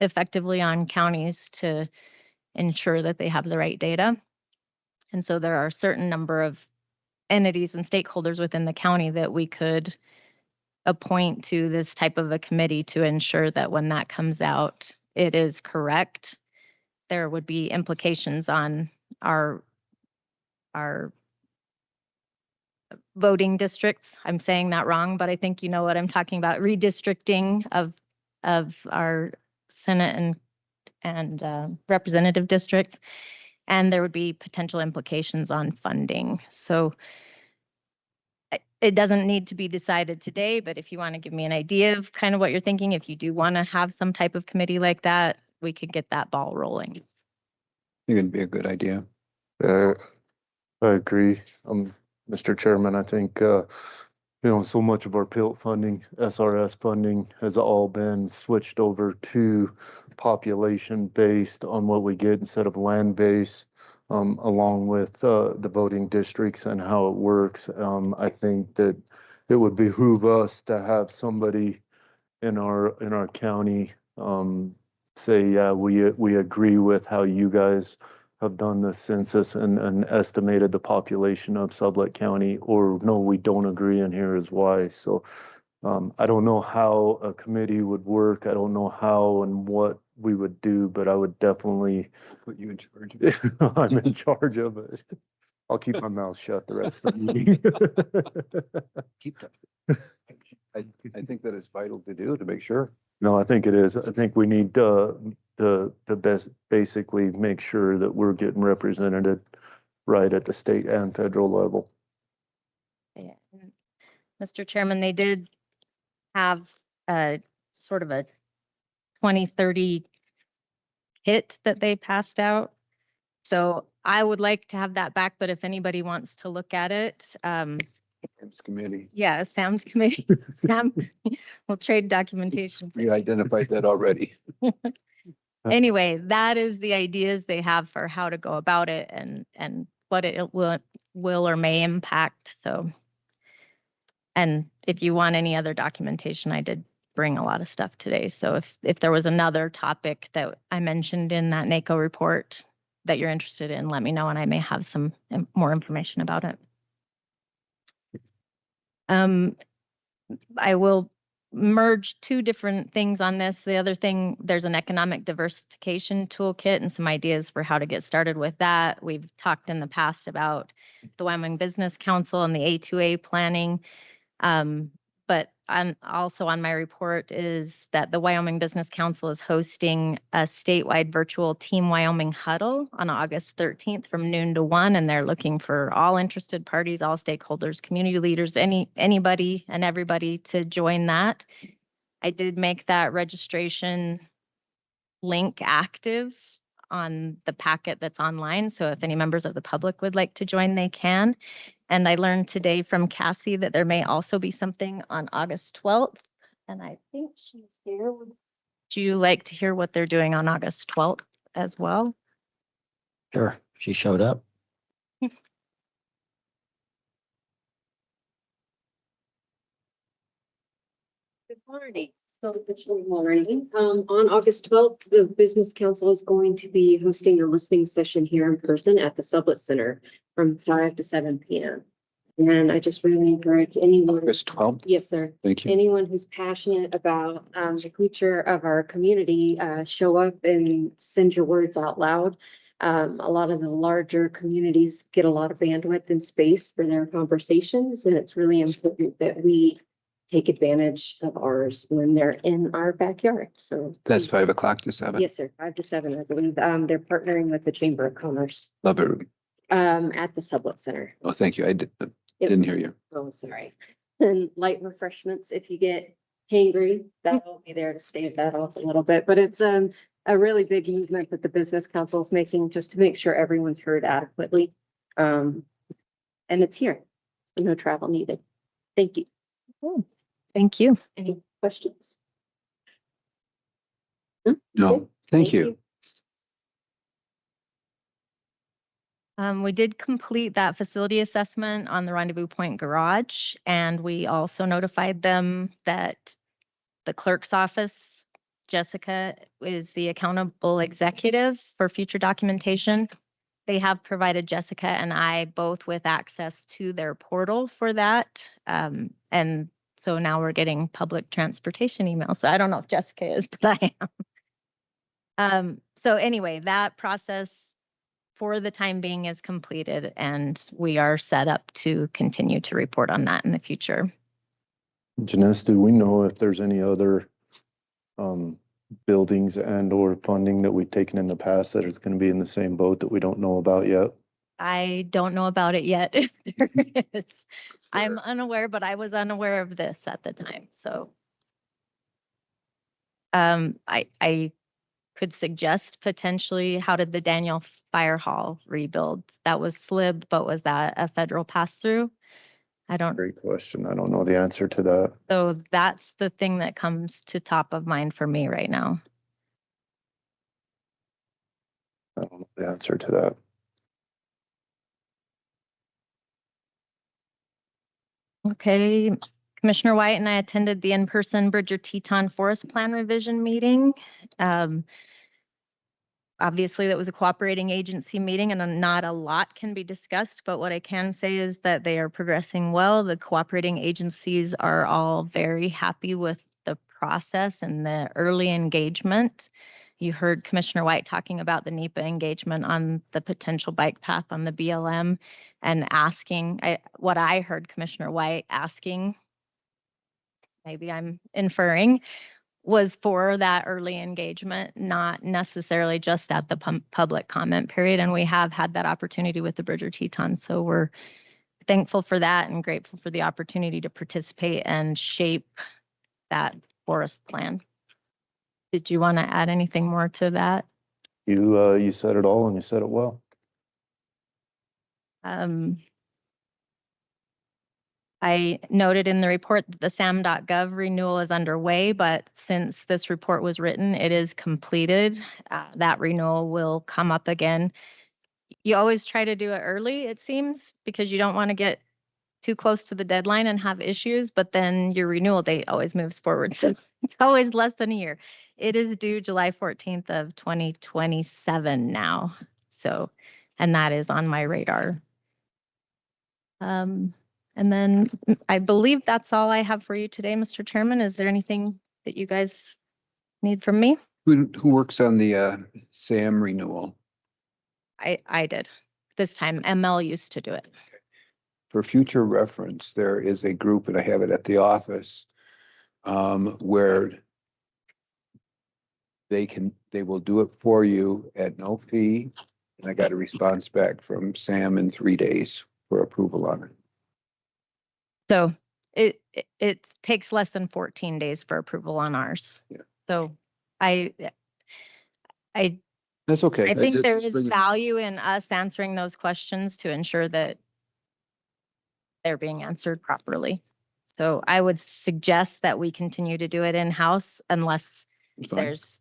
effectively on counties to ensure that they have the right data. And so there are a certain number of entities and stakeholders within the county that we could appoint to this type of a committee to ensure that when that comes out, it is correct, there would be implications on our voting districts. I'm saying that wrong, but I think you know what I'm talking about. Redistricting of our Senate and representative districts, and there would be potential implications on funding. So it doesn't need to be decided today, but if you want to give me an idea of kind of what you're thinking, if you do want to have some type of committee like that, we could get that ball rolling. I think it'd be a good idea. I agree. Mr. Chairman, I think, so much of our PILT funding, SRS funding has all been switched over to population based on what we get instead of land based, along with the voting districts and how it works. I think that it would behoove us to have somebody in our county say, yeah, we agree with how you guys have done the census and estimated the population of Sublette County, or no, we don't agree, and here is why. So I don't know how a committee would work. I don't know how and what we would do, but I would definitely put you in charge of it. I'm in charge of it. I'll keep my mouth shut the rest of the meeting. Keep that. I think that is vital to do to make sure. No, I think it is. I think we need the best, basically make sure that we're getting represented right at the state and federal level. Yeah. Mr. Chairman, they did have a sort of a 2030 hit that they passed out. So I would like to have that back, but if anybody wants to look at it, Sam's committee. yeah, Sam's committee, Sam, we'll trade documentation. We identified that already. Anyway, that is the ideas they have for how to go about it and what it will or may impact. So, and if you want any other documentation, I did bring a lot of stuff today. So if there was another topic that I mentioned in that NACO report that you're interested in, let me know and I may have some more information about it. I will merge two different things on this. The other thing, there's an economic diversification toolkit and some ideas for how to get started with that. We've talked in the past about the Wyoming Business Council and the A2A planning. But also on my report is that the Wyoming Business Council is hosting a statewide virtual Team Wyoming huddle on August 13th from noon to 1, and they're looking for all interested parties, all stakeholders, community leaders, anybody and everybody to join that. I did make that registration link active on the packet that's online, so if any members of the public would like to join, they can. And I learned today from Cassie that there may also be something on August 12th. And I think she's here. Would you like to hear what they're doing on August 12th as well? Sure, she showed up. Good morning. So good morning. On August 12th, the Business Council is going to be hosting a listening session here in person at the Sublette Center from 5 to 7 p.m. And I just really encourage anyone. August 12th? Yes, sir. Thank you. Anyone who's passionate about the future of our community, show up and send your words out loud. A lot of the larger communities get a lot of bandwidth and space for their conversations, and it's really important that we take advantage of ours when they're in our backyard. So That's 5 o'clock to 7. yes, sir. 5 to 7, I believe. They're partnering with the Chamber of Commerce Love it. at the Sublette Center. Oh, thank you. I didn't hear you. Oh, sorry. And light refreshments if you get hangry, that'll be there to stave that off a little bit. But it's a really big movement that the Business Council is making just to make sure everyone's heard adequately. And it's here, so no travel needed. Thank you. Oh, thank you. Any questions? No, thank you. We did complete that facility assessment on the Rendezvous Point Garage, and we also notified them that the clerk's office, Jessica, is the accountable executive for future documentation. They have provided Jessica and I both with access to their portal for that. And so now we're getting public transportation emails. So I don't know if Jessica is, but I am. So anyway, that process for the time being is completed, and we are set up to continue to report on that in the future. Janess, do we know if there's any other buildings and or funding that we've taken in the past that is going to be in the same boat that we don't know about yet? I don't know about it yet. If there is. I'm unaware, but I was unaware of this at the time. So I could suggest potentially, how did the Daniel Fire Hall rebuild? That was SLIB, but was that a federal pass-through? I don't. Great question. I don't know the answer to that. So that's the thing that comes to top of mind for me right now. I don't know the answer to that. Okay, Commissioner White and I attended the in-person Bridger Teton Forest Plan revision meeting. Obviously, that was a cooperating agency meeting and not a lot can be discussed, but what I can say is that they are progressing well. The cooperating agencies are all very happy with the process and the early engagement. You heard Commissioner White talking about the NEPA engagement on the potential bike path on the BLM and asking, what I heard Commissioner White asking, maybe I'm inferring, was for that early engagement, not necessarily just at the public comment period. And we have had that opportunity with the Bridger Teton. So we're thankful for that and grateful for the opportunity to participate and shape that forest plan. Did you want to add anything more to that? You said it all and you said it well. I noted in the report that the SAM.gov renewal is underway, but since this report was written, it is completed. That renewal will come up again. You always try to do it early, it seems, because you don't want to get too close to the deadline and have issues, but then your renewal date always moves forward. So it's always less than a year. It is due July 14th of 2027 now. So, and that is on my radar. And then I believe that's all I have for you today, Mr. Chairman. Is there anything that you guys need from me? Who works on the SAM renewal? I did. This time ML used to do it. For future reference, there is a group, and I have it at the office, where they will do it for you at no fee. And I got a response back from Sam in 3 days for approval on it. So it takes less than 14 days for approval on ours. Yeah. So I That's okay. I think there is value in us answering those questions to ensure that they're being answered properly. So I would suggest that we continue to do it in-house unless there's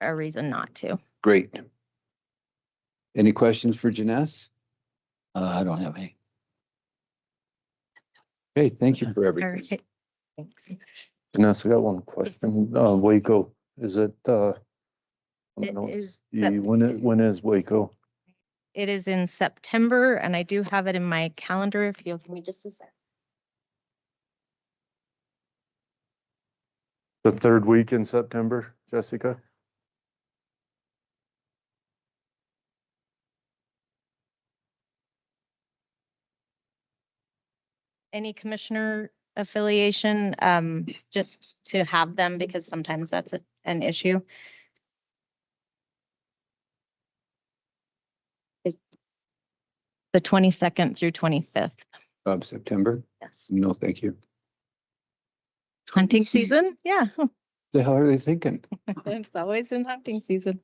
a reason not to. Great. Any questions for Janess? I don't have any. Okay, thank you for All everything. right. Thanks. Janess, I got one question. Waco, is it, It is when is Waco? It is in September, and I do have it in my calendar if you'll give me just a sec. The third week in September, Jessica? Any commissioner affiliation, just to have them because sometimes that's an issue. The 22nd through 25th. Of September? Yes. No, thank you. Hunting season? Yeah. The hell are they thinking? It's always in hunting season.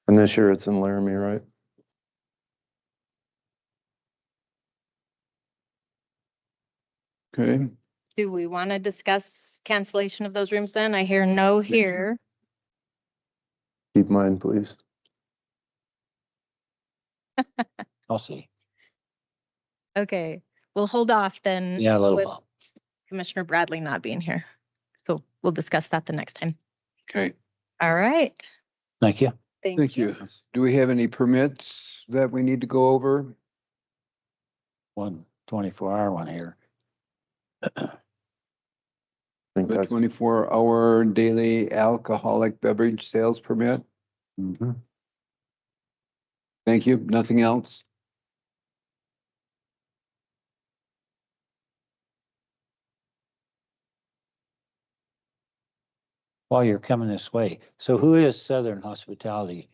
And this year it's in Laramie, right? Okay. Do we want to discuss cancellation of those rooms then? I hear no here. Keep mine, please. I'll see. Okay, we'll hold off then. Yeah, a little with while. Commissioner Bradley not being here. So we'll discuss that the next time. Okay. All right. Thank you. Thank you. Do we have any permits that we need to go over? One 24-hour one here. I think The that's 24-hour daily alcoholic beverage sales permit? Thank you. Nothing else? While you're coming this way, so who is Southern Hospitality?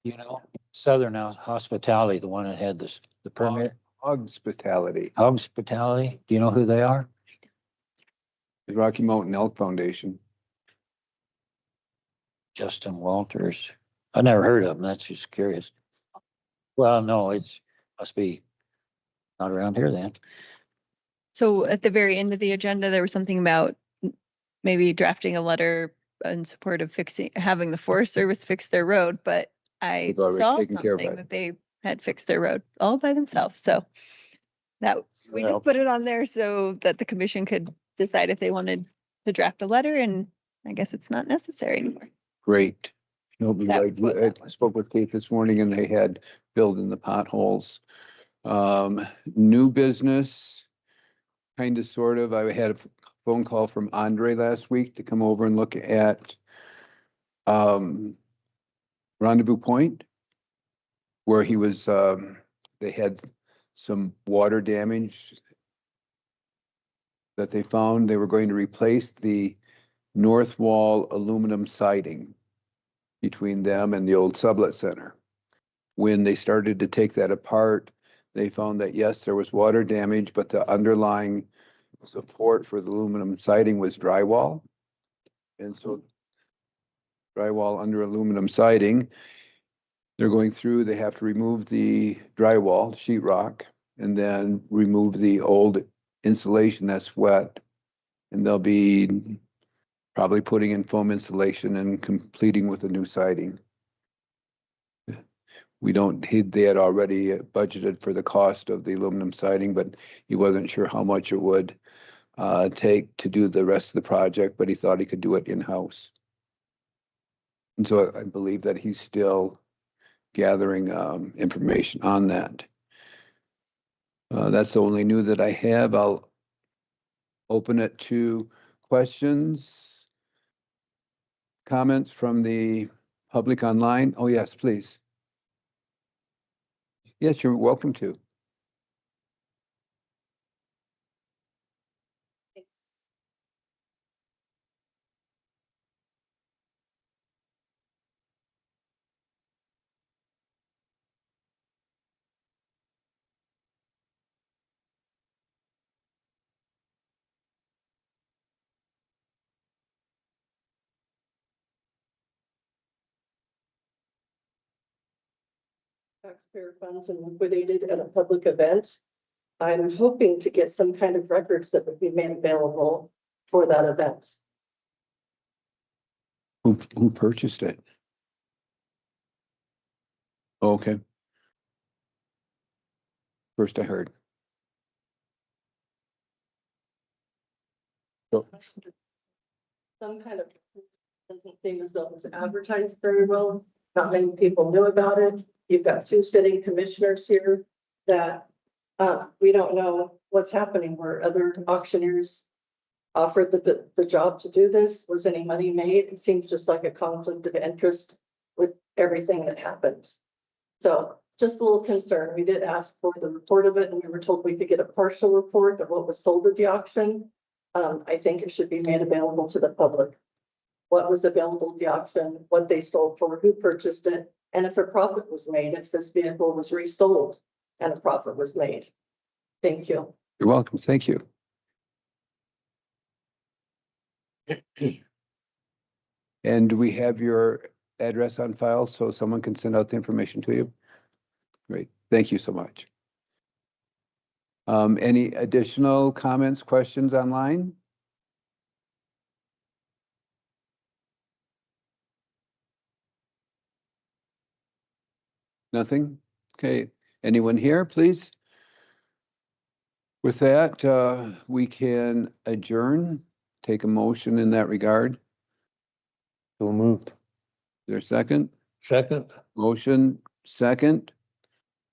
You know, Southern Hospitality, the one that had the permit? Hospitality. Hospitality, do you know who they are? The Rocky Mountain Elk Foundation. Justin Walters. I never heard of them. That's just curious. Well, no, must be not around here then. So at the very end of the agenda, there was something about maybe drafting a letter in support of having the Forest Service fix their road, but I They've already saw taken care of something that. that they had fixed their road all by themselves. So that we Well. just put it on there so that the commission could decide if they wanted to draft a letter, and I guess it's not necessary anymore. Great. Nobody That like, was what that I spoke with Kate this morning and they had filled in the potholes. New business, kind of, sort of. I had a phone call from Andre last week to come over and look at Rendezvous Point, where he was, they had some water damage that they found. They were going to replace the north wall aluminum siding between them and the old Sublette Center. When they started to take that apart, they found that yes, there was water damage, but the underlying support for the aluminum siding was drywall. And so drywall under aluminum siding, they're going through, they have to remove the drywall, sheetrock, and then remove the old insulation that's wet. And they'll be probably putting in foam insulation and completing with a new siding. They had already budgeted for the cost of the aluminum siding, but he wasn't sure how much it would take to do the rest of the project, but he thought he could do it in-house. And so I believe that he's still gathering information on that. That's the only new that I have. I'll open it to questions, comments from the public online. Oh, yes, please. Yes, you're welcome to. Taxpayer funds and liquidated at a public event. I'm hoping to get some kind of records that would be made available for that event. Who purchased it? Oh, okay. First I heard. So, Some kind of, doesn't seem as though it was advertised very well. Not many people knew about it. You've got two sitting commissioners here that we don't know what's happening, where other auctioneers offered the job to do this. Was any money made? It seems just like a conflict of interest with everything that happened. So just a little concern. We did ask for the report of it and we were told we could get a partial report of what was sold at the auction. I think it should be made available to the public. What was available at the auction, what they sold for, who purchased it, and if a profit was made, if this vehicle was resold and a profit was made. Thank you. You're welcome. Thank you. And do we have your address on file so someone can send out the information to you? Great. Thank you so much. Any additional comments, questions online? Nothing? Okay. Anyone here, please? With that, we can adjourn, take a motion in that regard. So moved. Is there a second? Second. Motion, second.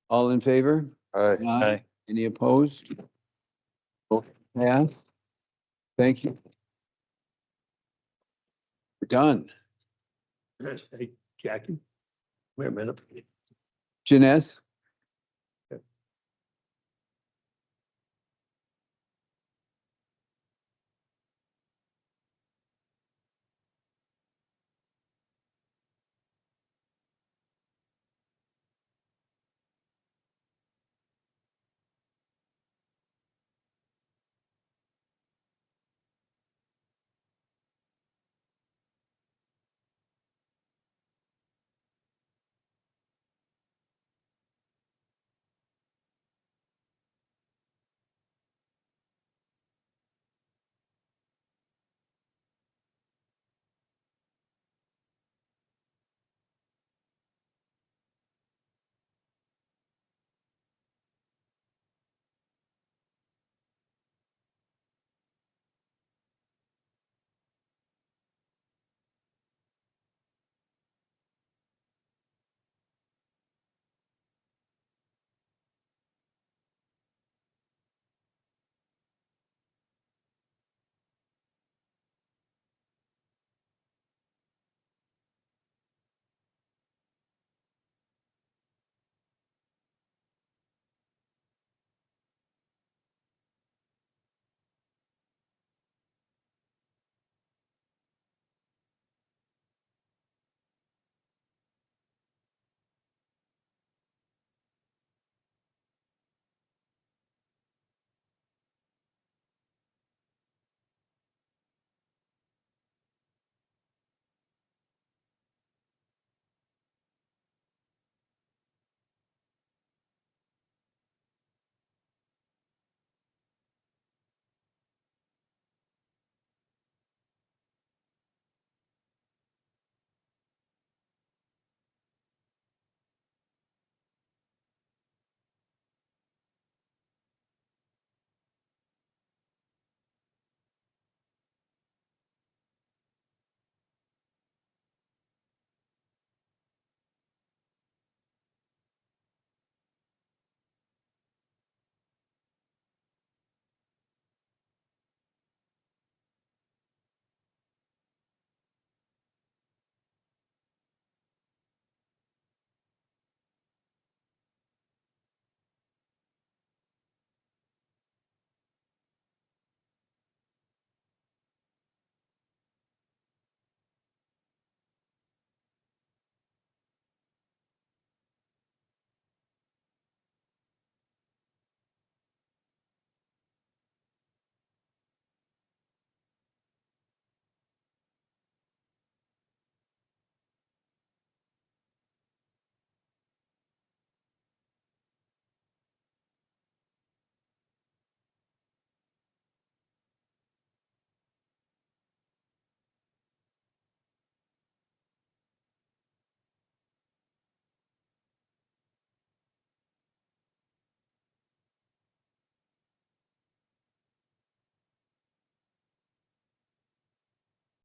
All in favor? Aye. Aye. Any opposed? Vote passed. Thank you. We're done. Hey, Jackie, wait a minute. Janess,